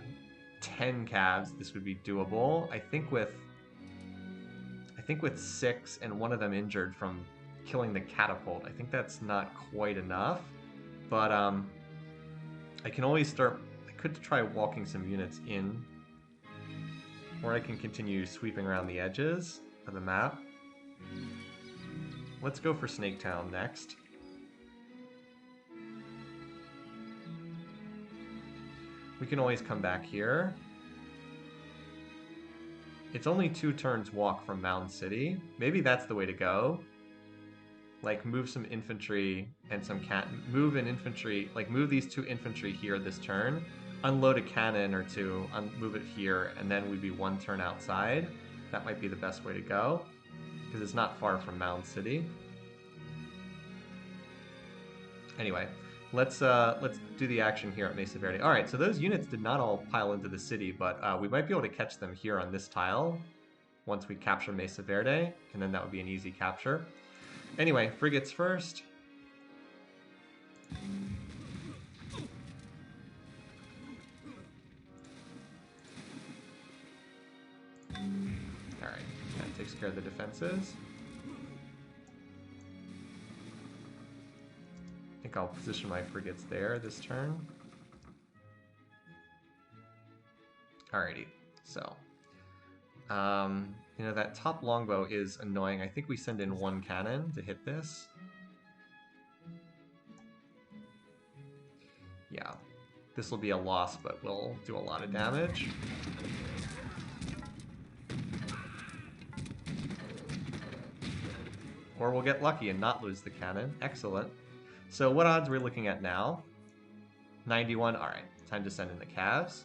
10 calves, this would be doable. I think with 6 and 1 of them injured from killing the catapult, I think that's not quite enough. But I can always start, I could try walking some units in. Or I can continue sweeping around the edges of the map. Let's go for Snaketown next. We can always come back here. It's only 2 turns walk from Mound City. Maybe that's the way to go. Like, move some infantry and some move an infantry, like move these 2 infantry here this turn. Unload a cannon or 2, move it here, and then we'd be 1 turn outside. That might be the best way to go. because it's not far from Mound City. Anyway, let's do the action here at Mesa Verde. All right, so those units did not all pile into the city, but we might be able to catch them here on this tile once we capture Mesa Verde, and then that would be an easy capture. Anyway, frigates first. All right, that takes care of the defenses. I think I'll position my frigates there this turn. Alrighty, so you know, that top longbow is annoying. I think we send in one cannon to hit this. Yeah, this will be a loss, but we'll do a lot of damage. Or we'll get lucky and not lose the cannon. Excellent. So what odds are we looking at now? 91. All right, time to send in the calves.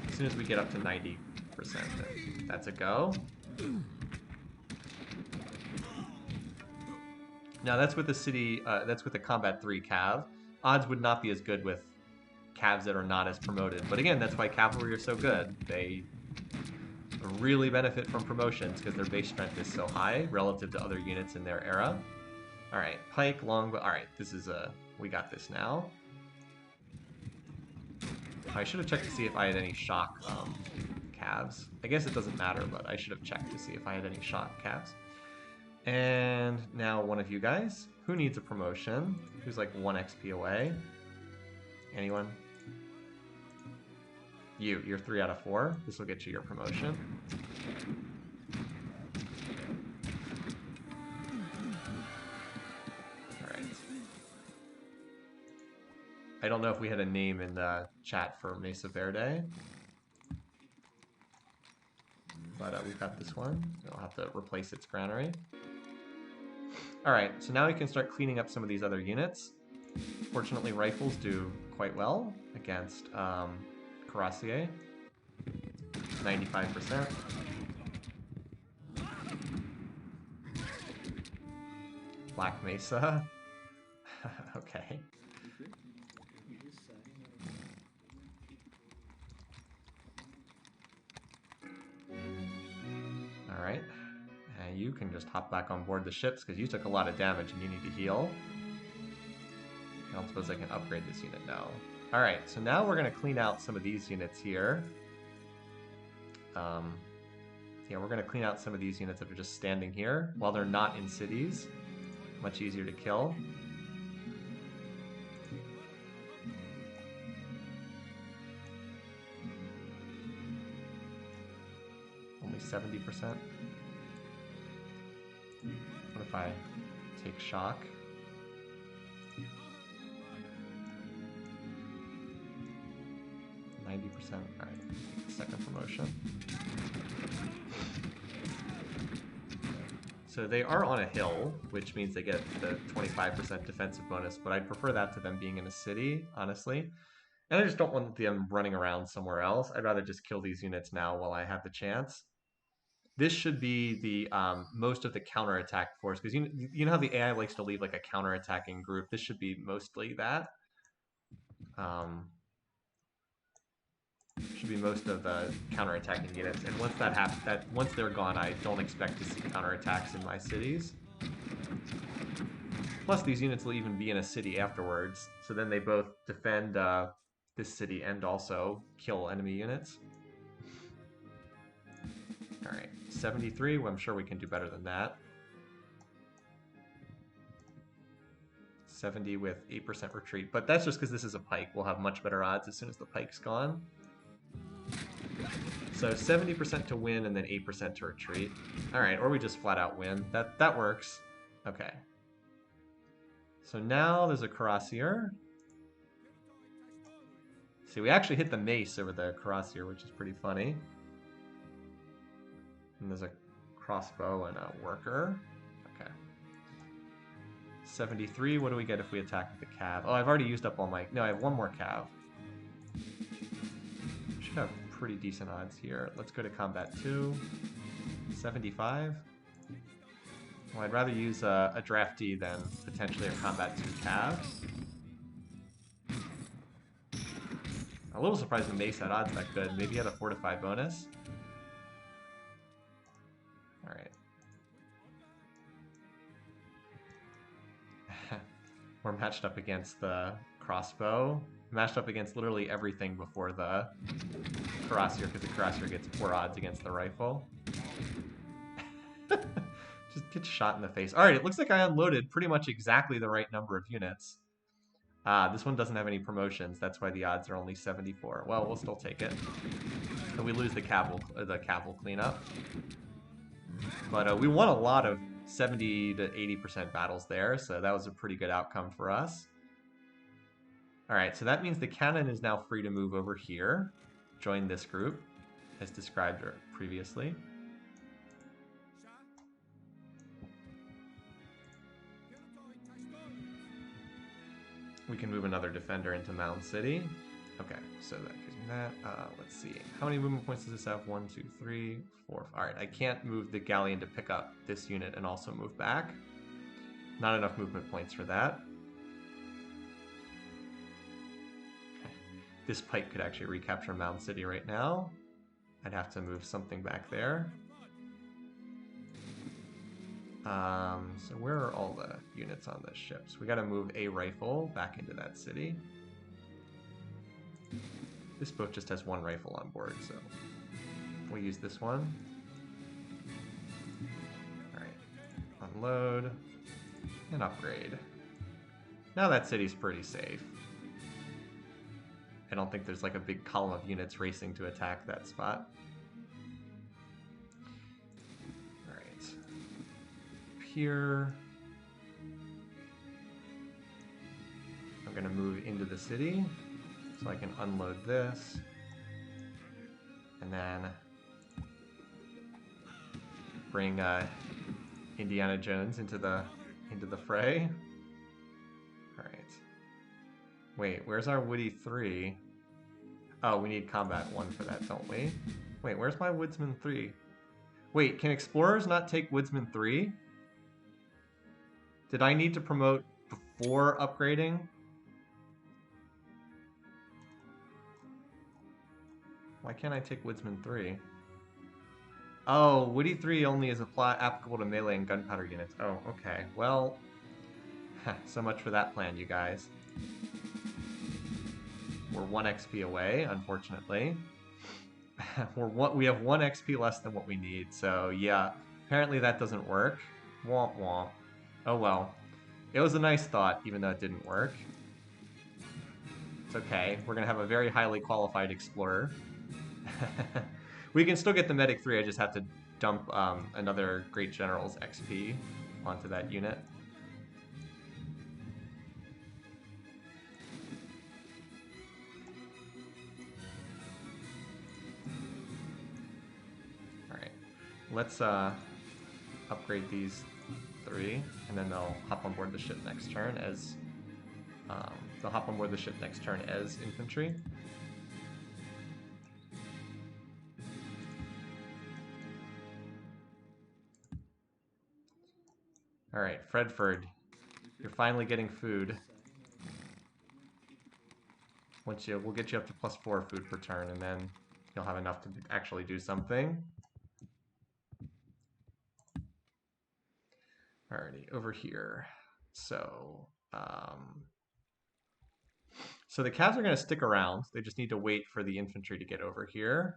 As soon as we get up to 90%, that's a go. Now that's with the city. That's with the combat 3 cav. Odds would not be as good with calves that are not as promoted. But again, that's why cavalry are so good. They really benefit from promotions because their base strength is so high relative to other units in their era. All right, pike, longbow. All right, this is we got this now. I should have checked to see if I had any shock calves. I guess it doesn't matter, but I should have checked to see if I had any shock calves. And now one of you guys. Who needs a promotion? Who's like 1 XP away? Anyone? You're 3 out of 4. This will get you your promotion. Alright. I don't know if we had a name in the chat for Mesa Verde. But we've got this one. I'll have to replace its granary. Alright, so now we can start cleaning up some of these other units. Fortunately, rifles do quite well against Cuirassier. 95%. Black Mesa. Okay. Alright. And you can just hop back on board the ships because you took a lot of damage and you need to heal. I don't suppose I can upgrade this unit now. Alright, so now we're going to clean out some of these units here. Yeah, we're going to clean out some of these units that are just standing here while they're not in cities. Much easier to kill. Only 70%. What if I take shock? Alright, second promotion. So they are on a hill, which means they get the 25% defensive bonus, but I'd prefer that to them being in a city, honestly. And I just don't want them running around somewhere else. I'd rather just kill these units now while I have the chance. This should be the most of the counterattack force, because you know how the AI likes to leave like a counterattacking group? This should be mostly that. Should be most of the counterattacking units, and once that happens, once they're gone, I don't expect to see counterattacks in my cities. Plus, these units will even be in a city afterwards, so then they both defend this city and also kill enemy units. Alright, 73, well, I'm sure we can do better than that. 70 with 8% retreat, but that's just because this is a pike. We'll have much better odds as soon as the pike's gone. So 70% to win and then 8% to retreat. Alright, or we just flat out win. That works. Okay. So now there's a Cuirassier. See, we actually hit the mace over the Cuirassier, which is pretty funny. And there's a crossbow and a worker. Okay. 73, what do we get if we attack with the cav? Oh, I've already used up all my... No, I have one more cav. Should have pretty decent odds here. Let's go to combat 2. 75? Well, I'd rather use a draftee than potentially a combat 2 cav. A little surprised the mace had odds that good. Maybe he had a 4-5 bonus. Alright. We're matched up against the crossbow. Matched up against literally everything before the cuirassier, because the cuirassier gets poor odds against the rifle. Just get shot in the face. Alright, it looks like I unloaded pretty much exactly the right number of units. This one doesn't have any promotions, that's why the odds are only 74. Well, we'll still take it. And we lose the caval cleanup. But we won a lot of 70 to 80% battles there, so that was a pretty good outcome for us. Alright, so that means the cannon is now free to move over here. Join this group, as described previously. We can move another defender into Mound City. Okay, so that gives me that. Let's see. How many movement points does this have? 1, 2, 3, 4. Alright, I can't move the galleon to pick up this unit and also move back. Not enough movement points for that. Okay. This pike could actually recapture Mound City right now. I'd have to move something back there. So where are all the units on this ship? So we gotta move a rifle back into that city. This boat just has one rifle on board, so we'll use this one. Alright, unload and upgrade. Now that city's pretty safe. I don't think there's like a big column of units racing to attack that spot. Here. I'm going to move into the city so I can unload this. And then bring Indiana Jones into the fray. All right. Wait, where's our Woody 3? Oh, we need combat 1 for that, don't we? Wait, where's my Woodsman 3? Wait, can explorers not take Woodsman 3? Did I need to promote before upgrading? Why can't I take Woodsman 3? Oh, Woody 3 only is applicable to melee and gunpowder units. Oh, okay. Well, so much for that plan, you guys. We're 1 XP away, unfortunately. We have 1 XP less than what we need, so yeah. Apparently that doesn't work. Womp womp. Oh well. It was a nice thought, even though it didn't work. It's okay. We're going to have a very highly qualified explorer. We can still get the Medic 3, I just have to dump another Great General's XP onto that unit. Alright. Let's upgrade these 3, and then they'll hop on board the ship next turn as infantry. All right, Fredford, you're finally getting food. We'll get you up to +4 food per turn, and then you'll have enough to actually do something. Alrighty, over here. So the Cavs are going to stick around. They just need to wait for the infantry to get over here.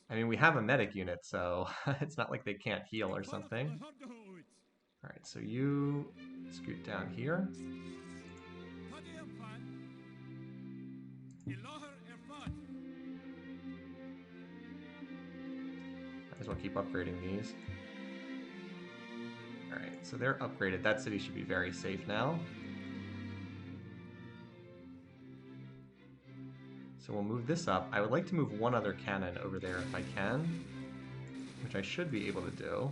I mean, we have a medic unit, so it's not like they can't heal or something. Alright, so you scoot down here. Might as well keep upgrading these. Alright, so they're upgraded. That city should be very safe now. So we'll move this up. I would like to move 1 other cannon over there if I can, which I should be able to do.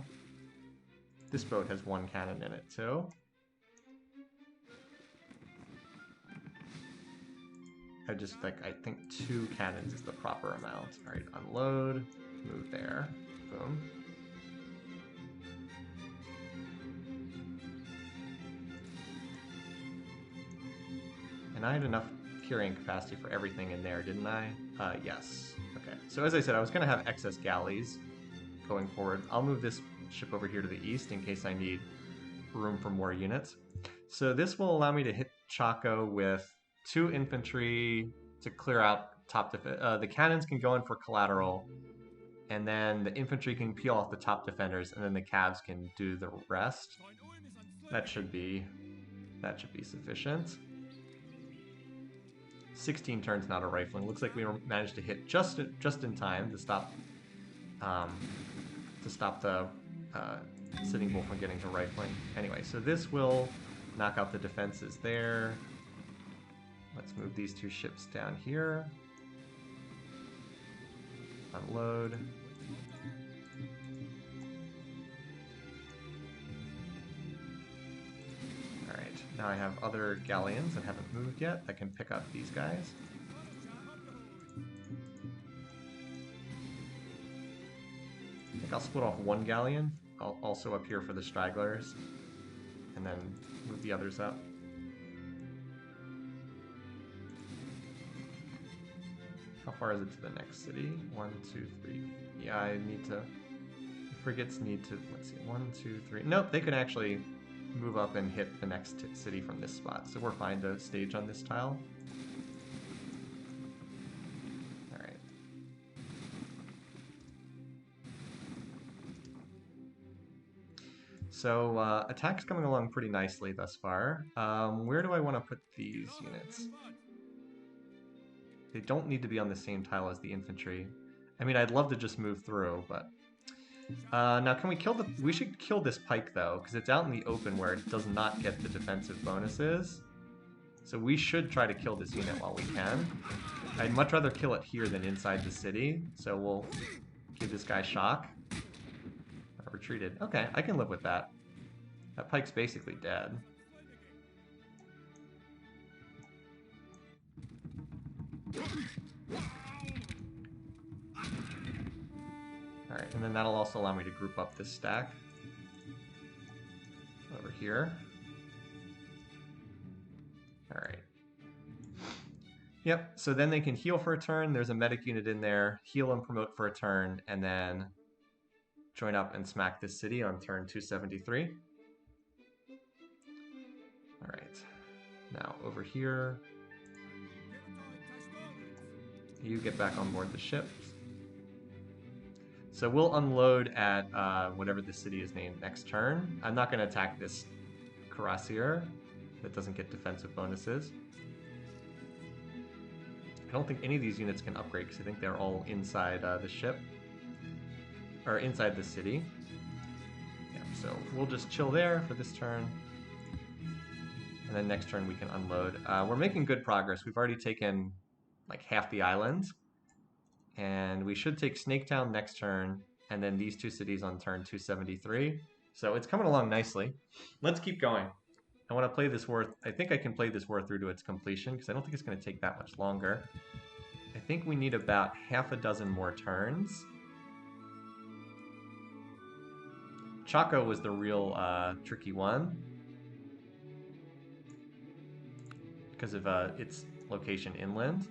This boat has 1 cannon in it too. I just like, I think 2 cannons is the proper amount. All right, unload, move there, boom. And I had enough carrying capacity for everything in there, didn't I? Yes. Okay, so as I said, I was gonna have excess galleys going forward. I'll move this ship over here to the east in case I need room for more units. So this will allow me to hit Chaco with 2 infantry to clear out top defense. The cannons can go in for collateral, and then the infantry can peel off the top defenders, and then the cavs can do the rest. That should be sufficient. 16 turns not a rifling. Looks like we managed to hit just in time to stop the Sitting Bull from getting to rifling. Anyway, so this will knock out the defenses there. Let's move these 2 ships down here. Unload. Alright, now I have other galleons that haven't moved yet that can pick up these guys. I think I'll split off 1 galleon, also up here for the stragglers, and then move the others up. How far is it to the next city? 1, 2, 3. Yeah, I need to... Frigates need to... Let's see. 1, 2, 3. Nope, they can actually move up and hit the next city from this spot. So we're fine to stage on this tile. Alright. So, attack's coming along pretty nicely thus far. Where do I want to put these units? They don't need to be on the same tile as the infantry. I mean, I'd love to just move through, but... now, can we kill the... We should kill this pike, though, because it's out in the open where it does not get the defensive bonuses. So we should try to kill this unit while we can. I'd much rather kill it here than inside the city, so we'll give this guy shock. Retreated. Okay, I can live with that. That pike's basically dead. Alright, and then that'll also allow me to group up this stack over here. Alright. Yep, so then they can heal for a turn. There's a medic unit in there. Heal and promote for a turn, and then join up and smack this city on turn 273. Alright. Now, over here... You get back on board the ship. So we'll unload at whatever the city is named next turn. I'm not going to attack this cuirassier that doesn't get defensive bonuses. I don't think any of these units can upgrade because I think they're all inside the ship. Or inside the city. Yeah, so we'll just chill there for this turn. And then next turn we can unload. We're making good progress. We've already taken like half the island. And we should take Snaketown next turn, and then these 2 cities on turn 273. So it's coming along nicely. Let's keep going. I want to play this war. I think I can play this war through to its completion, because I don't think it's going to take that much longer. I think we need about half a dozen more turns. Chaco was the real tricky one, because of its location inland.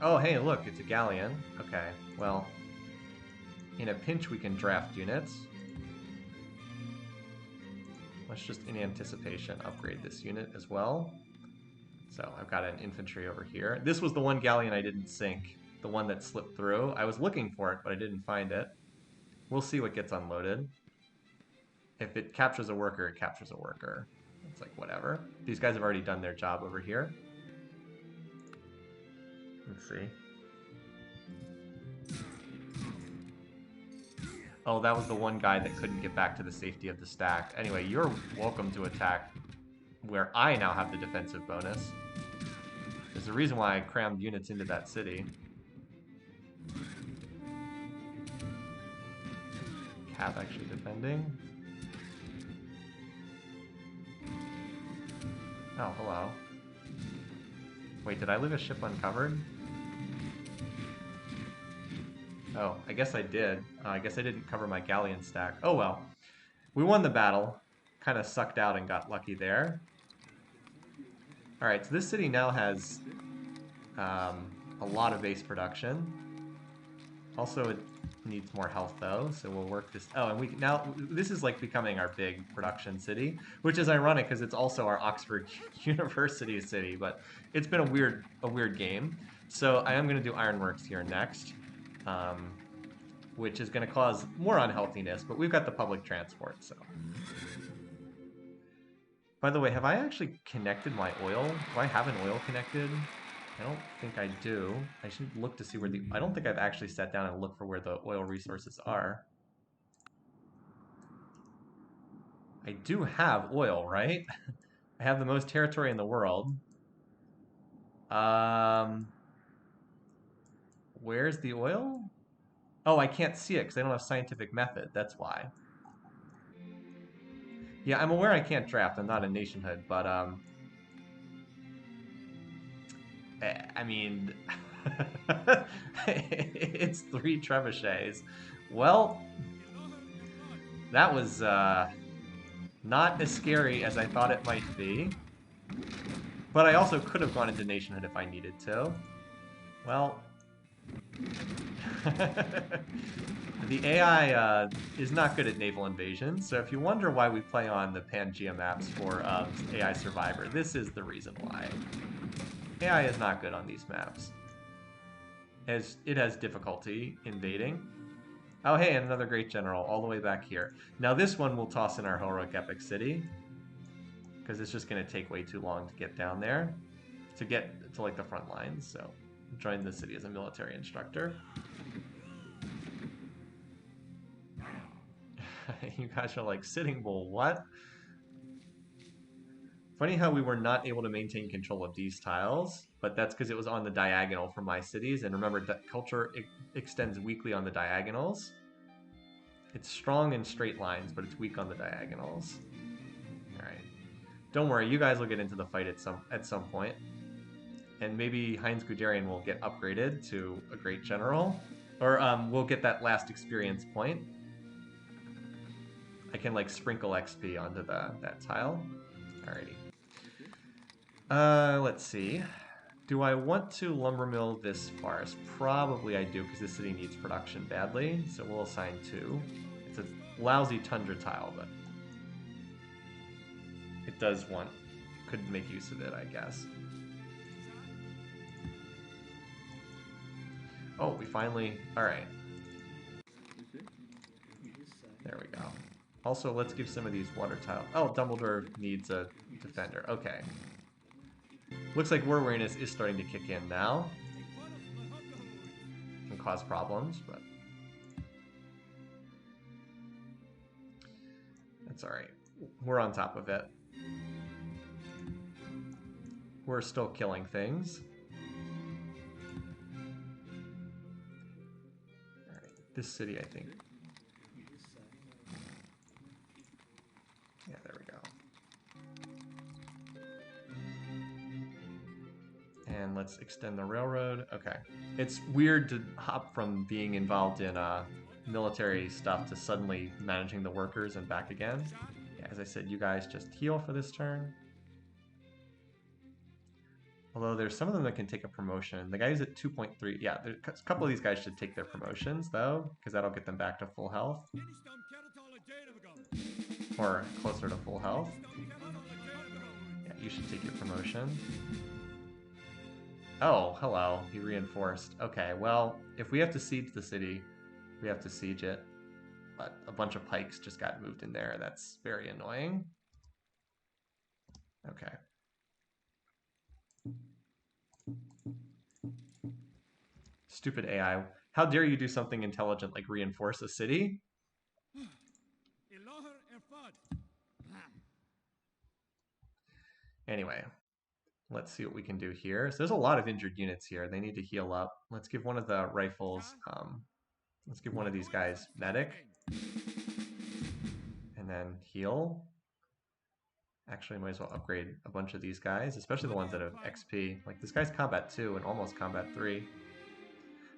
Oh, hey, look, it's a galleon. Okay, well, in a pinch we can draft units. Let's just, in anticipation, upgrade this unit as well. So I've got an infantry over here. This was the one galleon I didn't sink, the one that slipped through. I was looking for it, but I didn't find it. We'll see what gets unloaded. If it captures a worker, it captures a worker. It's like, whatever. These guys have already done their job over here. Let's see. Oh, that was the one guy that couldn't get back to the safety of the stack. Anyway, you're welcome to attack where I now have the defensive bonus. There's a reason why I crammed units into that city. path actually defending? Oh, hello. Wait, did I leave a ship uncovered? Oh, I guess I did. I guess I didn't cover my galleon stack. Oh well. We won the battle. Kind of sucked out and got lucky there. Alright, so this city now has a lot of base production. Also, it needs more health though, so we'll work this. Oh, and we now this is like becoming our big production city, which is ironic because it's also our Oxford University city. But it's been a weird game. So I am going to do ironworks here next, which is going to cause more unhealthiness. But we've got the public transport, so. By the way, have I actually connected my oil? Do I have an oil connected? I don't think I do. I should look to see where the... I don't think I've actually sat down and looked for where the oil resources are. I do have oil, right? I have the most territory in the world. Where's the oil? Oh, I can't see it because I don't have scientific method. That's why. Yeah, I'm aware I can't draft. I'm not a nationhood, but I mean, it's 3 trebuchets. Well, that was not as scary as I thought it might be. But I also could have gone into nationhood if I needed to. Well, the AI is not good at naval invasion, so if you wonder why we play on the Pangea maps for AI Survivor, this is the reason why. AI is not good on these maps, as it has difficulty invading. Oh hey, and another great general all the way back here. Now this one we'll toss in our heroic epic city, because it's just going to take way too long to get down there, to get to like the front lines, so join the city as a military instructor. You guys are like, Sitting Bull, what? Funny how we were not able to maintain control of these tiles, but that's because it was on the diagonal for my cities. And remember, that culture extends weakly on the diagonals. It's strong in straight lines, but it's weak on the diagonals. All right. Don't worry, you guys will get into the fight at some point. And maybe Heinz Guderian will get upgraded to a great general. Or we'll get that last experience point. I can like sprinkle XP onto that tile. Alrighty. Let's see. Do I want to lumber mill this forest? Probably I do, because this city needs production badly. So we'll assign 2. It's a lousy tundra tile, but it does could make use of it, I guess. Oh, we finally... Alright. There we go. Also, let's give some of these water tiles... Oh, Dumbledore needs a defender. Okay. Looks like war weariness is starting to kick in now. Can cause problems, but... That's alright. We're on top of it. We're still killing things. This city, I think. Yeah, there we go. And let's extend the railroad. Okay. It's weird to hop from being involved in military stuff to suddenly managing the workers and back again. Yeah, as I said, you guys just heal for this turn. Although there's some of them that can take a promotion. The guys at 2.3, yeah, a couple of these guys should take their promotions, though, because that'll get them back to full health. Or closer to full health. Yeah, you should take your promotion. Oh, hello, you reinforced. Okay, well, if we have to siege the city, we have to siege it. But a bunch of pikes just got moved in there. That's very annoying. Okay. Stupid AI. How dare you do something intelligent like reinforce a city? Anyway, let's see what we can do here. So there's a lot of injured units here. They need to heal up. Let's give one of the rifles, let's give one of these guys medic. And then heal. Actually, I might as well upgrade a bunch of these guys, especially the ones that have XP. Like, this guy's combat 2 and almost combat 3.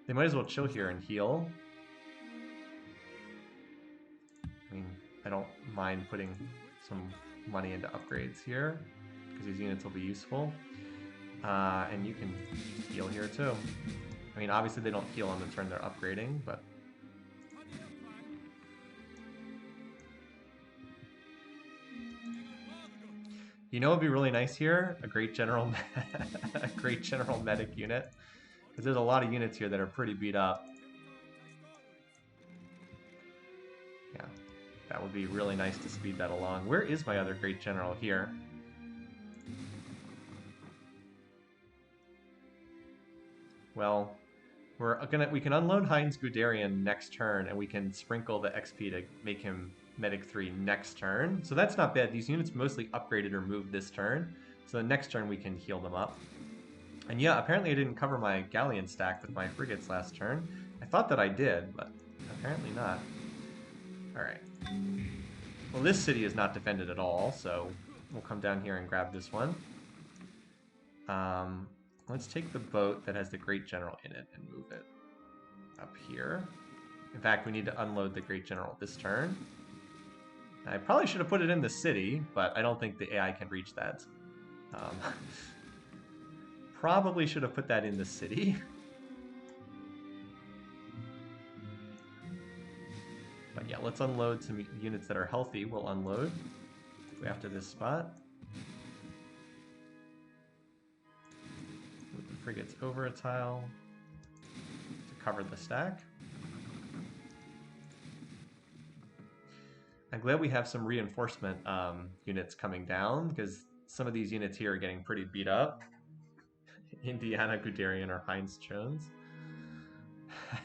They might as well chill here and heal. I mean, I don't mind putting some money into upgrades here, because these units will be useful. And you can heal here too. I mean, obviously they don't heal on the turn they're upgrading, but... You know what would be really nice here? A great general, a great general medic unit. Because there's a lot of units here that are pretty beat up. Yeah, that would be really nice to speed that along. Where is my other great general? Here. Well, we can unload Heinz Guderian next turn, and we can sprinkle the XP to make him Medic 3 next turn. So that's not bad. These units mostly upgraded or moved this turn. So the next turn we can heal them up. And yeah, apparently I didn't cover my galleon stack with my frigates last turn. I thought that I did, but apparently not. Alright. Well, this city is not defended at all, so we'll come down here and grab this one. Let's take the boat that has the Great General in it and move it up here. In fact, we need to unload the Great General this turn. I probably should have put it in the city, but I don't think the AI can reach that. Probably should have put that in the city. But yeah, let's unload some units that are healthy. We'll unload after this spot. Move the frigates over a tile to cover the stack. I'm glad we have some reinforcement units coming down, because some of these units here are getting pretty beat up. Indiana Guderian or Heinz Jones.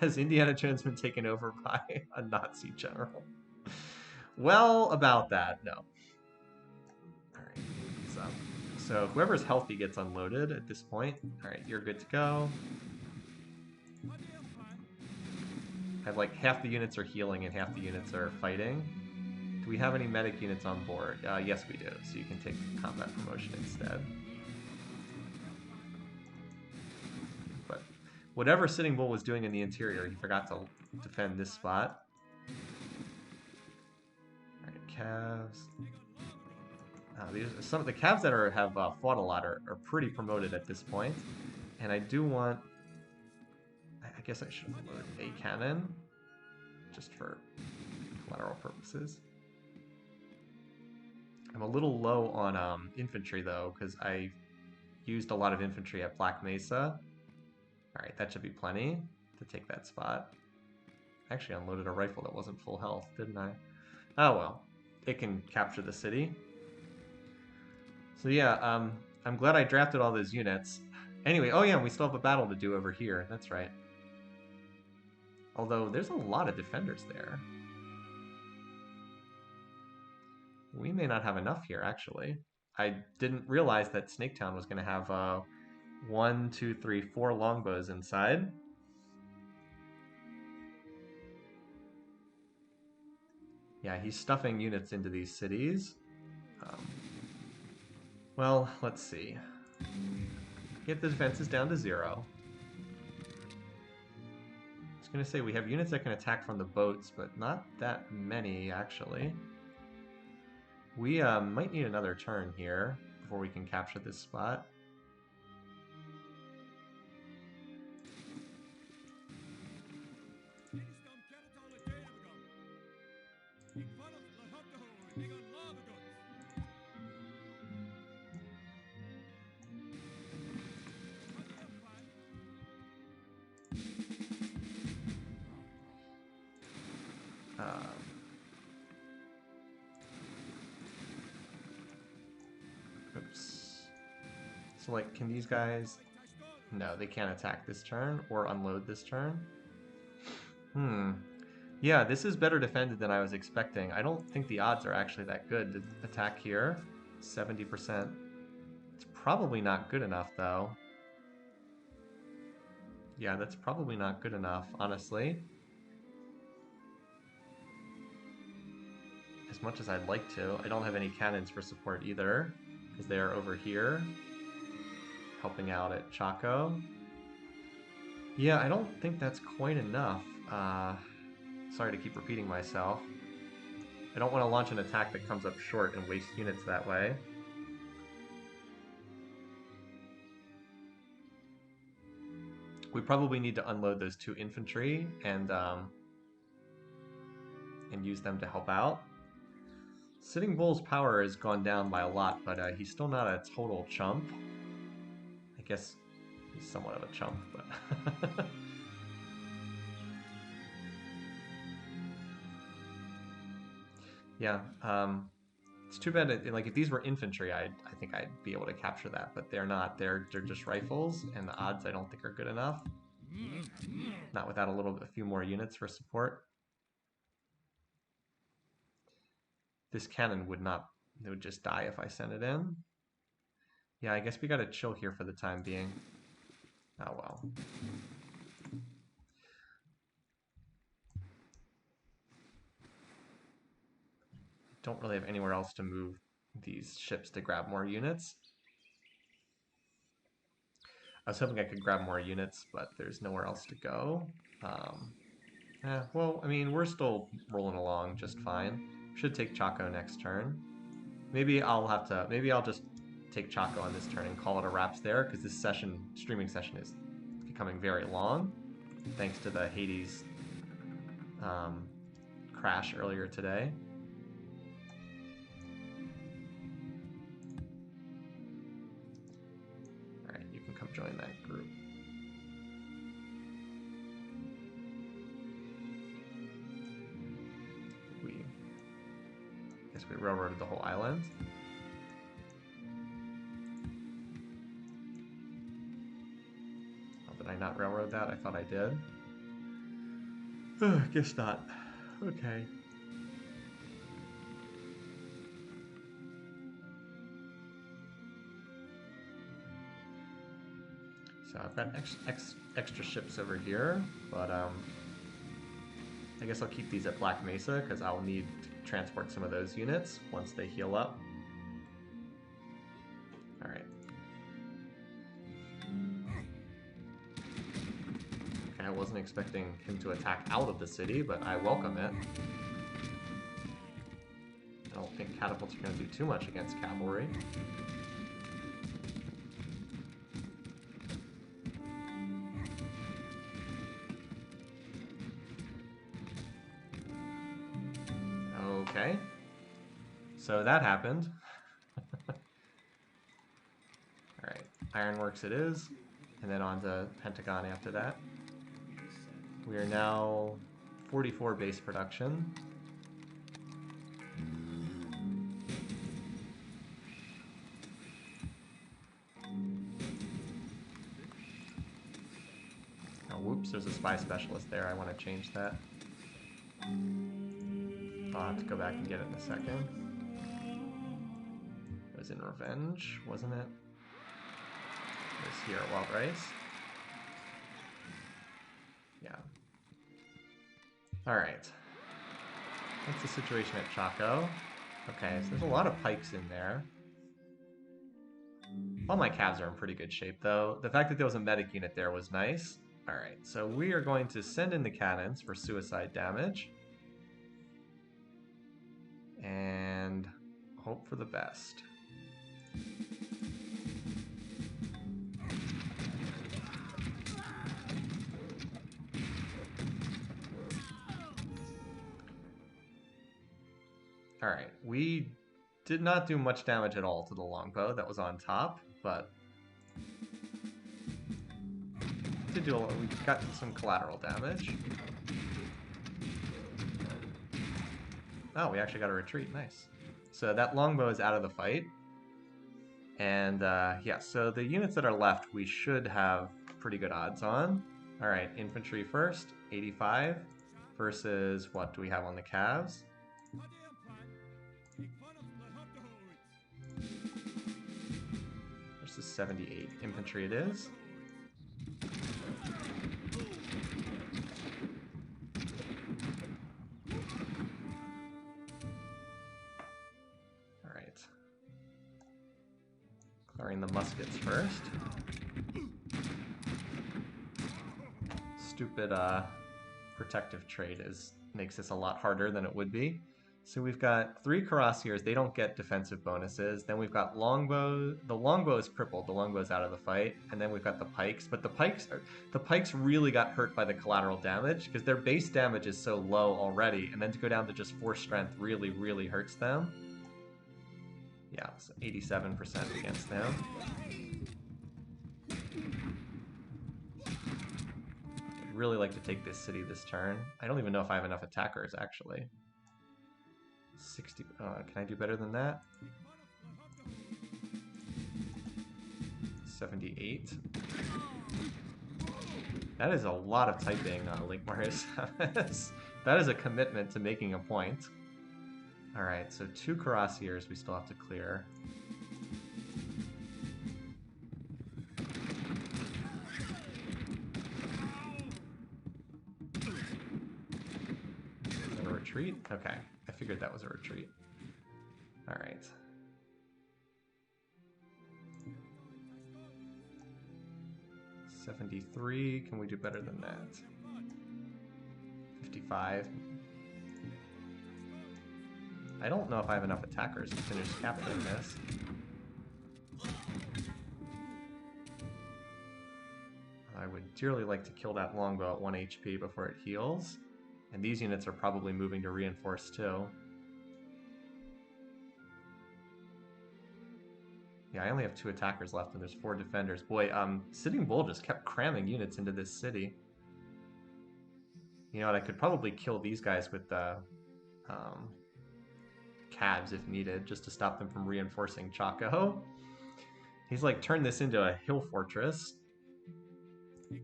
Has Indiana Jones been taken over by a Nazi general? Well, about that, no. Alright, so whoever's healthy gets unloaded at this point. Alright, you're good to go. I have like half the units are healing and half the units are fighting. Do we have any medic units on board? Yes, we do. So you can take combat promotion instead. But whatever Sitting Bull was doing in the interior, he forgot to defend this spot. Alright, calves. Some of the calves that have fought a lot are pretty promoted at this point. And I do want... I guess I should load a cannon, just for collateral purposes. I'm a little low on infantry, though, because I used a lot of infantry at Black Mesa. Alright, that should be plenty to take that spot. I actually unloaded a rifle that wasn't full health, didn't I? Oh well, it can capture the city. So yeah, I'm glad I drafted all those units. Anyway, oh yeah, we still have a battle to do over here, that's right. Although, there's a lot of defenders there. We may not have enough here, actually. I didn't realize that Snaketown was going to have 1, 2, 3, 4 longbows inside. Yeah, he's stuffing units into these cities. Well, let's see. Get the defenses down to 0. I was going to say, we have units that can attack from the boats, but not that many, actually. We might need another turn here before we can capture this spot. Oops. So, like, can these guys... No, they can't attack this turn or unload this turn. Yeah, this is better defended than I was expecting. I don't think the odds are actually that good to attack here. 70%. It's probably not good enough, though. Yeah, that's probably not good enough, honestly. as much as I'd like to. I don't have any cannons for support either, because they are over here, helping out at Chaco. Yeah, I don't think that's quite enough. Sorry to keep repeating myself. I don't want to launch an attack that comes up short and waste units that way. We probably need to unload those 2 infantry and use them to help out. Sitting Bull's power has gone down by a lot, but he's still not a total chump. I guess he's somewhat of a chump, but... yeah, it's too bad. Like, if these were infantry, I think I'd be able to capture that, but they're not. They're just rifles, and the odds I don't think are good enough. Not without a few more units for support. This cannon would not. It would just die if I sent it in. Yeah, I guess we gotta chill here for the time being. Oh well. Don't really have anywhere else to move these ships to grab more units. I was hoping I could grab more units, but there's nowhere else to go. Well, I mean, we're still rolling along just fine. Should take Chaco next turn. Maybe I'll just take Chaco on this turn and call it a wraps there, because this streaming session is becoming very long, thanks to the Hades crash earlier today. Alright, you can come join that group. We railroaded the whole island. Oh, did I not railroad that? I thought I did. Guess not. Okay. So I've got extra ships over here, but I guess I'll keep these at Black Mesa because I'll need to transport some of those units once they heal up. Alright. Okay, I wasn't expecting him to attack out of the city, but I welcome it. I don't think catapults are going to do too much against cavalry. Okay, so that happened. Alright, Ironworks it is, and then on to Pentagon after that. We are now 44 base production. Oh, whoops, there's a spy specialist there. I want to change that. I'll have to go back and get it in a second. It was in Revenge, wasn't it? It was here at Wild Rice. Yeah. Alright. What's the situation at Chaco? Okay, so there's a lot of pikes in there. All my calves are in pretty good shape, though. The fact that there was a medic unit there was nice. Alright, so we are going to send in the cannons for suicide damage. And hope for the best. Alright, we did not do much damage at all to the longbow that was on top, but we got some collateral damage. Oh, we actually got a retreat. Nice. So that longbow is out of the fight. And yeah, so the units that are left, we should have pretty good odds on. All right, infantry first, 85 versus what do we have on the calves? Versus 78. Infantry it is. Firing the muskets first. Stupid protective trait makes this a lot harder than it would be. So we've got 3 cuirassiers, they don't get defensive bonuses. Then we've got longbow. The longbow is crippled, the longbow's out of the fight. And then we've got the pikes, but the pikes really got hurt by the collateral damage because their base damage is so low already, and then to go down to just 4 strength really, really hurts them. Yeah, so 87% against them. I'd really like to take this city this turn. I don't even know if I have enough attackers, actually. 60. Can I do better than that? 78. That is a lot of typing, Link Marius. That is a commitment to making a point. Alright, so 2 cuirassiers we still have to clear. Is that a retreat? Okay. I figured that was a retreat. Alright. $73. Can we do better than that? 55. I don't know if I have enough attackers to finish capturing this. I would dearly like to kill that longbow at 1 HP before it heals. And these units are probably moving to reinforce too. Yeah, I only have 2 attackers left and there's 4 defenders. Boy, Sitting Bull just kept cramming units into this city. You know what, I could probably kill these guys with the cabs if needed, just to stop them from reinforcing Chaco. He's like turned this into a hill fortress. I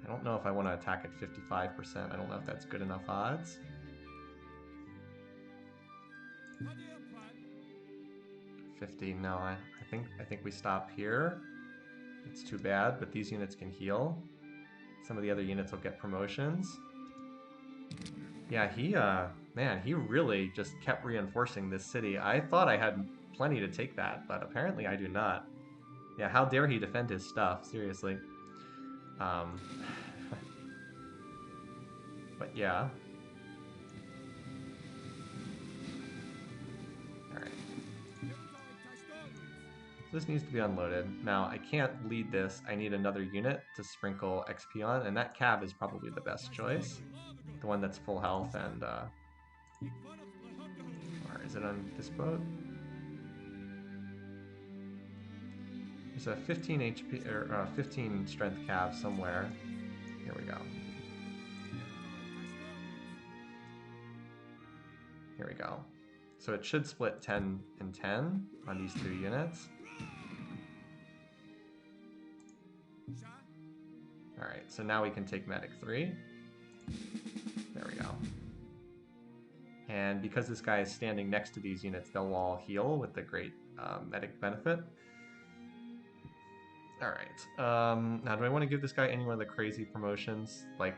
don't know if I want to attack at 55%. I don't know if that's good enough odds. $50. No, I think we stop here. It's too bad, but these units can heal. Some of the other units will get promotions. Yeah, man, he really just kept reinforcing this city. I thought I had plenty to take that, but apparently I do not. Yeah, how dare he defend his stuff, seriously. But yeah. Alright. So this needs to be unloaded. Now, I can't lead this. I need another unit to sprinkle XP on, and that cab is probably the best choice. The one that's full health and, or is it on this boat? There's a 15 HP, or 15 strength cab somewhere. Here we go. Here we go. So it should split 10 and 10 on these 2 units. Alright, so now we can take Medic 3. There we go. And because this guy is standing next to these units, they'll all heal with the great medic benefit. Alright, now do I want to give this guy any one of the crazy promotions, like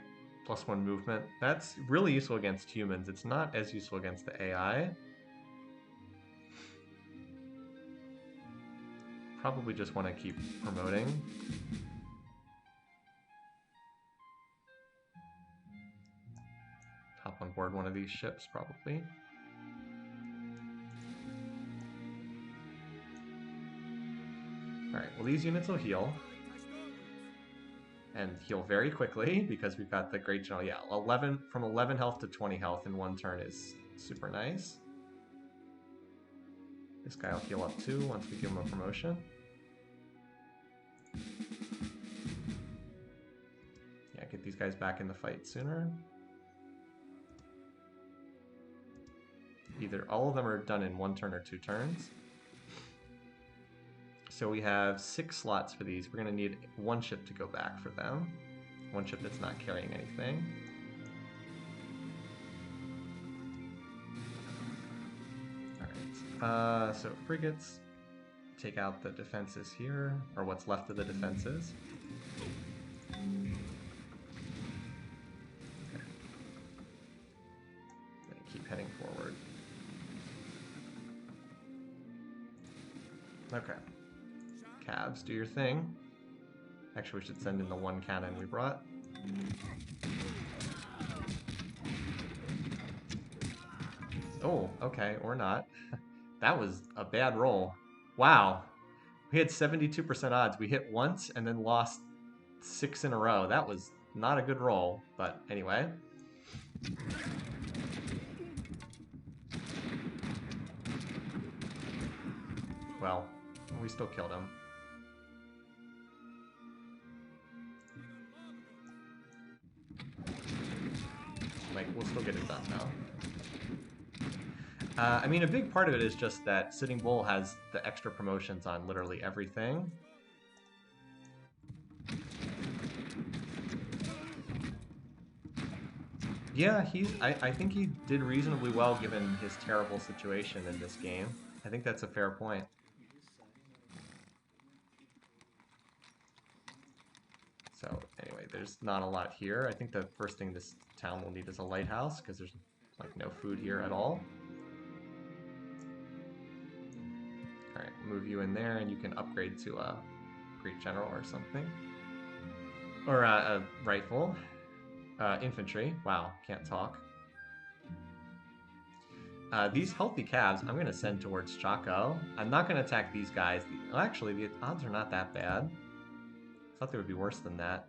+1 movement? That's really useful against humans. It's not as useful against the AI. Probably just want to keep promoting. Hop on board one of these ships, probably. Alright, well these units will heal. And heal very quickly, because we've got the Great General. Yeah, from 11 health to 20 health in 1 turn is super nice. This guy will heal up too, once we give him a promotion. Yeah, get these guys back in the fight sooner. Either all of them are done in 1 turn or 2 turns. So we have 6 slots for these. We're going to need 1 ship to go back for them. 1 ship that's not carrying anything. Alright, so frigates, take out the defenses here, or what's left of the defenses. Okay. Keep heading forward. Okay. Cabs, do your thing. Actually, we should send in the one cannon we brought. Oh, okay, or not. That was a bad roll. Wow. We had 72% odds. We hit once and then lost 6 in a row. That was not a good roll, but anyway. Well, we still killed him. Like, we'll still get it done now. I mean, a big part of it is just that Sitting Bull has the extra promotions on literally everything. Yeah, I think he did reasonably well given his terrible situation in this game. I think that's a fair point. So anyway, there's not a lot here. I think the first thing this town will need is a lighthouse, because there's like no food here at all. Alright, move you in there and you can upgrade to a Great General or something. Or a rifle. Infantry. Wow, can't talk. These healthy calves I'm going to send towards Chaco. I'm not going to attack these guys. Well, actually, the odds are not that bad. I thought they would be worse than that.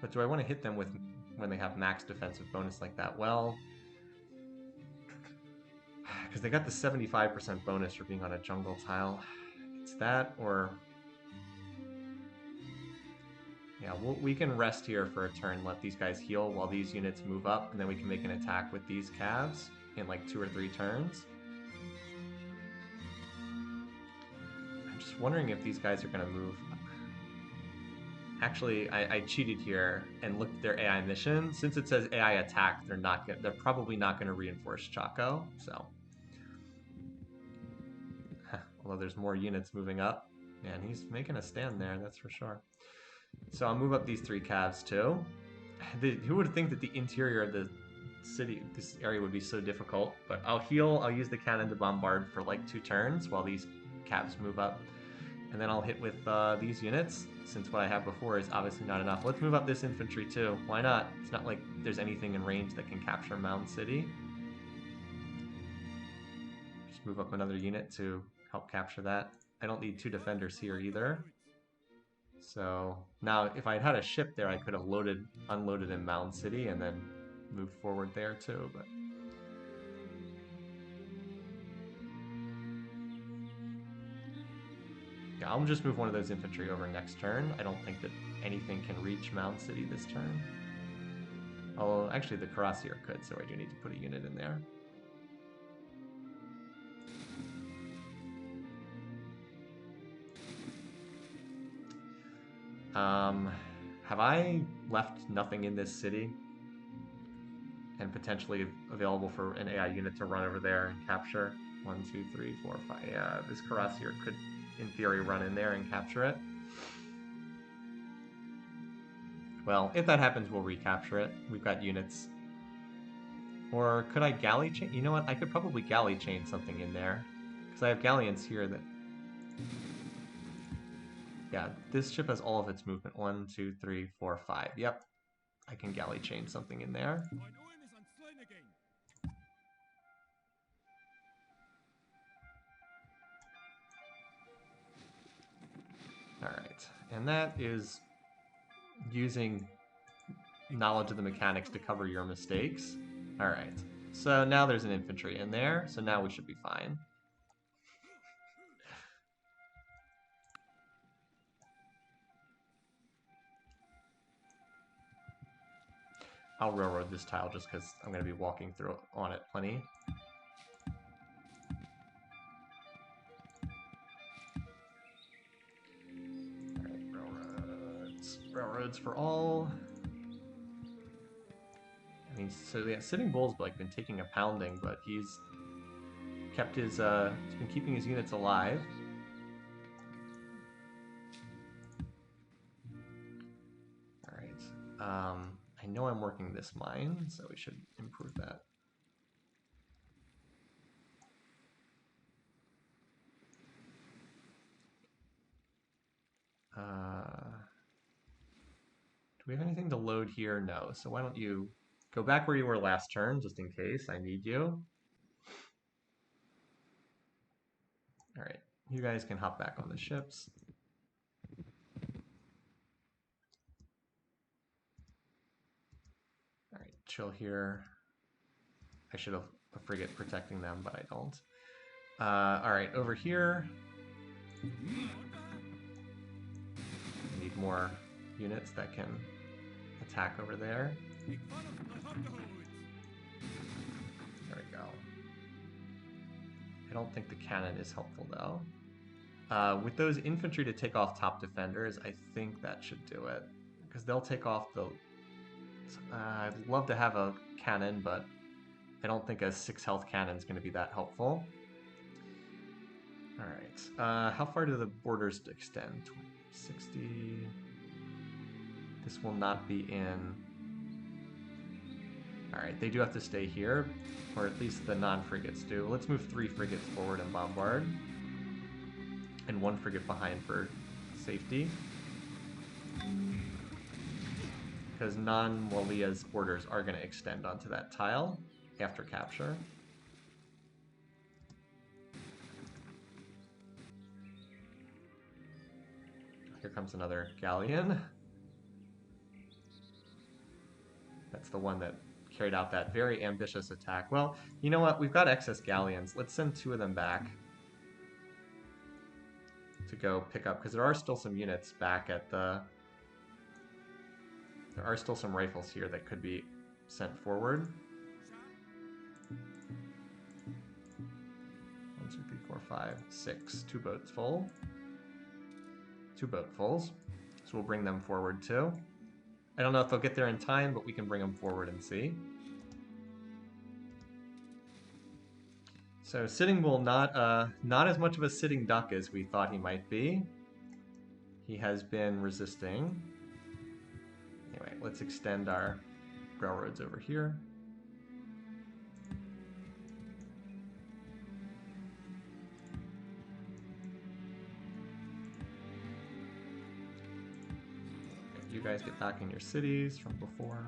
But do I want to hit them with when they have max defensive bonus like that? Well, because they got the 75% bonus for being on a jungle tile. It's that, or... Yeah, we can rest here for a turn, let these guys heal while these units move up, and then we can make an attack with these calves in like 2 or 3 turns. I'm just wondering if these guys are going to move. Actually, I cheated here and looked at their AI mission. Since it says AI attack, they're probably not going to reinforce Chaco. So, although there's more units moving up, and he's making a stand there, that's for sure. So I'll move up these 3 calves too. Who would think that the interior of the city, this area, would be so difficult? But I'll heal. I'll use the cannon to bombard for like 2 turns while these calves move up, and then I'll hit with these units, since what I have before is obviously not enough. Let's move up this infantry too. Why not? It's not like there's anything in range that can capture Mound City. Just move up another unit to help capture that. I don't need 2 defenders here either. So now if I'd had a ship there, I could have unloaded in Mound City and then moved forward there too, but... Yeah, I'll just move one of those infantry over next turn. I don't think that anything can reach Mound City this turn. Oh, actually the Cuirassier could, so I do need to put a unit in there. Have I left nothing in this city? And potentially available for an AI unit to run over there and capture? 1, 2, 3, 4, 5. Yeah, this Cuirassier could, in theory, run in there and capture it. Well, if that happens, we'll recapture it. We've got units. Or could I galley chain? You know what? I could probably galley chain something in there. Because I have galleons here that... Yeah, this ship has all of its movement. 1, 2, 3, 4, 5. Yep. I can galley chain something in there. Alright, and that is using knowledge of the mechanics to cover your mistakes. Alright, so now there's an infantry in there, so now we should be fine. I'll railroad this tile just because I'm going to be walking through on it plenty. Alright, railroads. Railroads for all. I mean, so yeah, Sitting Bull's like been taking a pounding, but he's kept his, he's been keeping his units alive. Alright, I know I'm working this mine, so we should improve that. we have anything to load here? No. So why don't you go back where you were last turn, just in case I need you. All right, you guys can hop back on the ships. All right, chill here. I should have a frigate protecting them, but I don't. All right, over here. Need more units that can attack over there. There we go. I don't think the cannon is helpful though. With those infantry to take off top defenders, I think that should do it. Because they'll take off the... I'd love to have a cannon, but I don't think a 6 health cannon is going to be that helpful. Alright. How far do the borders extend? 60... This will not be in... Alright, they do have to stay here, or at least the non-frigates do. Let's move 3 frigates forward and bombard. And 1 frigate behind for safety. Because non-Walia's borders are going to extend onto that tile after capture. Here comes another galleon. That's the one that carried out that very ambitious attack. Well, you know what? We've got excess galleons. Let's send 2 of them back to go pick up, because there are still some units back at the... There are still some rifles here that could be sent forward. 1, 2, 3, 4, 5, 6. 2 boats full. 2 boatfuls. So we'll bring them forward too. I don't know if they'll get there in time, but we can bring them forward and see. So Sitting Bull not as much of a sitting duck as we thought he might be. He has been resisting. Anyway, let's extend our railroads over here. You guys get back in your cities from before.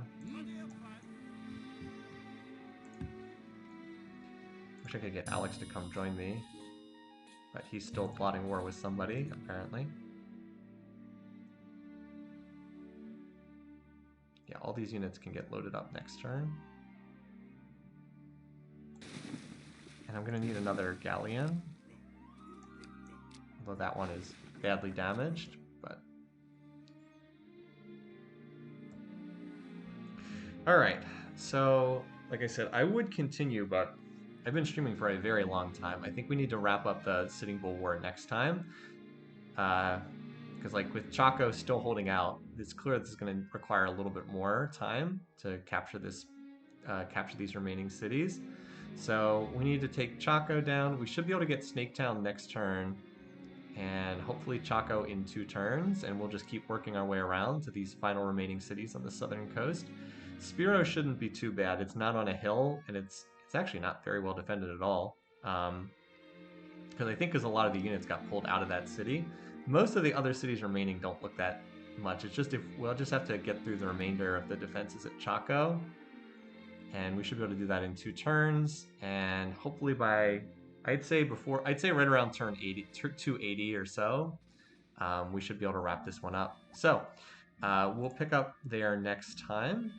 Wish I could get Alex to come join me, but he's still plotting war with somebody, apparently. Yeah, all these units can get loaded up next turn. And I'm going to need another galleon, although that one is badly damaged, but... Alright, so, like I said, I would continue, but I've been streaming for a very long time. I think we need to wrap up the Sitting Bull War next time. Because, like, with Chaco still holding out, it's clear this is going to require a little bit more time to capture this, capture these remaining cities. So we need to take Chaco down. We should be able to get Snaketown next turn, and hopefully Chaco in 2 turns, and we'll just keep working our way around to these final remaining cities on the southern coast. Spiro shouldn't be too bad. It's not on a hill, and it's actually not very well defended at all. Because I think because a lot of the units got pulled out of that city. Most of the other cities remaining don't look that much. It's just we'll just have to get through the remainder of the defenses at Chaco, and we should be able to do that in 2 turns. And hopefully by I'd say right around turn 80, 280 or so, we should be able to wrap this one up. So we'll pick up there next time.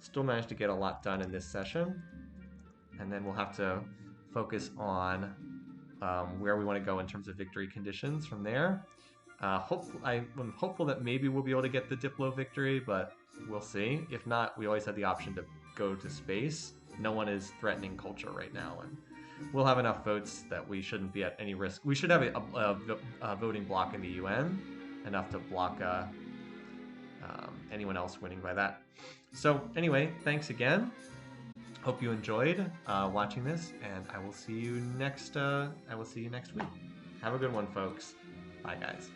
Still managed to get a lot done in this session, and then we'll have to focus on where we want to go in terms of victory conditions from there. I'm hopeful that maybe we'll be able to get the Diplo victory, but we'll see. If not, we always have the option to go to space. No one is threatening culture right now, and we'll have enough votes that we shouldn't be at any risk. We should have a voting block in the UN, enough to block anyone else winning by that. So anyway, thanks again. Hope you enjoyed watching this, and I will see you next week. Have a good one, folks. Bye, guys.